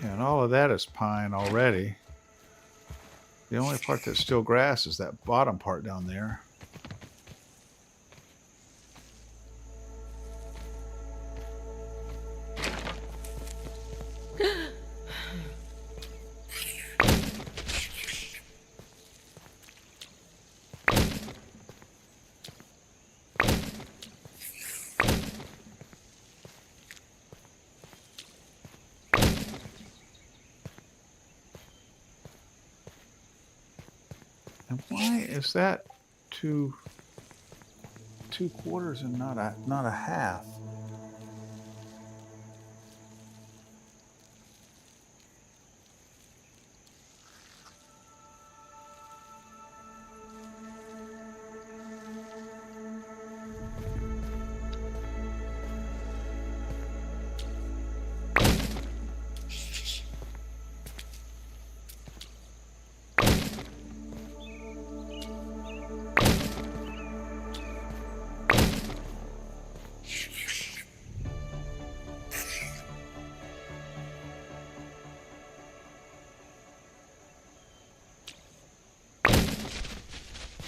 And all of that is pine already. The only part that's still grass is that bottom part down there. And why is that 2/4 and not a half?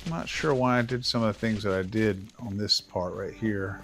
I'm not sure why I did some of the things that I did on this part right here.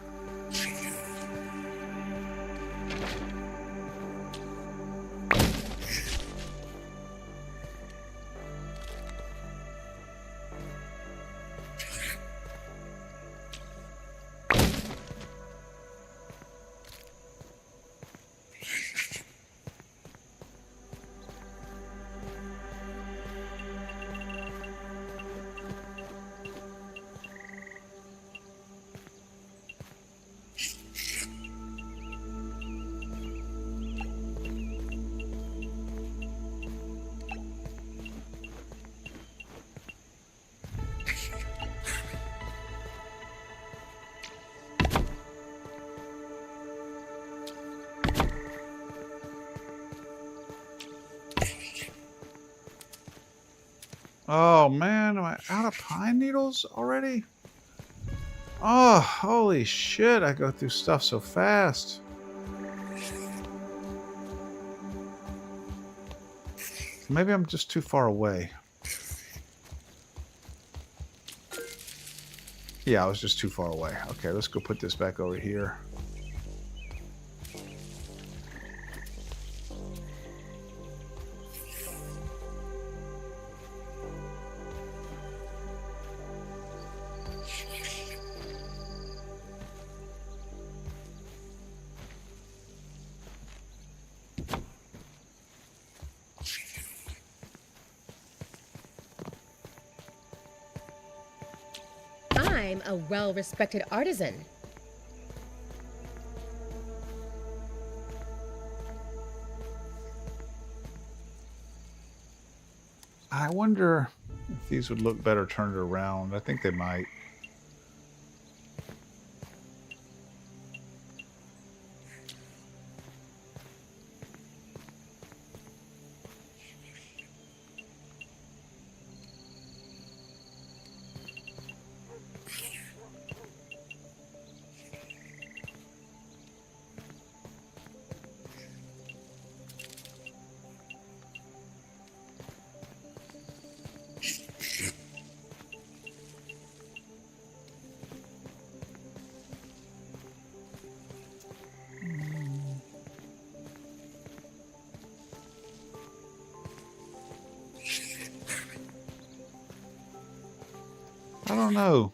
Oh man, am I out of pine needles already? Oh, holy shit, I go through stuff so fast. Maybe I'm just too far away. Yeah, I was just too far away. Okay, let's go put this back over here. I'm a well-respected artisan. I wonder if these would look better turned around. I think they might. don't know.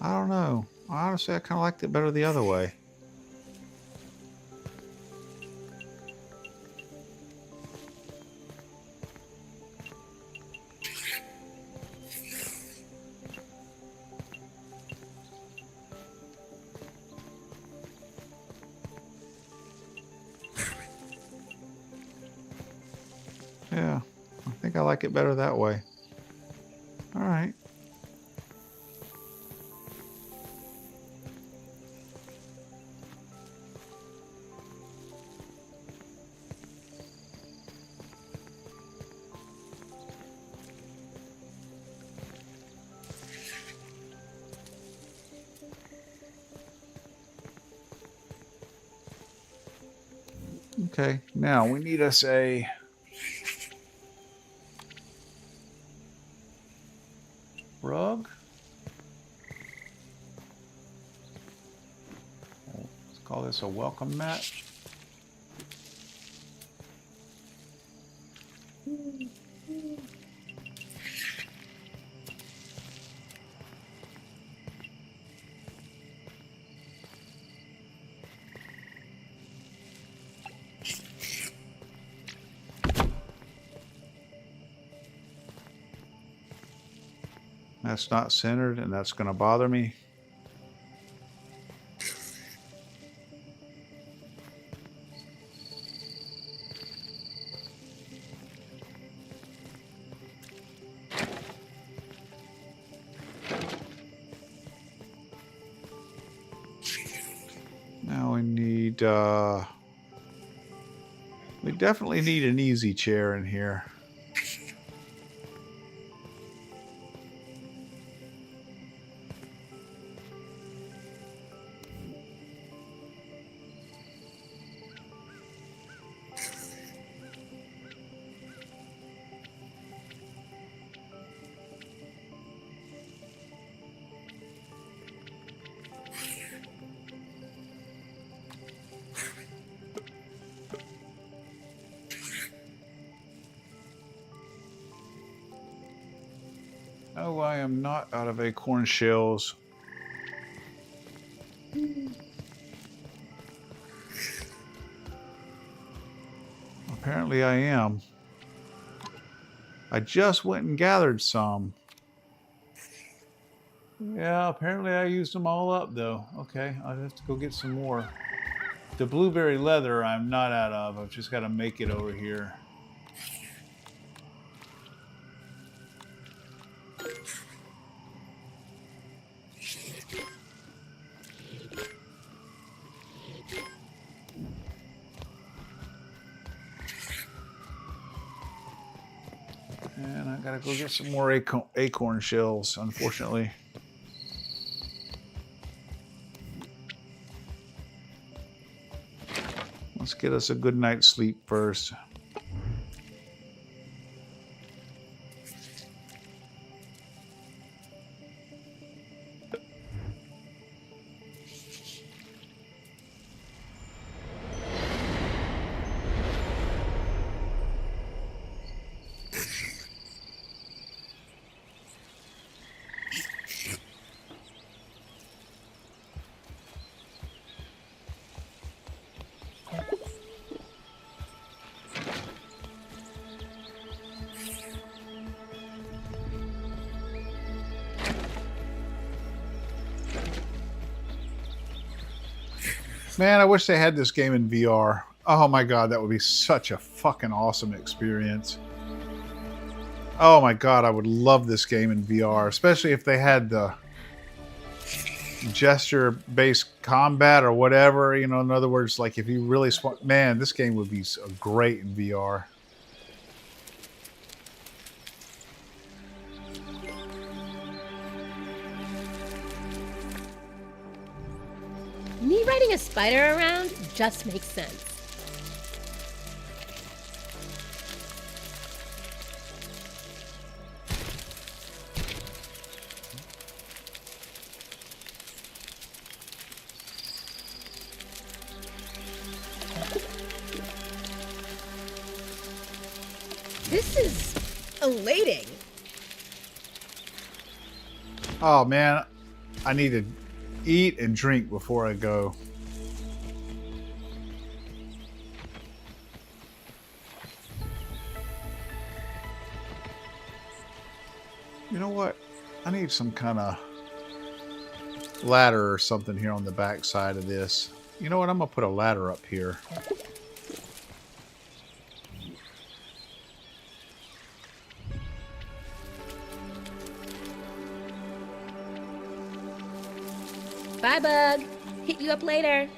I don't know. Honestly, I kind of liked it better the other way. Yeah, I think I like it better that way. All right. Okay, now we need us a rug. Let's call this a welcome mat. That's not centered, and that's going to bother me. Now we need, we definitely need an easy chair in here. No, I am not out of acorn shells. Apparently I am. I just went and gathered some. Yeah, apparently I used them all up though. Okay, I'll have to go get some more. The blueberry leather I'm not out of. I've just got to make it over here. And I gotta go get some more acorn shells, unfortunately. Let's get us a good night's sleep first. Man, I wish they had this game in VR. Oh my god, that would be such a fucking awesome experience. Oh my god, I would love this game in VR, especially if they had the gesture-based combat or whatever. You know, in other words, like if you really... Man, this game would be great in VR. Me riding a spider around just makes sense. This is elating. Oh man, I need to eat and drink before I go. You know what? I need some kind of ladder or something here on the back side of this. You know what? I'm going to put a ladder up here. Bye, Bug. Hit you up later.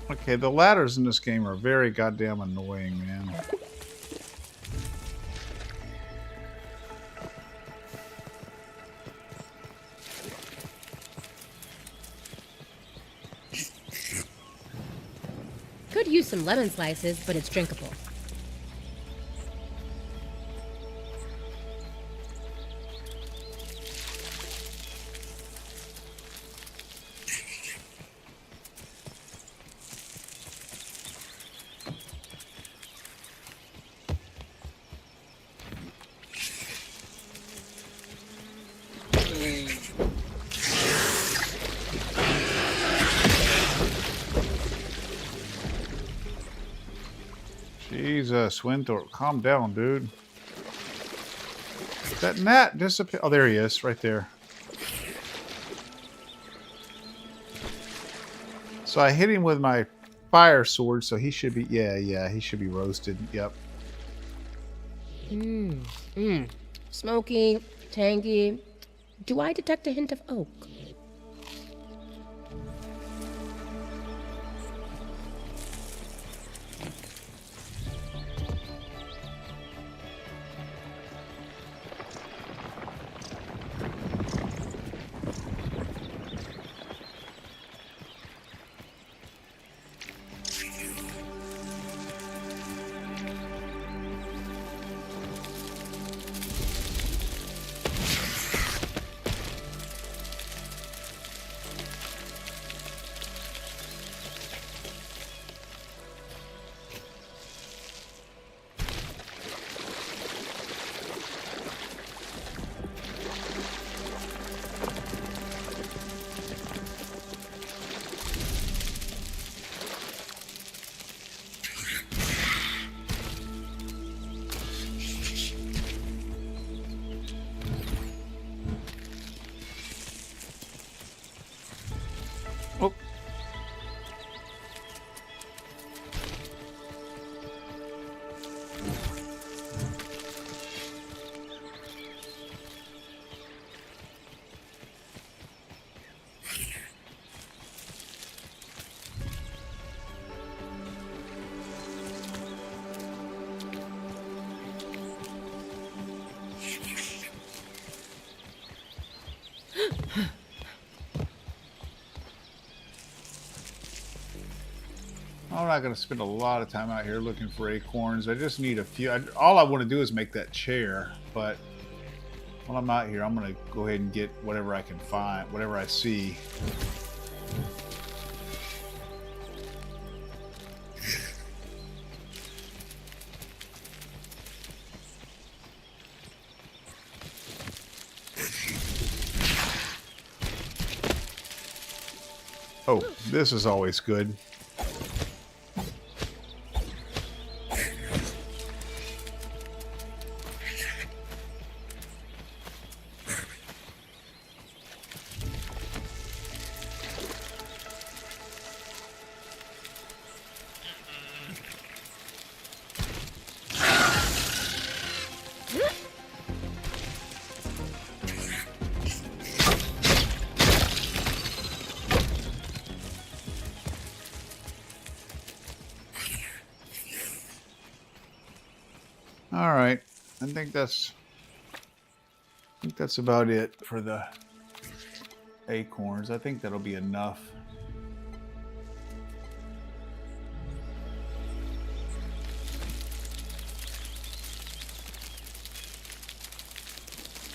Okay, the ladders in this game are very goddamn annoying, man. Could use some lemon slices, but it's drinkable. Jesus, Winthorpe, calm down, dude. That gnat disappeared. Oh, there he is, right there. So I hit him with my fire sword, so he should be, yeah, he should be roasted. Yep. Smoky, tangy. Do I detect a hint of oak? Oh. I'm not going to spend a lot of time out here looking for acorns. I just need a few. All I want to do is make that chair, but while I'm out here, I'm going to go ahead and get whatever I can find, whatever I see. Oh, this is always good. All right. I think that's about it for the acorns. I think that'll be enough.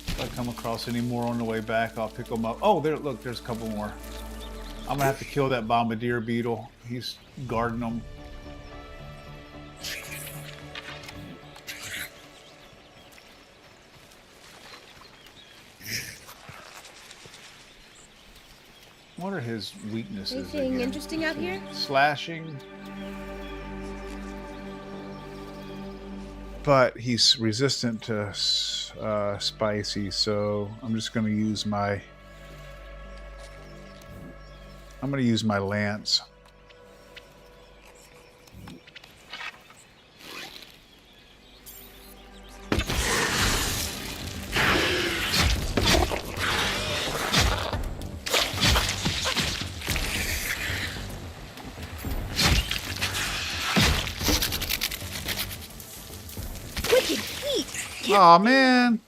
If I come across any more on the way back, I'll pick them up. Oh, there! Look, there's a couple more. I'm gonna have to kill that bombardier beetle. He's guarding them. What are his weaknesses? Anything again? interesting out here? Slashing. But he's resistant to spicy, so I'm just going to use my... I'm going to use my lance. Oh man,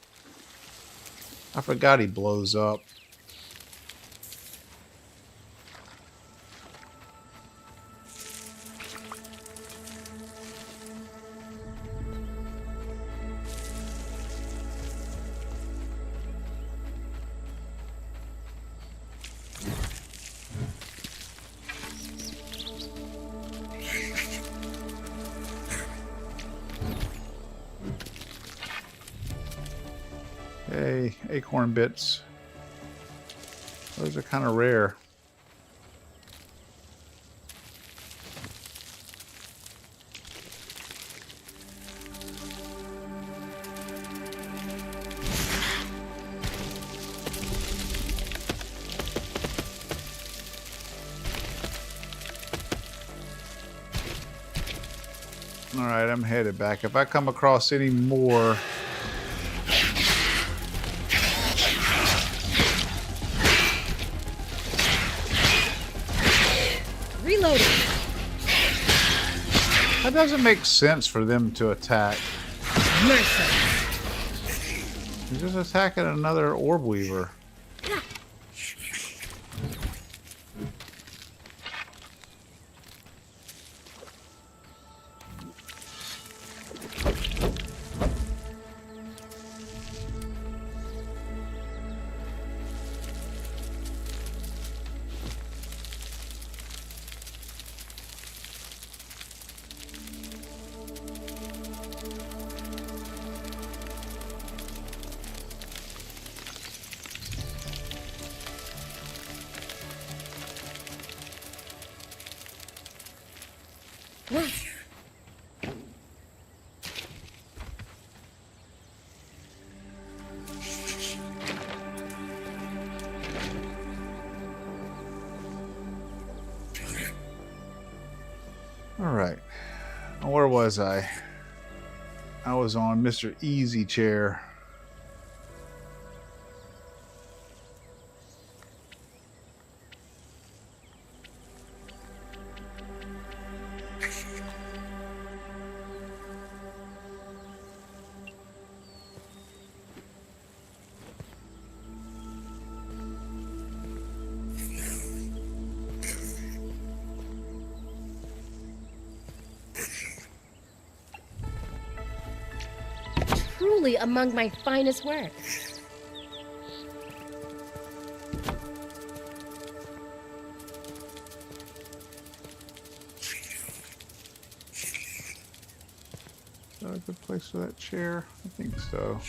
I forgot he blows up. Hey, acorn bits. Those are kind of rare. All right, I'm headed back. If I come across any more... Reloading. That doesn't make sense for them to attack. Mercy. He's just attacking another orb weaver. All right. Where was I? I was on Mr. Easy Chair. Truly among my finest work. Is that a good place for that chair? I think so.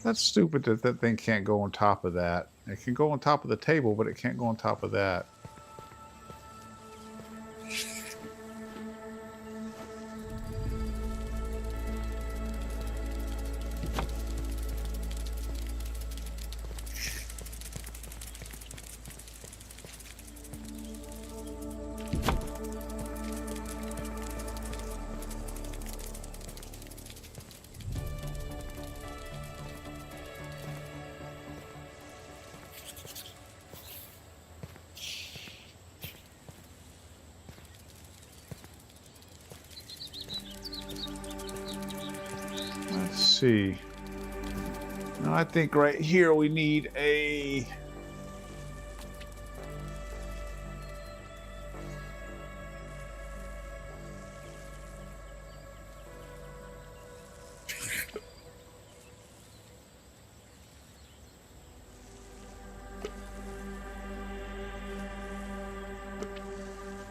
That's stupid that that thing can't go on top of that. It can go on top of the table, but it can't go on top of that. Let's see. Now I think right here we need a...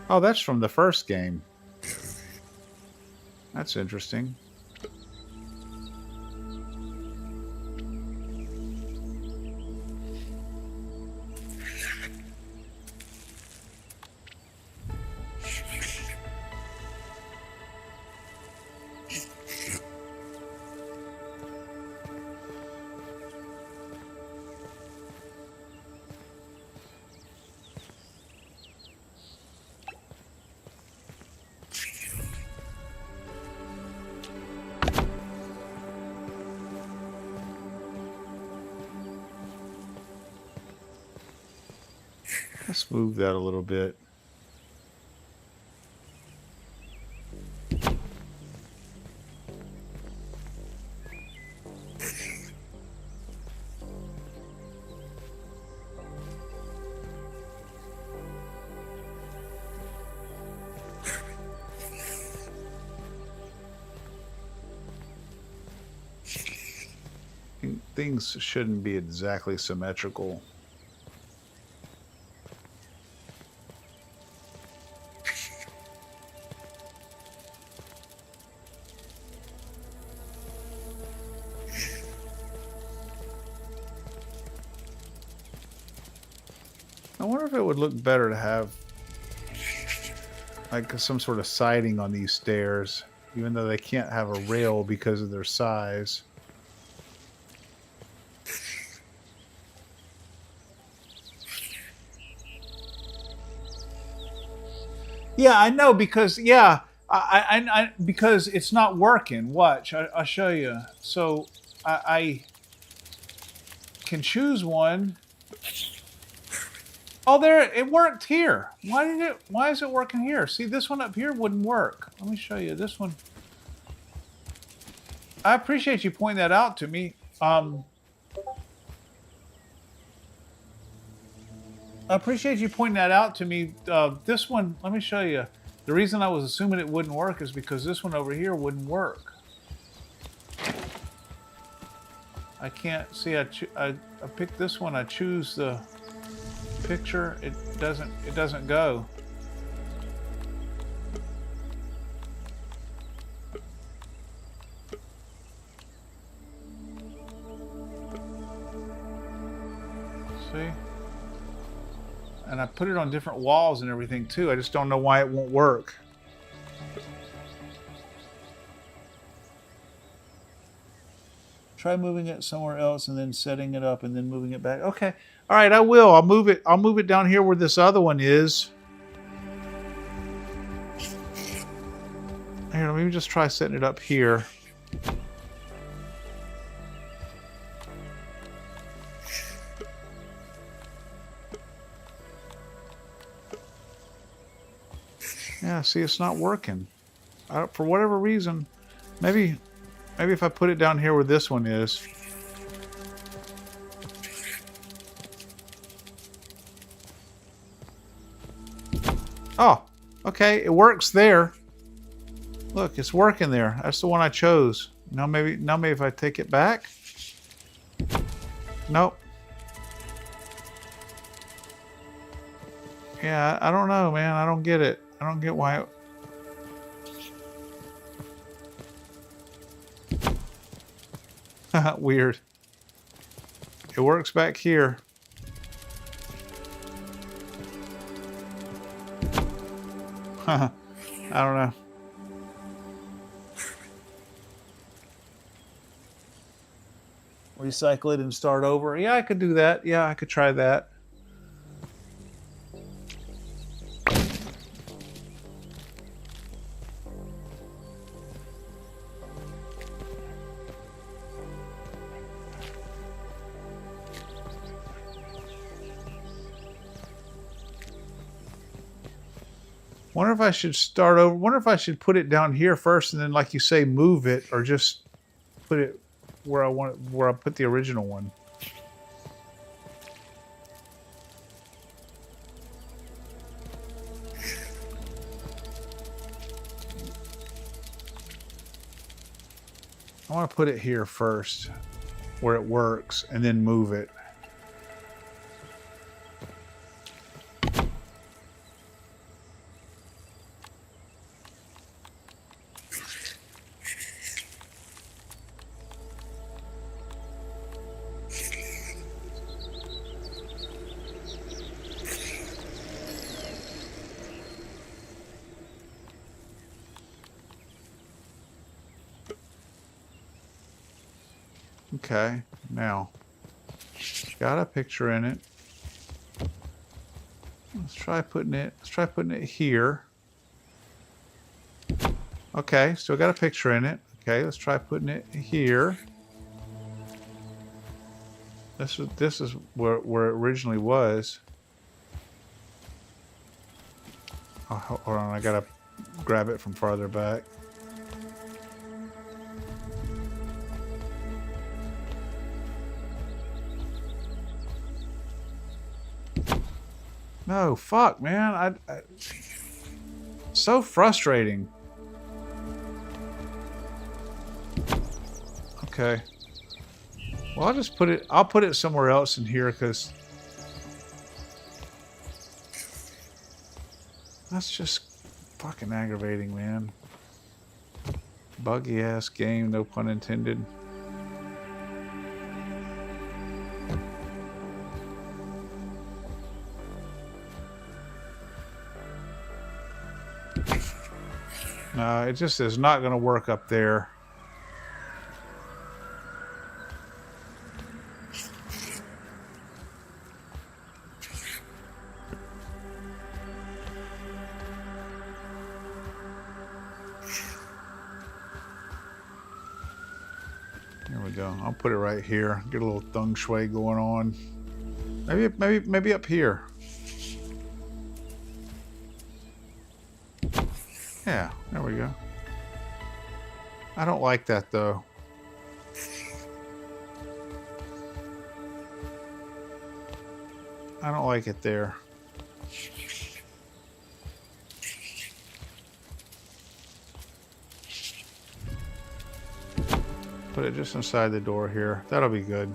Oh, that's from the first game. That's interesting. Let's move that a little bit. Things shouldn't be exactly symmetrical. I wonder if it would look better to have like some sort of siding on these stairs, even though they can't have a rail because of their size. Yeah, I know, because yeah, I because it's not working. Watch, I'll show you. So I can choose one. Oh, there, it worked here. Why is it working here? See, this one up here wouldn't work. Let me show you this one. I appreciate you pointing that out to me. I appreciate you pointing that out to me. This one, let me show you. The reason I was assuming it wouldn't work is because this one over here wouldn't work. I can't see. I picked this one. I choose the picture. It doesn't go. See? And I put it on different walls and everything too. I just don't know why it won't work. Try moving it somewhere else and then setting it up and then moving it back. Okay. All right, I will. I'll move it down here where this other one is. Here, let me just try setting it up here. Yeah, see, it's not working. For whatever reason, maybe if I put it down here where this one is. Oh, okay, it works there. Look, it's working there. That's the one I chose. Now maybe if I take it back. Nope. Yeah, I don't know, man. I don't get it. I don't get why it... Weird. It works back here. I don't know. Recycle it and start over. Yeah, I could do that. Yeah, I could try that. Wonder if I should start over. Wonder if I should put it down here first and then, like you say, move it, or just put it where I want, where I put the original one. I want to put it here first, where it works, and then move it. Okay, now, got a picture in it. Let's try putting it here. Okay, still got a picture in it. Okay, let's try putting it here. This is where it originally was. Oh, hold on, I gotta grab it from farther back. No, fuck, man. So frustrating. Okay. Well, I'll put it somewhere else in here because that's just fucking aggravating, man. Buggy ass game, no pun intended. No, it just is not going to work up there. There we go. I'll put it right here. Get a little feng shui going on. Maybe up here. Yeah, there we go. I don't like that though. I don't like it there. Put it just inside the door here. That'll be good.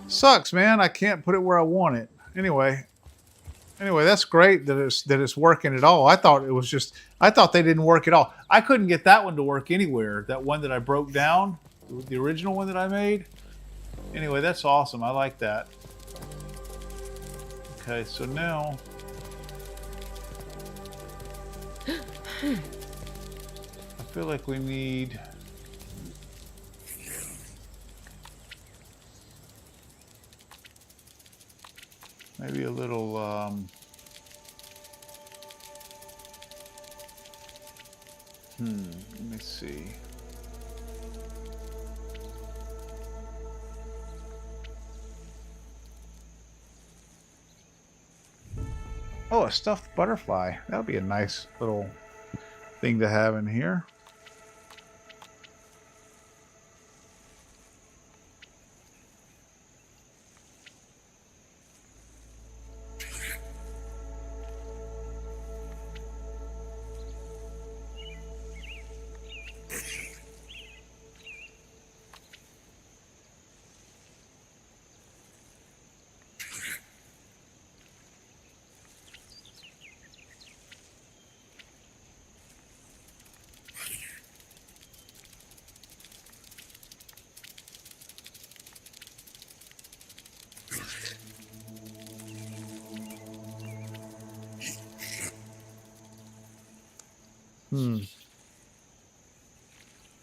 Sucks, man. I can't put it where I want it. Anyway, that's great that it's working at all. I thought they didn't work at all. I couldn't get that one to work anywhere. That one that I broke down, the original one that I made. Anyway, that's awesome. I like that. Okay, so now I feel like we need maybe a little let me see. Oh, a stuffed butterfly. That would be a nice little thing to have in here.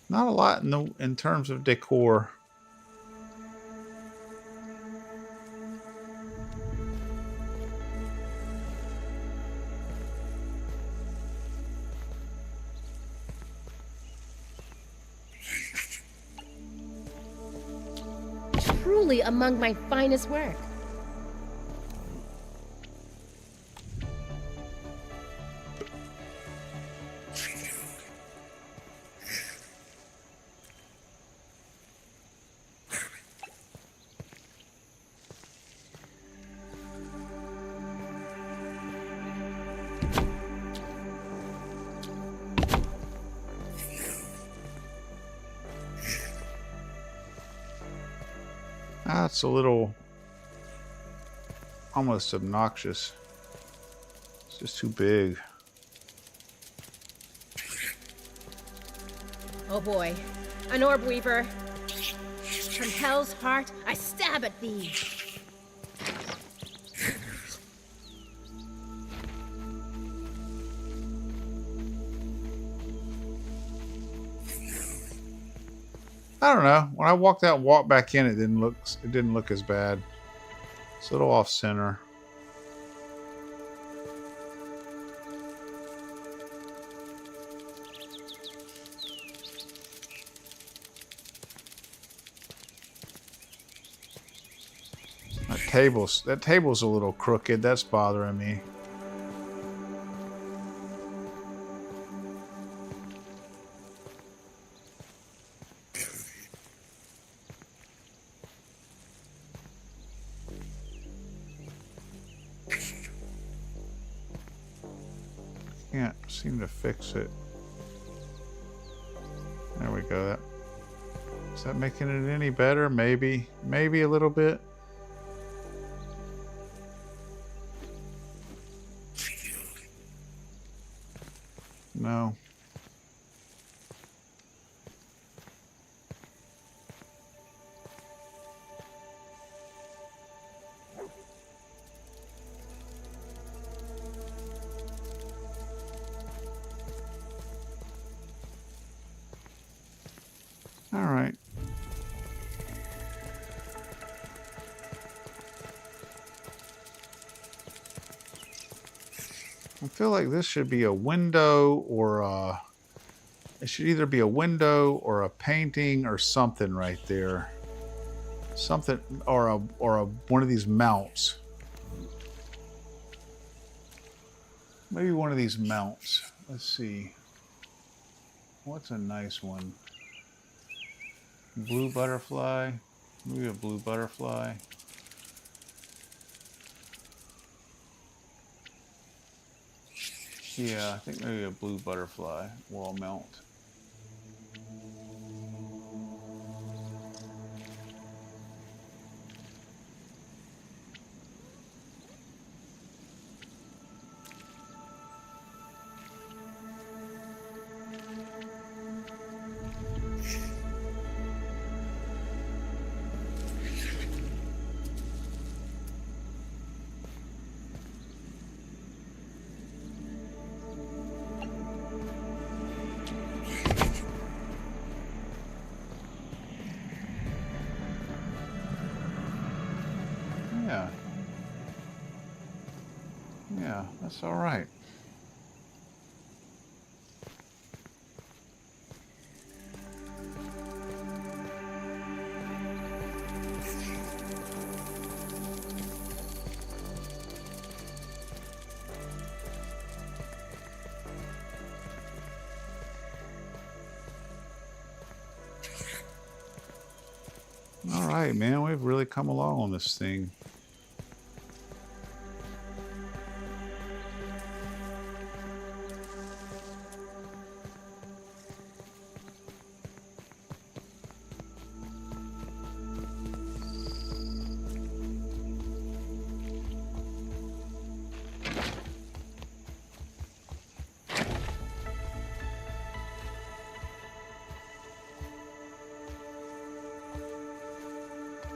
Not a lot in terms of decor. Truly among my finest work. That's a little almost obnoxious. It's just too big. Oh boy, an orb weaver. From hell's heart, I stab at thee. I don't know. When I walked out and walked back in, it didn't look as bad. It's a little off center. That table's a little crooked. That's bothering me. Can't seem to fix it. There we go. Is that making it any better? Maybe a little bit. No. All right. I feel like this should be a window or a... It should either be a window or a painting or something right there. Something or a one of these mounts. Maybe one of these mounts. Let's see. What's a nice one? Blue butterfly. Maybe a blue butterfly. Yeah, I think maybe a blue butterfly wall mount. Yeah, that's all right. All right, man, we've really come along on this thing.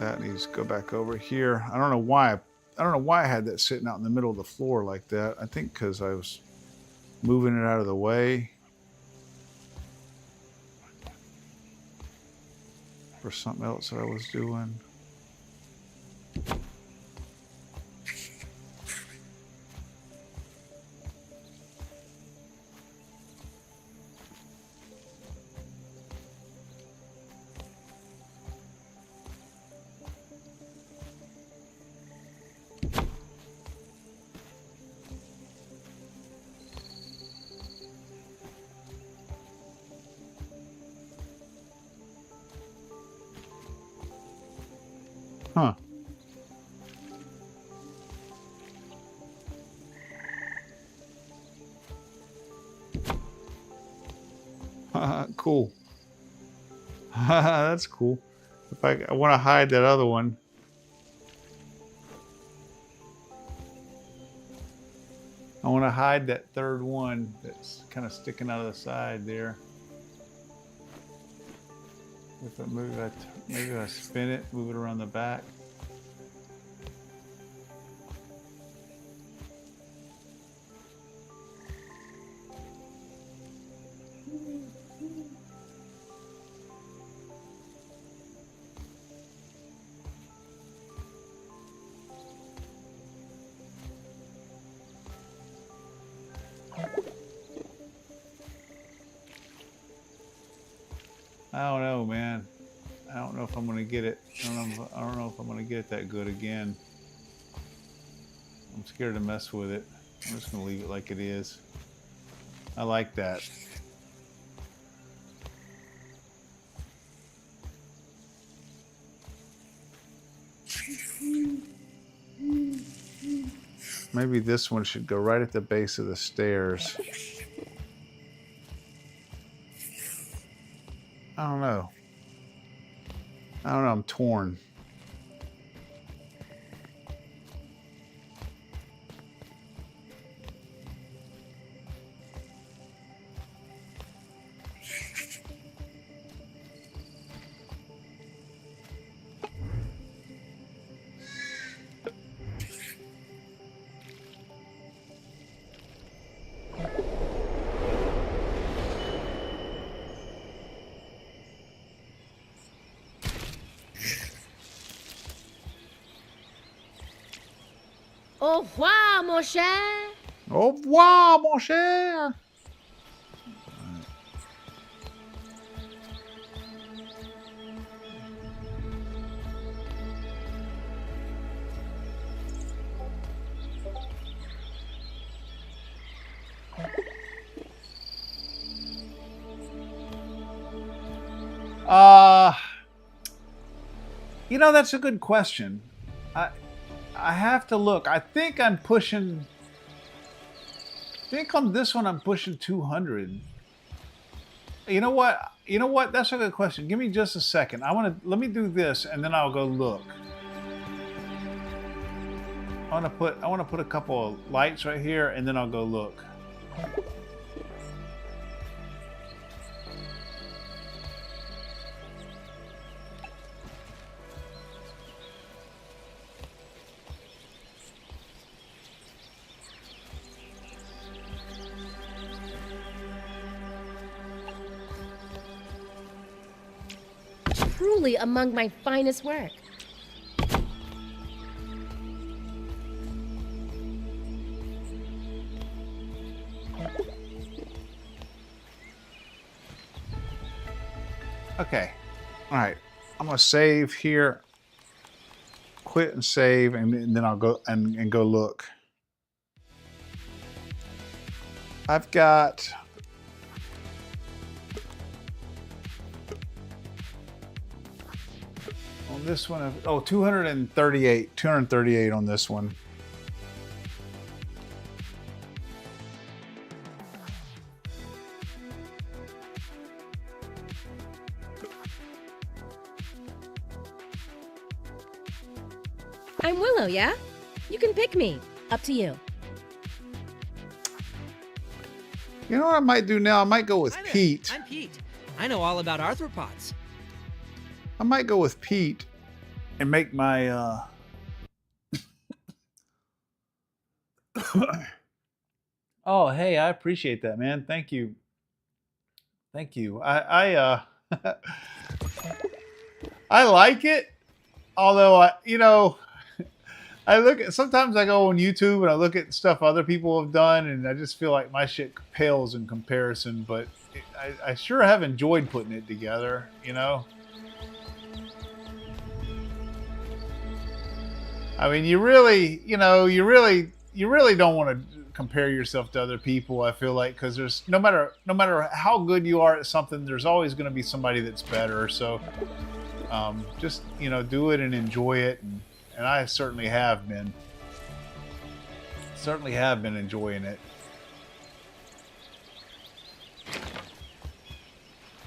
That needs to go back over here. I don't know why I had that sitting out in the middle of the floor like that. I think because I was moving it out of the way. for something else that I was doing. Huh. Cool. That's cool. If I want to hide that other one. I want to hide that third one that's kind of sticking out of the side there. If I move it, maybe I spin it, move it around the back. I don't know, man. I don't know if I'm gonna get it. I don't know if I'm gonna get it that good again. I'm scared to mess with it. I'm just gonna leave it like it is. I like that. Maybe this one should go right at the base of the stairs. I don't know. I'm torn. Au revoir, mon cher. Au revoir, mon cher. You know, that's a good question. I have to look. I think I'm pushing. I think on this one I'm pushing 200. You know what? You know what? That's a good question. Give me just a second. Let me do this and then I'll go look. I want to put a couple of lights right here and then I'll go look. Truly among my finest work. Okay. All right. I'm going to save here. Quit and save, and then I'll go and go look. I've got on this one, 238 on this one. I'm Willow, yeah? You can pick me. Up to you. You know what I might do now? I might go with Pete. I'm Pete. I know all about arthropods. I might go with Pete and make my Oh, hey, I appreciate that, man. Thank you. Thank you. I like it, although you know, I look at sometimes I go on YouTube and I look at stuff other people have done, and I just feel like my shit pales in comparison. But I sure have enjoyed putting it together, you know. I mean, you really, you know, you really don't want to compare yourself to other people. I feel like because there's no matter how good you are at something, there's always going to be somebody that's better. So just you know, do it and enjoy it, and I certainly have been. Certainly have been enjoying it.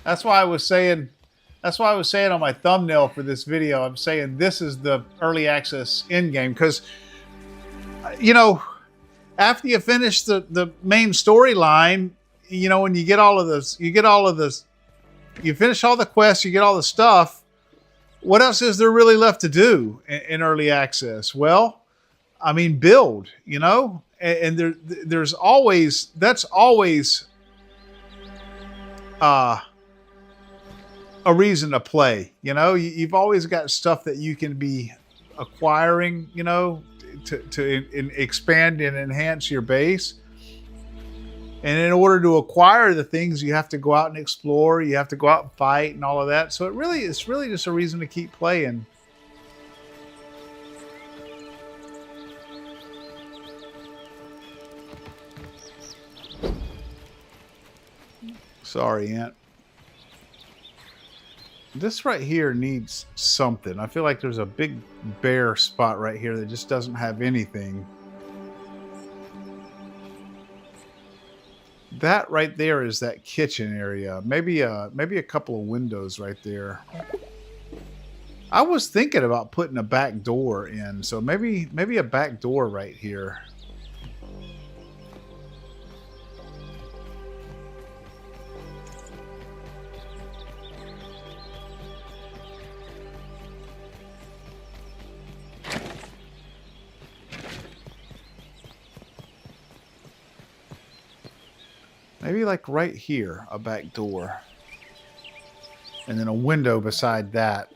That's why I was saying. That's why I was saying on my thumbnail for this video, I'm saying this is the early access end game because, you know, after you finish the main storyline, you know, when you get all of this, you finish all the quests, you get all the stuff. What else is there really left to do in early access? Well, I mean, build, you know, and there's always, that's always a reason to play. You know, you've always got stuff that you can be acquiring, you know, to expand and enhance your base. And in order to acquire the things, you have to go out and explore. You have to go out and fight and all of that. So it's really just a reason to keep playing. Sorry, Aunt. This right here needs something. I feel like there's a big bare spot right here that just doesn't have anything. That right there is that kitchen area. Maybe a couple of windows right there. I was thinking about putting a back door in, so maybe a back door right here. Maybe like right here, a back door. And then a window beside that.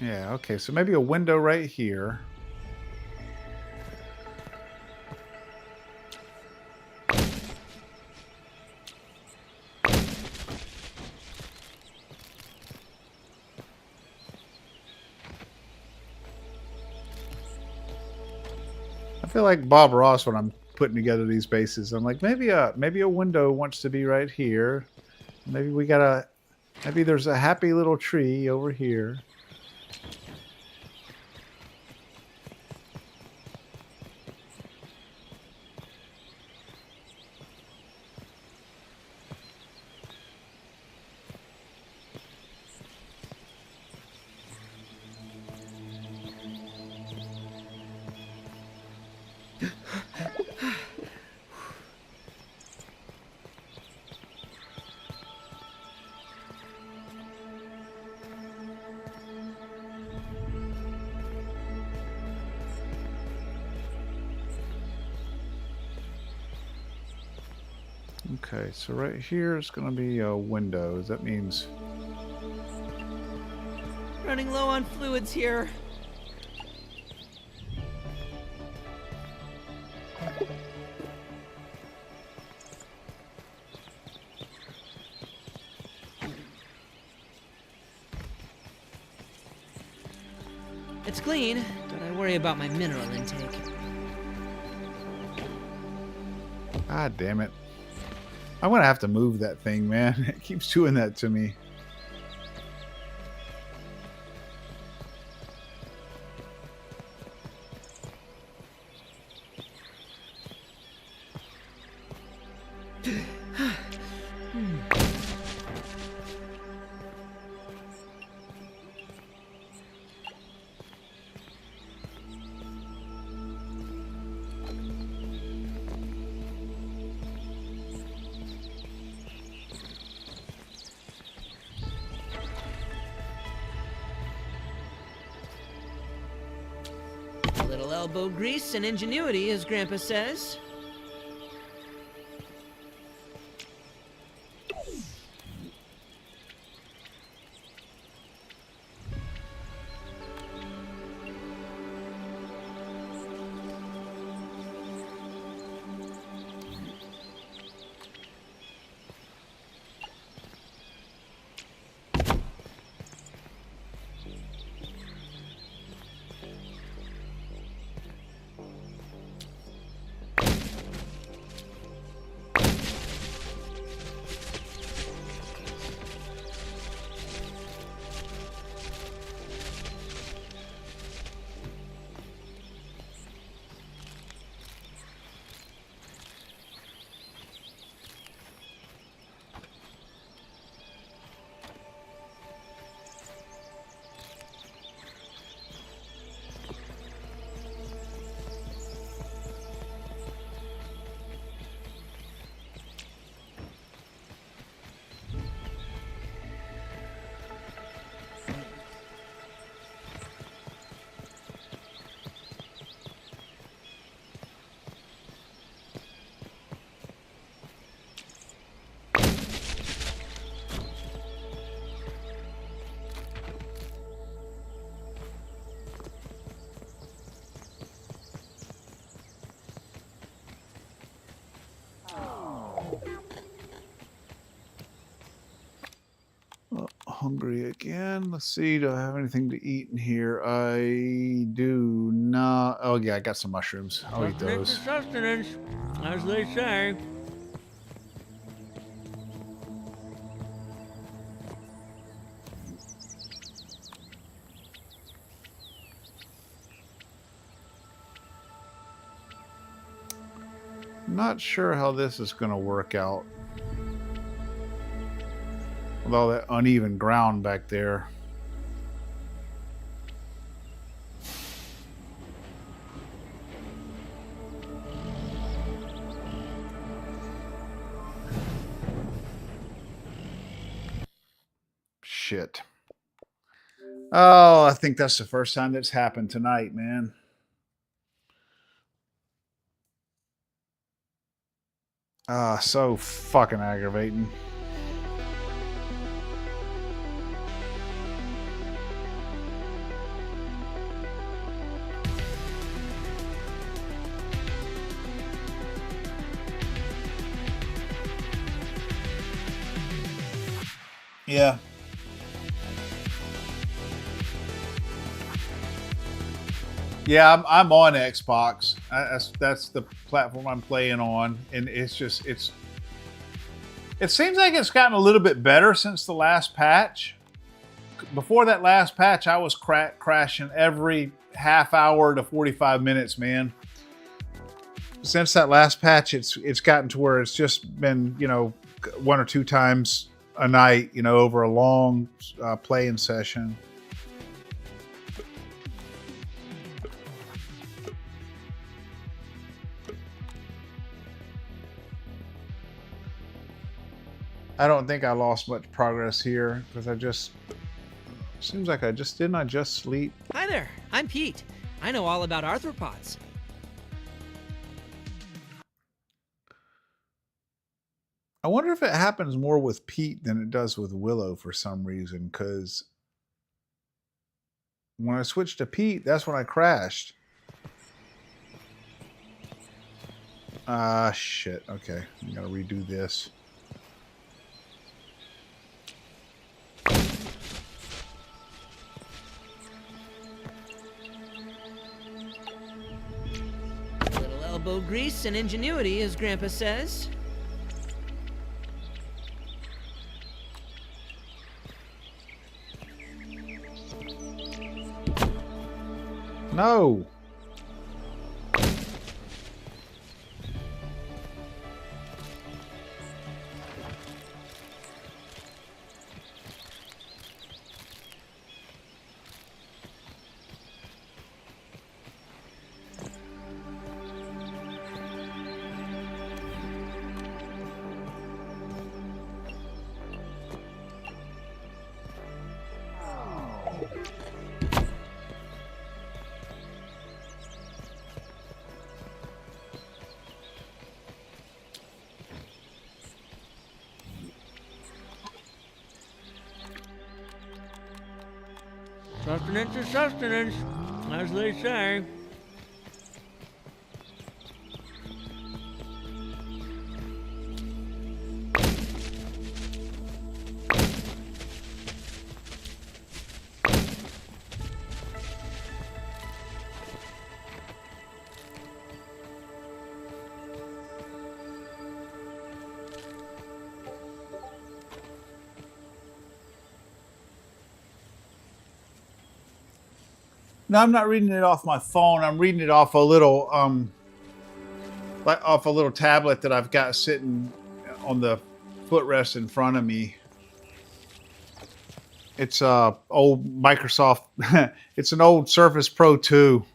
Yeah, okay, so maybe a window right here. I feel like Bob Ross when I'm putting together these bases. I'm like, maybe a window wants to be right here. Maybe maybe there's a happy little tree over here. Okay, so right here is going to be windows. That means... Running low on fluids here. It's clean, but I worry about my mineral intake. God damn it. I'm going to have to move that thing, man. It keeps doing that to me. A little elbow grease and ingenuity, as Grandpa says. hungry again. Let's see. Do I have anything to eat in here? I do not. Oh, yeah, I got some mushrooms. I'll eat those. Sustenance, as they say. Not sure how this is going to work out. With all that uneven ground back there. Shit. Oh, I think that's the first time that's happened tonight, man. Ah, so fucking aggravating. Yeah. Yeah, I'm on Xbox. That's the platform I'm playing on, and it seems like it's gotten a little bit better since the last patch. Before that last patch, I was crashing every half hour to 45 minutes, man. Since that last patch, it's gotten to where it's just been, you know, 1 or 2 times a night, you know, over a long playing session. I don't think I lost much progress here because seems like I just sleep. Hi there, I'm Pete. I know all about arthropods. I wonder if it happens more with Pete than it does with Willow for some reason, because when I switched to Pete, that's when I crashed. Ah, shit. Okay, I'm gonna redo this. Little elbow grease and ingenuity, as Grandpa says. No. Sustenance is sustenance, as they say. No, I'm not reading it off my phone. I'm reading it off a little off a little tablet that I've got sitting on the footrest in front of me. It's old Microsoft. It's an old Surface Pro 2.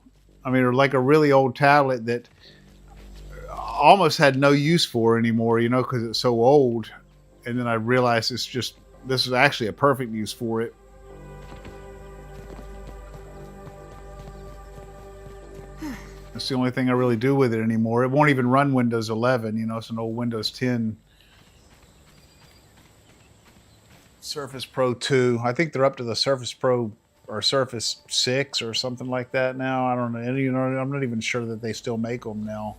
I mean, like a really old tablet that I almost had no use for anymore, you know, because it's so old. And then I realized this is actually a perfect use for it. That's the only thing I really do with it anymore. It won't even run Windows 11. You know, it's an old Windows 10 Surface Pro 2. I think they're up to the Surface Pro or Surface 6 or something like that now. I don't know. You know, I'm not even sure that they still make them now.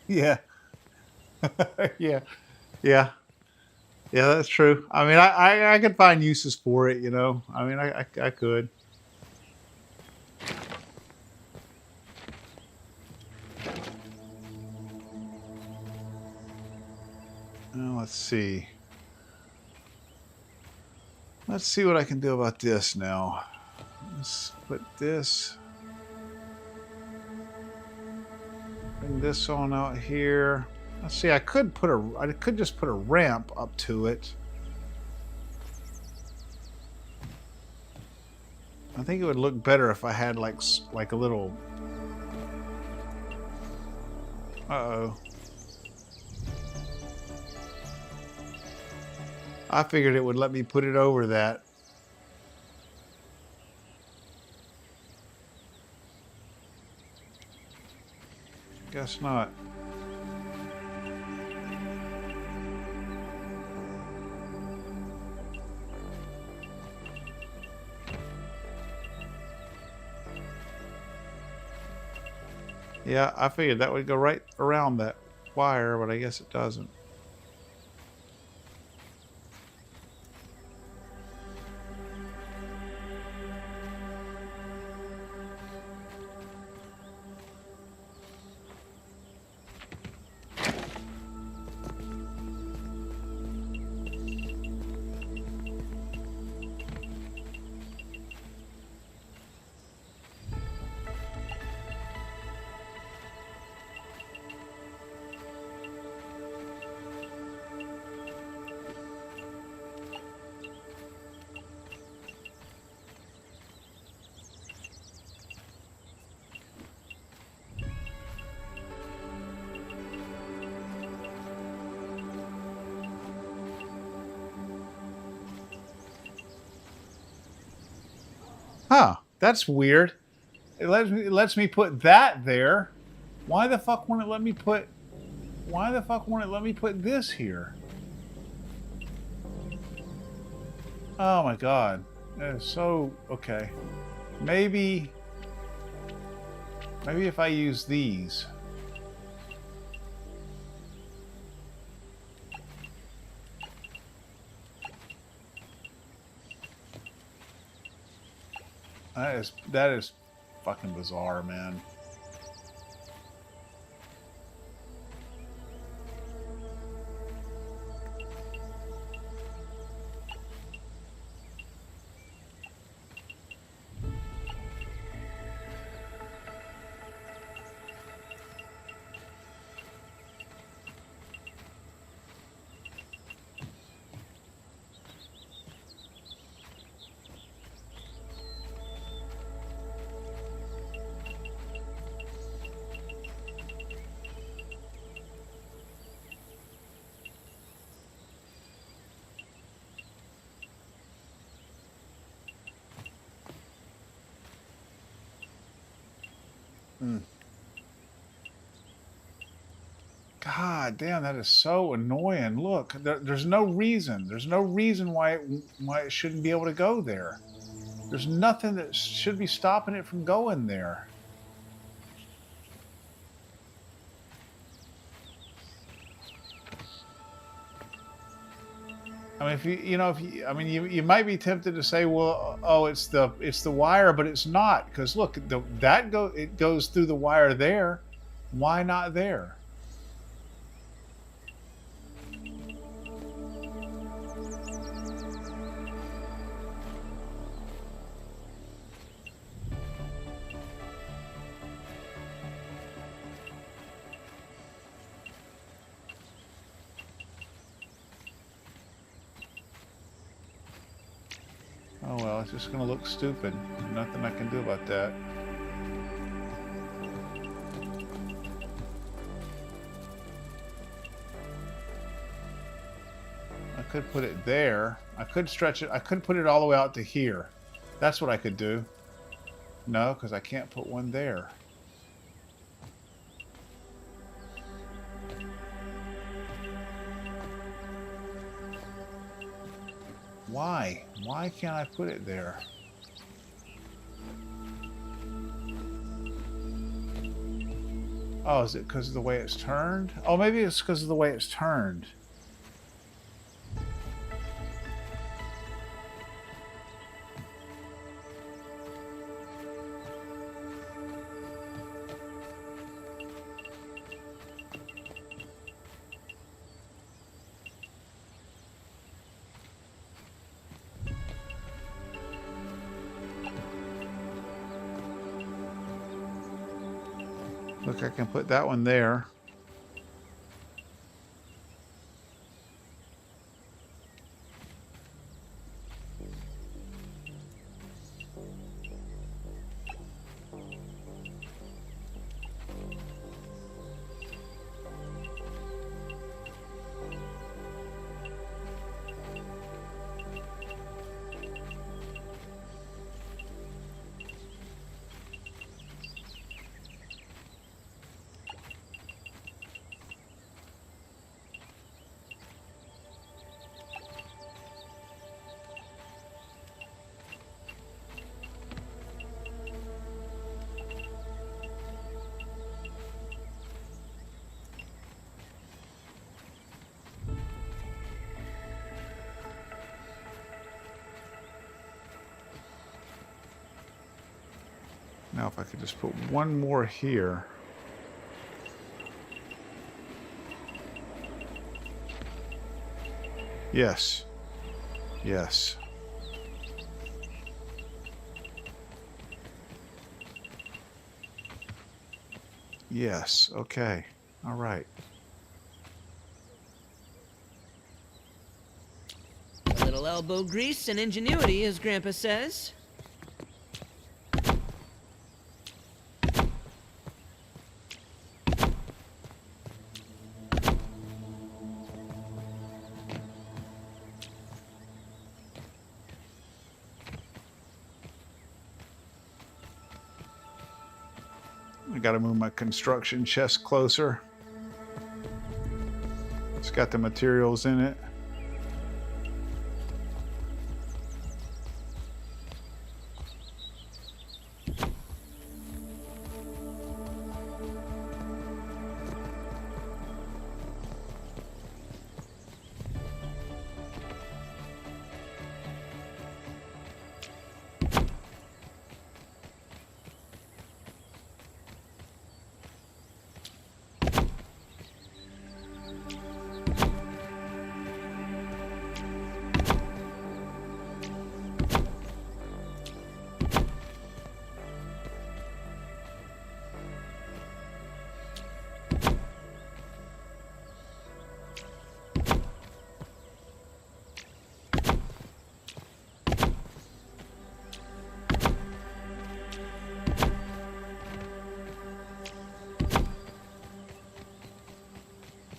Yeah. Yeah. Yeah. Yeah, that's true. I mean, I could find uses for it, you know. I mean, I could. Let's see. Let's see what I can do about this now. Let's put this. Bring this on out here. Let's see. I could just put a ramp up to it. I think it would look better if I had like a little. Uh-oh. I figured it would let me put it over that. Guess not. Yeah, I figured that would go right around that wire, but I guess it doesn't. Huh, that's weird. It lets me put that there. Why the fuck won't it let me put this here? Oh my god. That is so okay. Maybe if I use these. That is fucking bizarre, man. God damn, that is so annoying. Look, there's no reason. There's no reason why it shouldn't be able to go there. There's nothing that should be stopping it from going there. I mean, you might be tempted to say, well, oh, it's the wire, but it's not, because look, it goes through the wire there. Why not there? Oh well, it's just gonna look stupid. Nothing I can do about that. I could put it there. I could stretch it. I could put it all the way out to here. That's what I could do. No, because I can't put one there. Why? Why can't I put it there? Oh, is it because of the way it's turned? Oh, maybe it's because of the way it's turned. Look, I can put that one there. Now if I could just put one more here. Yes. Yes. Yes. Okay. All right. A little elbow grease and ingenuity, as Grandpa says. I got to move my construction chest closer. It's got the materials in it.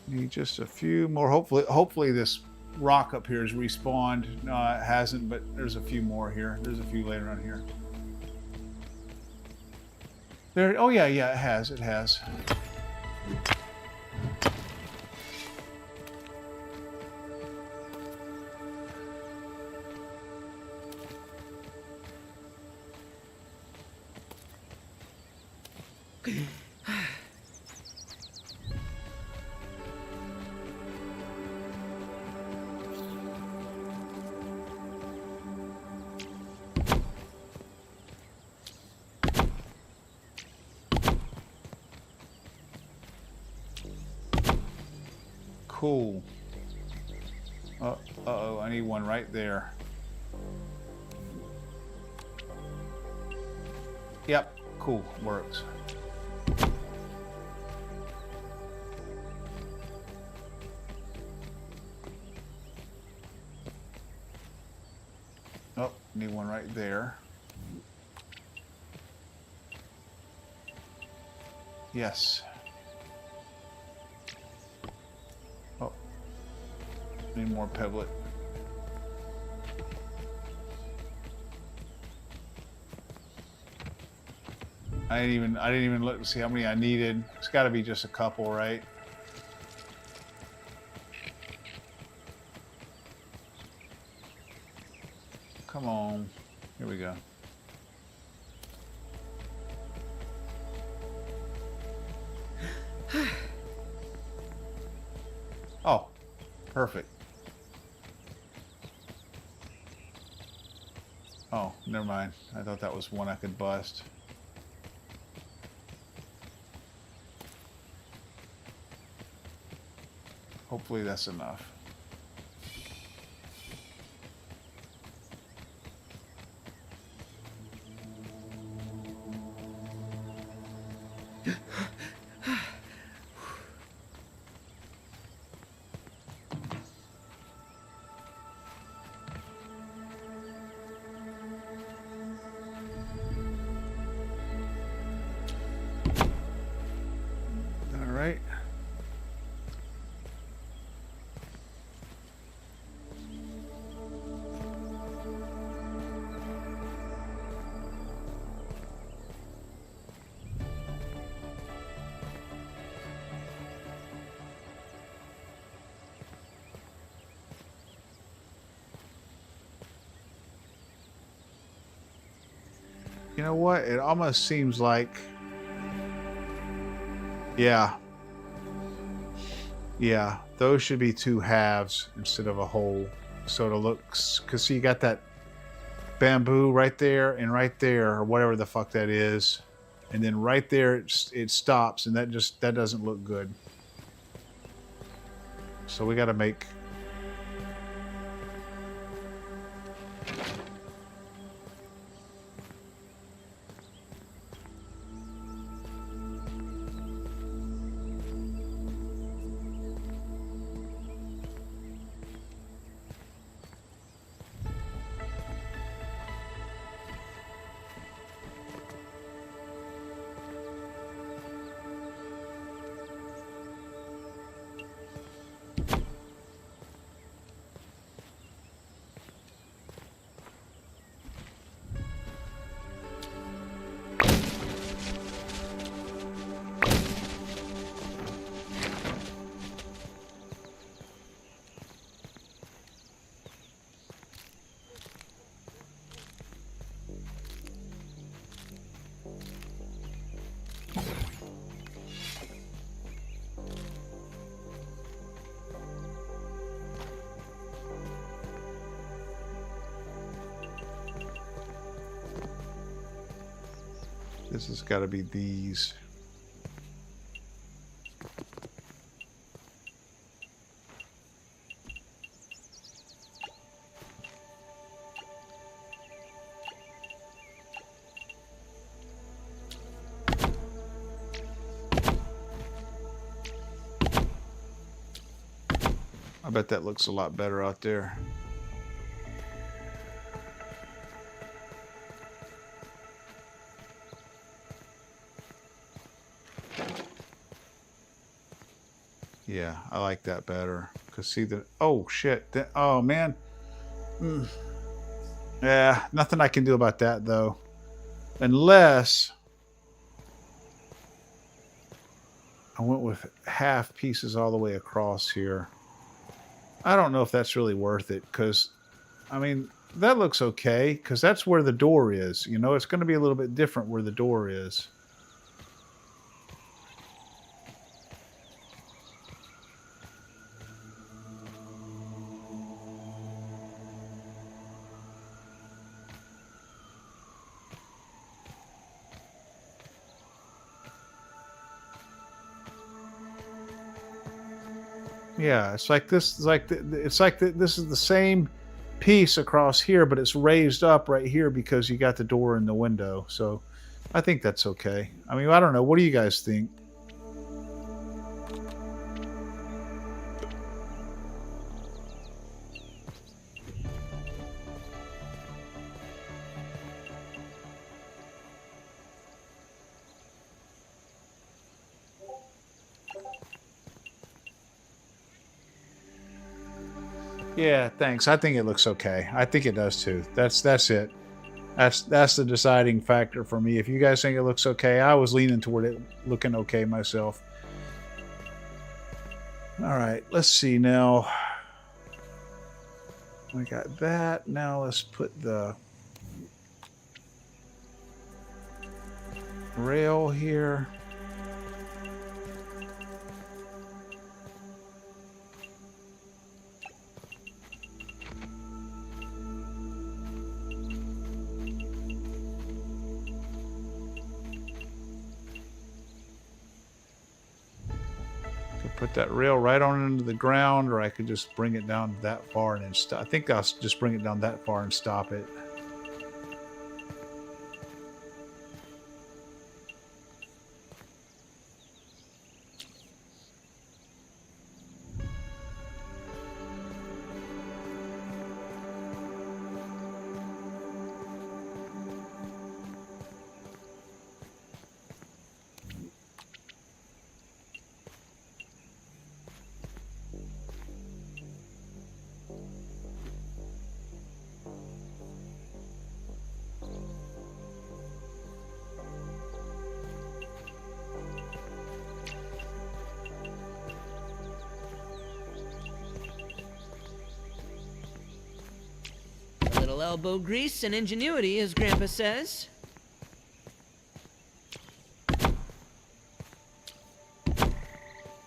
Need just a few more. Hopefully this rock up here has respawned. No, it hasn't, but there's a few more here. There's a few later on here. There. Oh yeah, yeah, it has. It has. Cool. Uh-oh, I need one right there. Yep, cool, works. Oh, need one right there. Yes. Need more pebblet. I didn't even look to see how many I needed. It's got to be just a couple, right? Come on. Here we go. Oh, perfect. Oh, never mind. I thought that was one I could bust. Hopefully that's enough. All right. You know what? It almost seems like, yeah, those should be two halves instead of a whole. So it looks, because see, you got that bamboo right there and right there, or whatever the fuck that is, and then right there it stops, and that doesn't look good. So we got to make. This has got to be these. I bet that looks a lot better out there. Yeah, I like that better. Cause see the oh shit! Oh man, yeah, nothing I can do about that though, unless I went with half pieces all the way across here. I don't know if that's really worth it, cause I mean that looks okay, cause that's where the door is. You know, it's going to be a little bit different where the door is. Yeah, it's like this. This is the same piece across here, but it's raised up right here because you got the door and the window. So, I think that's okay. I mean, I don't know. What do you guys think? Yeah, thanks. I think it looks okay. I think it does too. That's it. That's the deciding factor for me. If you guys think it looks okay, I was leaning toward it looking okay myself. All right, let's see now. We got that. Now let's put the rail here. Put that rail right on into the ground, or I could just bring it down that far and then stop. I think I'll just bring it down that far and stop it. A little elbow grease and ingenuity, as Grandpa says.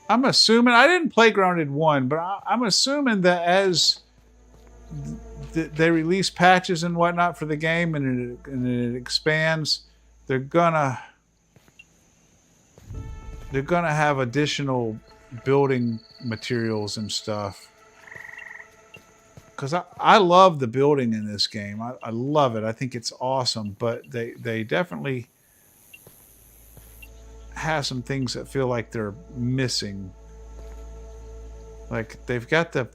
I'm assuming, I didn't play Grounded 1, but I'm assuming that as they release patches and whatnot for the game and it expands, they're gonna have additional building materials and stuff. Because I love the building in this game. I love it. I think it's awesome. But they definitely have some things that feel like they're missing. Like they've got the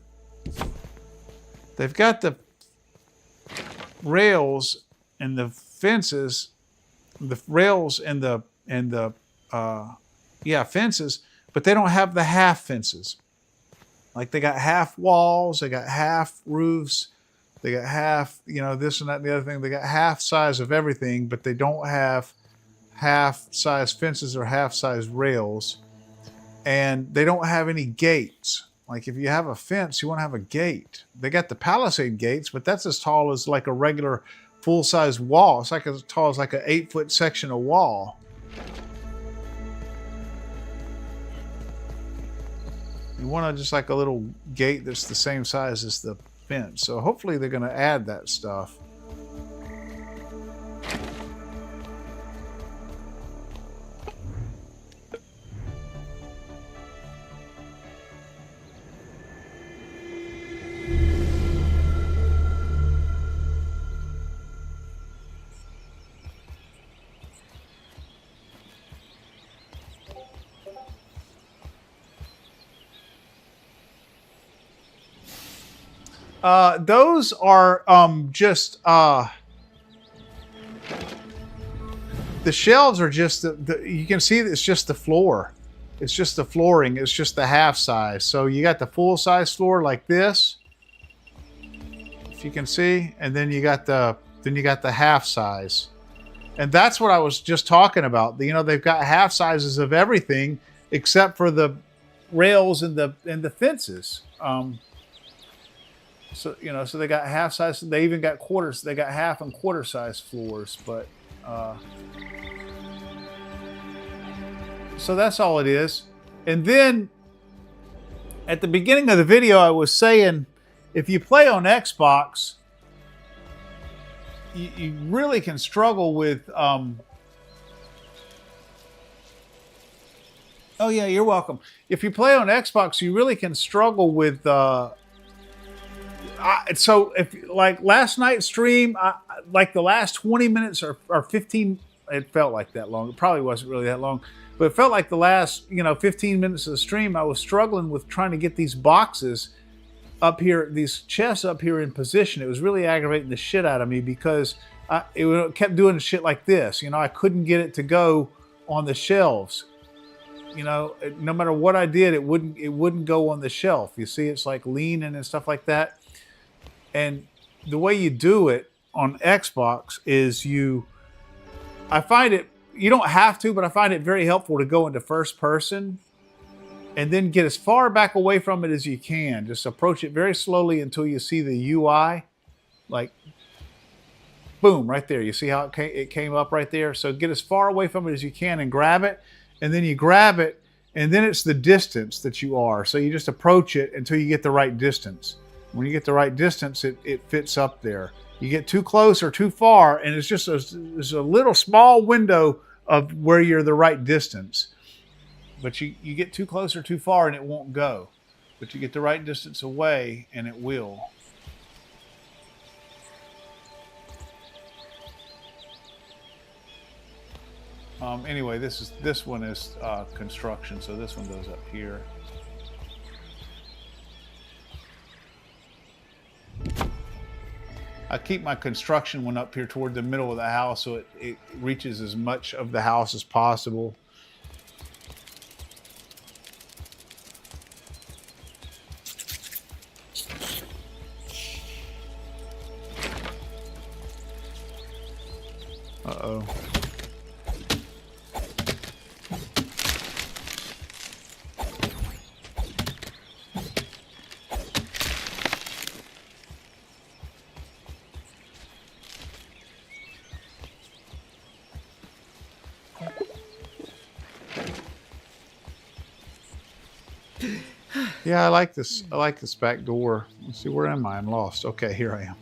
rails and the fences, the rails and the fences, but they don't have the half fences. Like they got half walls, they got half roofs, they got half, this and that and the other thing. They got half size of everything, but they don't have half size fences or half size rails. And they don't have any gates. Like if you have a fence, you want to have a gate. They got the palisade gates, but that's as tall as like a regular full-size wall. It's like as tall as like an 8-foot section of wall. You want just like a little gate that's the same size as the fence. So hopefully they're going to add that stuff. Those are just the shelves are just you can see it's just the floor. It's just the flooring. It's just the half size. So you got the full size floor like this, if you can see, and then you got the half size, and that's what I was just talking about. They've got half sizes of everything except for the rails and the fences. So so they got half size. They even got quarters. They got half and quarter size floors. But so that's all it is. And then at the beginning of the video, I was saying, if you play on Xbox, you really can struggle with. Oh yeah, you're welcome. If you play on Xbox, you really can struggle with. So if like last night's stream, like the last 20 minutes or 15, it felt like that long. It probably wasn't really that long, but it felt like the last 15 minutes of the stream, I was struggling with trying to get these boxes up here, these chests up here in position. It was really aggravating the shit out of me because it kept doing shit like this. I couldn't get it to go on the shelves. No matter what I did, it wouldn't go on the shelf. You see, it's like leaning and stuff like that. And the way you do it on Xbox is I find it, you don't have to, but I find it very helpful to go into first person and then get as far back away from it as you can. Just approach it very slowly until you see the UI, like boom, right there. You see how it came up right there? So get as far away from it as you can and grab it, and then you grab it, and then it's the distance that you are. So you just approach it until you get the right distance. When you get the right distance, it fits up there. You get too close or too far, and it's just there's a little small window of where you're the right distance. But you get too close or too far, and it won't go. But you get the right distance away, and it will. Anyway, this one is construction, so this one goes up here. I keep my construction one up here toward the middle of the house so it reaches as much of the house as possible. Uh-oh. Yeah, I like this. I like this back door. Let's see, where am I? I'm lost. Okay, here I am.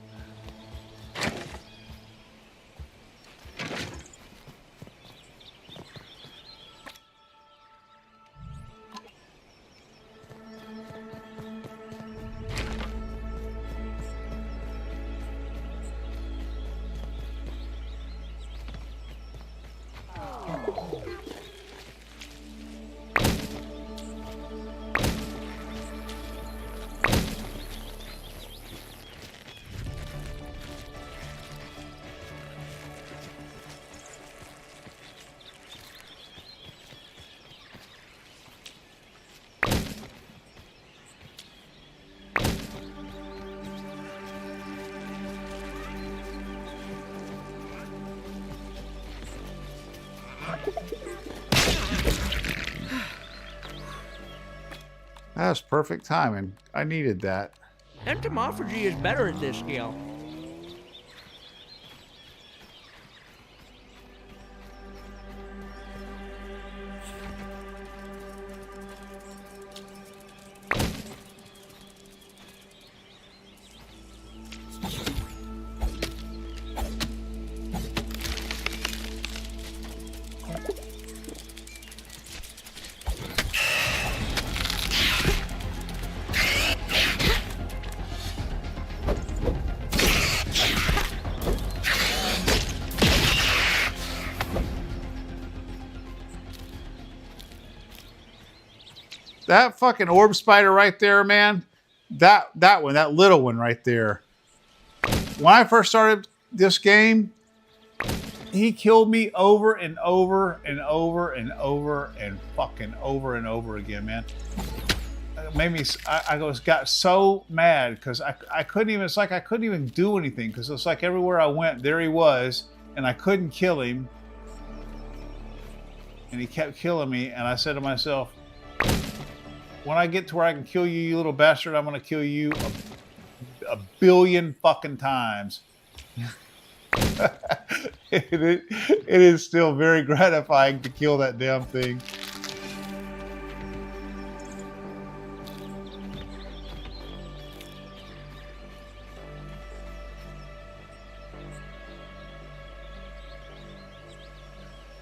That's perfect timing. I needed that. Entomophagy is better at this scale. That fucking orb spider right there, man. That one, that little one right there. When I first started this game, he killed me over and over and over and over and fucking over and over again, man. It made me, I got so mad because I couldn't even, it's like I couldn't even do anything because it's like everywhere I went, there he was, and I couldn't kill him. And he kept killing me, and I said to myself, when I get to where I can kill you, you little bastard, I'm going to kill you a billion fucking times. It is still very gratifying to kill that damn thing.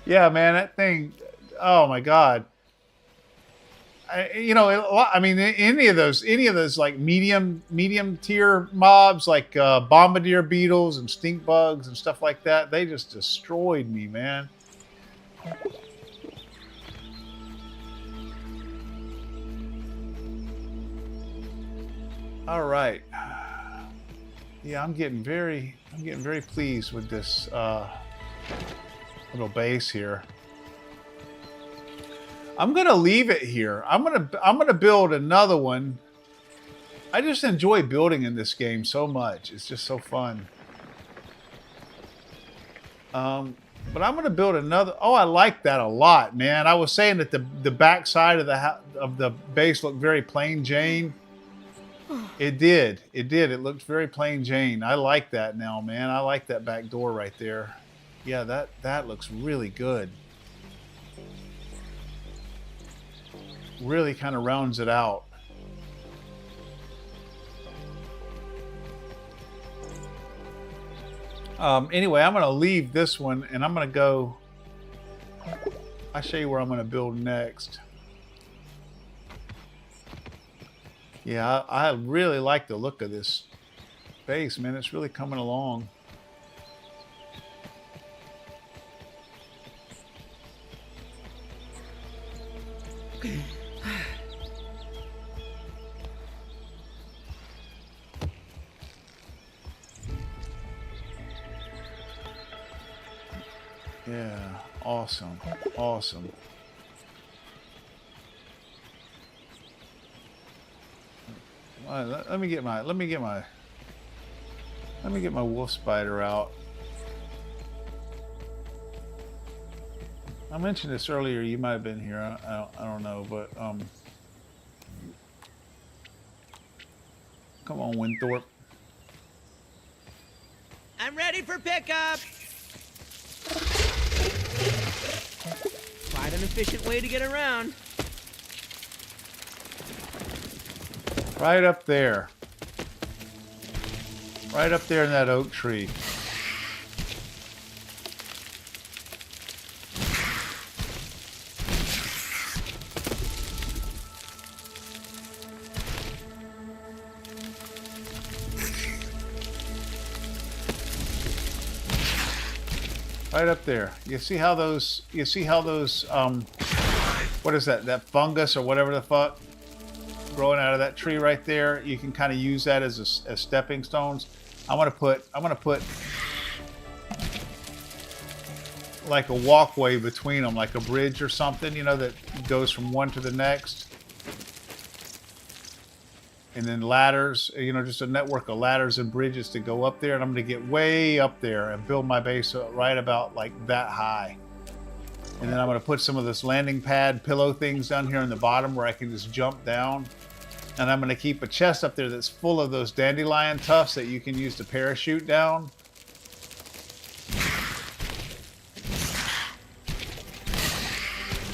Yeah, man, that thing, oh my God. You know, I mean, any of those like medium tier mobs, like bombardier beetles and stink bugs and stuff like that, they just destroyed me, man. All right. Yeah, I'm getting very pleased with this little base here. I'm gonna leave it here. I'm gonna build another one. I just enjoy building in this game so much. It's just so fun. But I'm going to build another. Oh, I like that a lot, man. I was saying that the back side of the base looked very plain Jane. It did. It did. It looked very plain Jane. I like that now, man. I like that back door right there. Yeah, that looks really good. Really kind of rounds it out. Anyway, I'm going to leave this one and I'm going to go. I'll show you where I'm going to build next. Yeah, I really like the look of this base, man. It's really coming along. Yeah, awesome, awesome. Let me get my wolf spider out. I mentioned this earlier. You might have been here. I don't know, but come on, Winthorpe. I'm ready for pickup. Quite an efficient way to get around. Right up there. Right up there in that oak tree. Right up there. You see how those what is that fungus or whatever the fuck growing out of that tree right there? You can kind of use that as stepping stones. I'm gonna put like a walkway between them, like a bridge or something, you know, that goes from one to the next. And then ladders, you know, just a network of ladders and bridges to go up there. And I'm going to get way up there and build my base right about like that high. And then I'm going to put some of this landing pad pillow things down here in the bottom where I can just jump down. And I'm going to keep a chest up there that's full of those dandelion tufts that you can use to parachute down.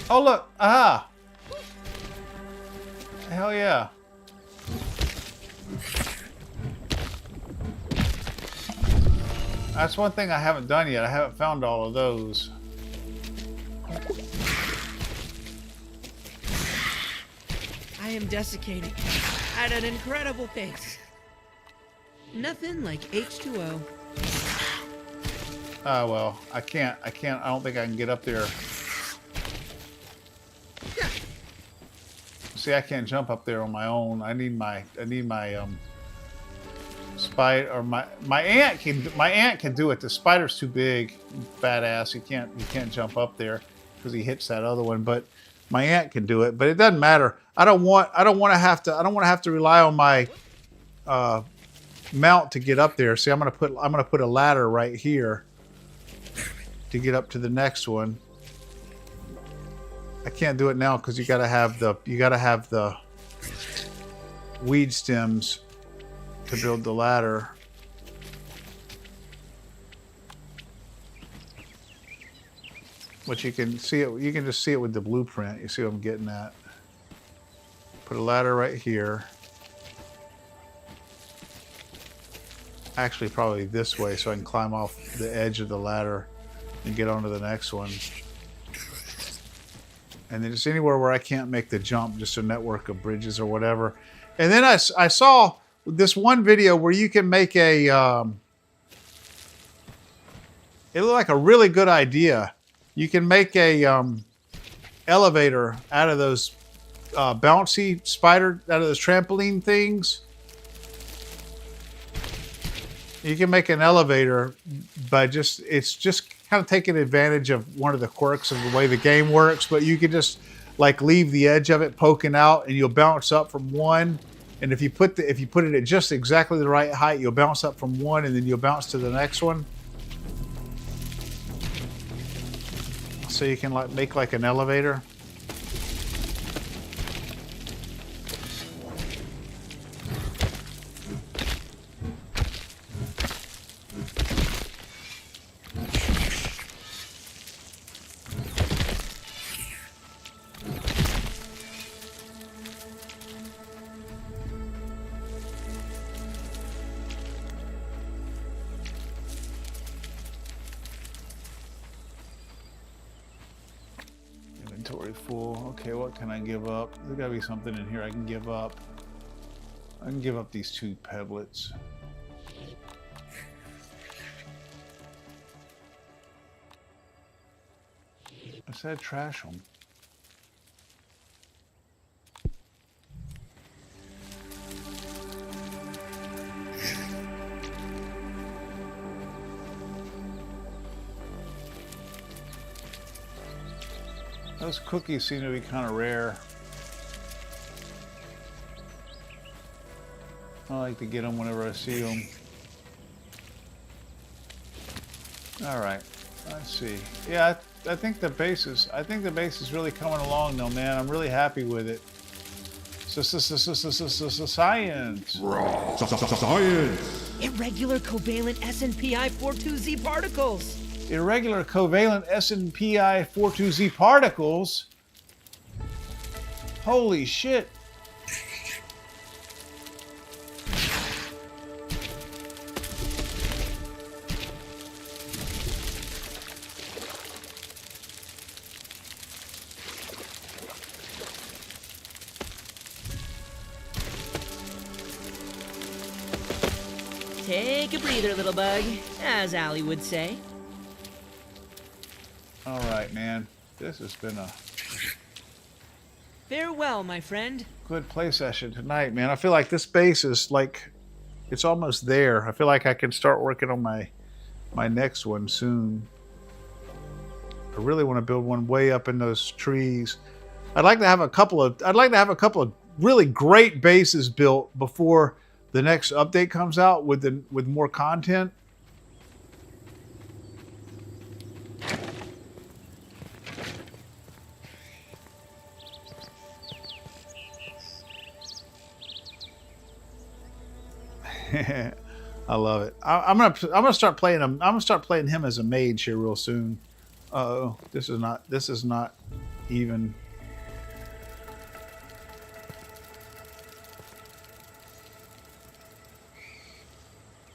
Oh, look. Aha. Hell yeah. That's one thing I haven't done yet. I haven't found all of those. I am desiccating at an incredible pace. Nothing like H2O. Ah, well, I can't. I don't think I can get up there. See, I can't jump up there on my own. I need my spider, or my ant can do it. The spider's too big, fat ass. He can't jump up there because he hits that other one. But my ant can do it. But it doesn't matter. I don't want to have to rely on my mount to get up there. See, I'm gonna put a ladder right here to get up to the next one. I can't do it now because you gotta have the weed stems to build the ladder. But you can see it. You can just see it with the blueprint. You see what I'm getting at. Put a ladder right here. Actually, probably this way, so I can climb off the edge of the ladder and get onto the next one. And then just anywhere where I can't make the jump, just a network of bridges or whatever. And then I saw this one video where you can make a, it looked like a really good idea. You can make a elevator out of those bouncy spider, out of those trampoline things. You can make an elevator by it's just kind of taking advantage of one of the quirks of the way the game works, but you can just like leave the edge of it poking out and you'll bounce up from one. And if you put it at just exactly the right height, you'll bounce up from one and then you'll bounce to the next one. so you can like make like an elevator. Inventory full. Okay, what can I give up? There's gotta be something in here I can give up. I can give up these 2 pebblets. I said trash them. Those cookies seem to be kind of rare. I like to get them whenever I see them. All right, let's see. Yeah, I think the base is really coming along though, man. I'm really happy with it. Science. Science. Irregular covalent SNPI 42Z particles. Irregular covalent SNPI 42Z particles. Holy shit. Take a breather, little bug, as Allie would say. All right, man. This has been a Farewell, my friend. good play session tonight, man. I feel like this base is like, it's almost there. I feel like I can start working on my next one soon. I really want to build one way up in those trees. I'd like to have a couple of really great bases built before the next update comes out with more content. I love it. I'm gonna start playing him. I'm gonna start playing him as a mage here real soon. Uh-oh, this is not even.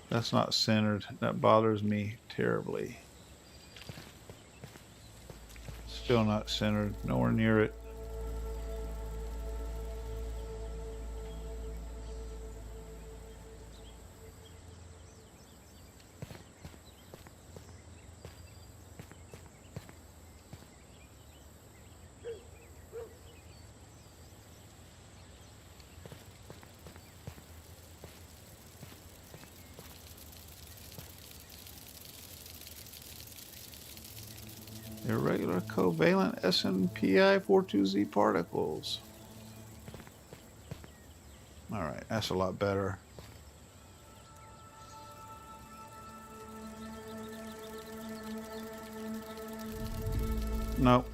That's not centered. That bothers me terribly. Still not centered. Nowhere near it. Irregular covalent SNPI 42Z particles. All right, that's a lot better. Nope.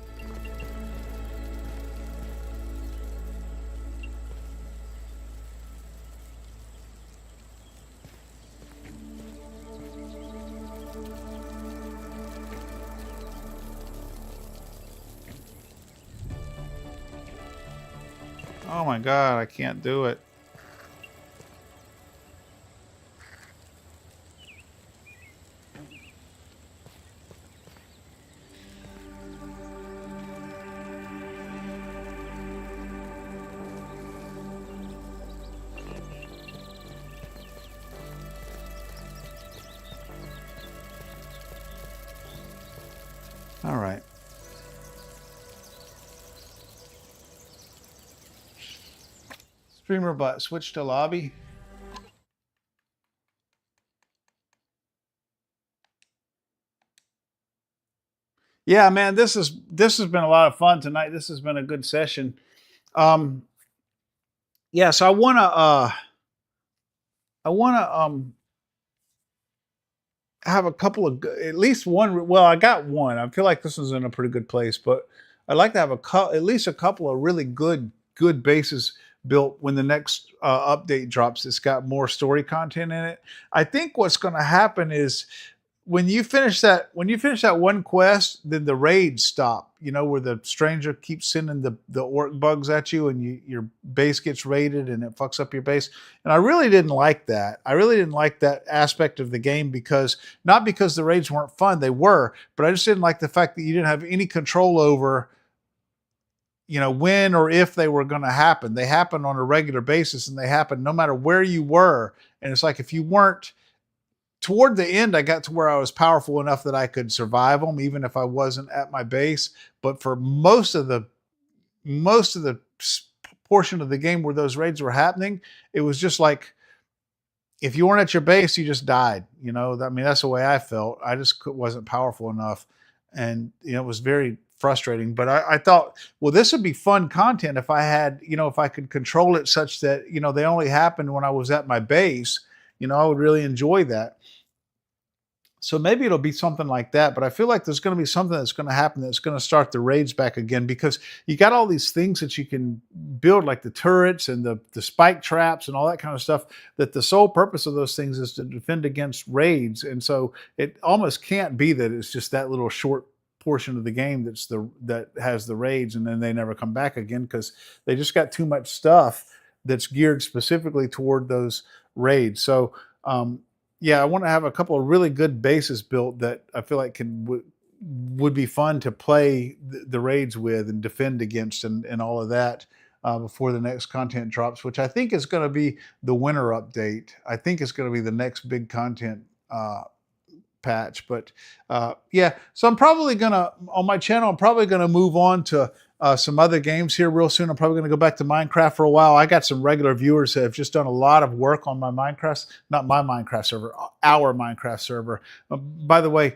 Oh my God, I can't do it. All right. Streamer bot, switch to lobby. Yeah, man, this has been a lot of fun tonight. This has been a good session. Yeah, so I wanna have a couple of, at least one. Well, I got one. I feel like this is in a pretty good place, but I'd like to have at least a couple of really good bases built when the next update drops. It's got more story content in it. I think what's going to happen is when you finish that one quest, then the raids stop. You know, where the stranger keeps sending the orc bugs at you, and your base gets raided, and it fucks up your base. And I really didn't like that. I really didn't like that aspect of the game, because not because the raids weren't fun, they were, but I just didn't like the fact that you didn't have any control over, you know, when or if they were going to happen. They happen on a regular basis, and they happen no matter where you were. And it's like, if you weren't, toward the end, I got to where I was powerful enough that I could survive them, even if I wasn't at my base. But for most of the portion of the game where those raids were happening, it was just like, if you weren't at your base, you just died. You know, I mean, that's the way I felt. I just wasn't powerful enough, and you know, it was very frustrating. But I thought, well, this would be fun content if I had, you know, if I could control it such that, you know, they only happened when I was at my base. You know, I would really enjoy that. So maybe it'll be something like that, but I feel like there's going to be something that's going to happen that's going to start the raids back again, because you got all these things that you can build, like the turrets and the spike traps and all that kind of stuff, that the sole purpose of those things is to defend against raids. And so it almost can't be that it's just that little short portion of the game that has the raids, and then they never come back again, because they just got too much stuff that's geared specifically toward those raids. So yeah, I want to have a couple of really good bases built that I feel like would be fun to play the raids with and defend against, and all of that before the next content drops, which I think is going to be the winter update. I think it's going to be the next big content patch. But yeah, so I'm probably gonna, on my channel, I'm probably gonna move on to some other games here real soon. I'm probably gonna go back to Minecraft for a while. I got some regular viewers that have just done a lot of work on my Minecraft, not my Minecraft server, our Minecraft server. By the way,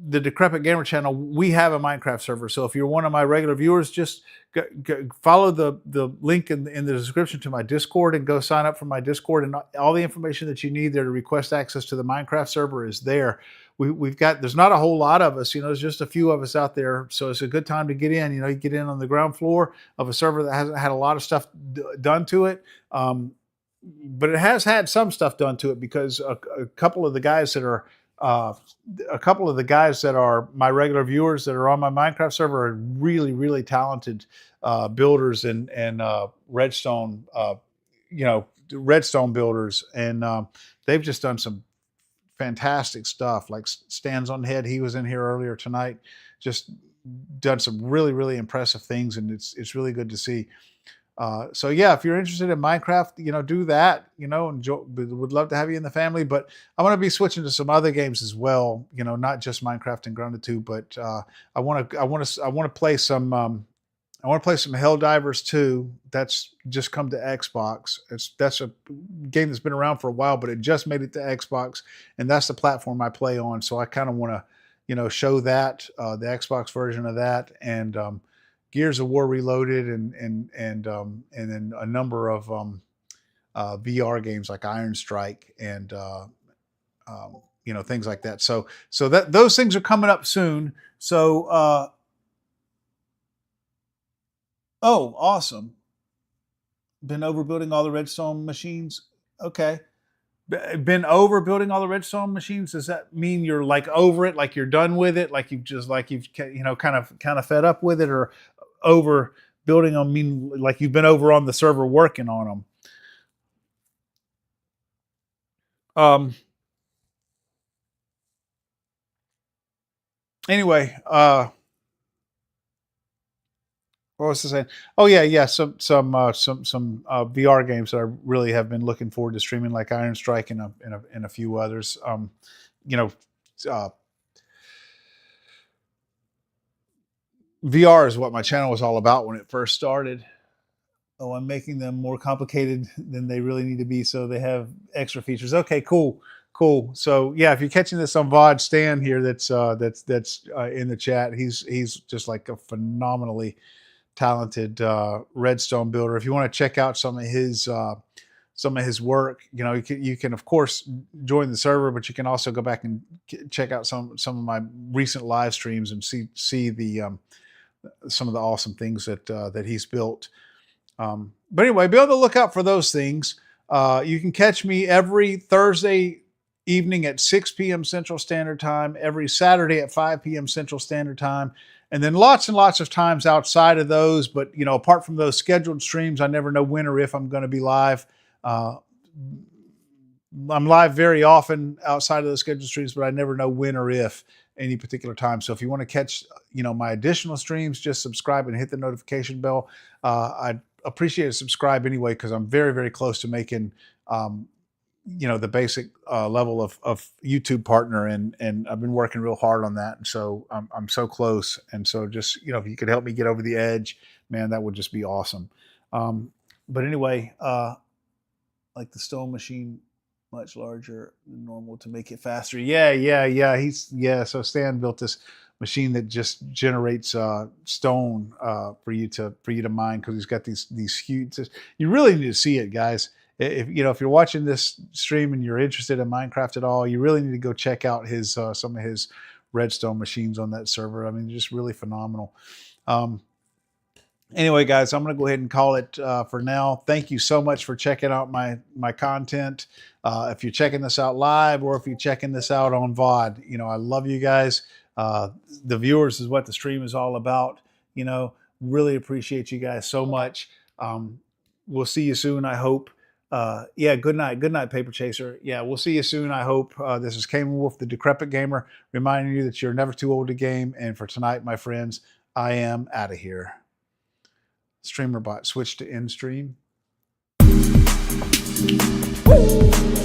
the Decrepit Gamer channel, we have a Minecraft server. So if you're one of my regular viewers, just follow the link in the description to my Discord and go sign up for my Discord, and all the information that you need there to request access to the Minecraft server is there. We've got, there's not a whole lot of us, you know, there's just a few of us out there. So it's a good time to get in. You know, you get in on the ground floor of a server that hasn't had a lot of stuff done to it. But it has had some stuff done to it, because a couple of the guys that are my regular viewers that are on my Minecraft server are really talented builders and redstone, you know, redstone builders, and they've just done some fantastic stuff. Like Stands on Head, he was in here earlier tonight, just done some really impressive things, and it's really good to see. So yeah, if you're interested in Minecraft, you know, do that, you know, would love to have you in the family. But I'm going to be switching to some other games as well, you know, not just Minecraft and Grounded 2, but I want to play some Helldivers 2. That's just come to Xbox. That's a game that's been around for a while, but it just made it to Xbox, and that's the platform I play on. So I kind of want to, you know, show that the Xbox version of that, and Gears of War Reloaded, and then a number of VR games like Iron Strike, and you know, things like that. So that those things are coming up soon. So oh, awesome! Been overbuilding all the redstone machines. Okay. Been overbuilding all the redstone machines. Does that mean you're like over it, like you're done with it, like you've you know, kind of fed up with it? Or over building them mean like you've been over on the server working on them? Anyway, what was I saying? Oh yeah, some VR games that I really have been looking forward to streaming, like Iron Strike and a few others. You know, VR is what my channel was all about when it first started. Oh, I'm making them more complicated than they really need to be, so they have extra features. Okay, cool. So yeah, if you're catching this on VOD, Stan here, that's in the chat. He's just like a phenomenally talented redstone builder. If you want to check out some of his some of his work. You know, you can of course join the server, but you can also go back and check out some of my recent live streams and see the some of the awesome things that he's built. But anyway, be on the lookout for those things. You can catch me every Thursday evening at 6 p.m. Central Standard Time, every Saturday at 5 p.m. Central Standard Time, and then lots and lots of times outside of those. But, you know, apart from those scheduled streams, I never know when or if I'm going to be live. I'm live very often outside of those scheduled streams, but I never know when or if any particular time. So if you want to catch, you know, my additional streams, just subscribe and hit the notification bell. I'd appreciate a subscribe anyway, because I'm very, very close to making, you know, the basic level of YouTube partner, and I've been working real hard on that. And so I'm so close. And so just, you know, if you could help me get over the edge, man, that would just be awesome. But anyway, like the stone machine, much larger than normal to make it faster. Yeah. So Stan built this machine that just generates stone for you to mine, because he's got these huge. You really need to see it, guys. If you're watching this stream and you're interested in Minecraft at all, you really need to go check out his some of his redstone machines on that server. I mean, just really phenomenal. Anyway, guys, I'm going to go ahead and call it for now. Thank you so much for checking out my content. If you're checking this out live, or if you're checking this out on VOD, you know, I love you guys. The viewers is what the stream is all about. You know, really appreciate you guys so much. We'll see you soon, I hope. Yeah, good night, Paper Chaser. Yeah, we'll see you soon, I hope. This is Cayman Wolf, the Decrepit Gamer, reminding you that you're never too old to game. And for tonight, my friends, I am out of here. StreamerBot, switch to end stream. Woo!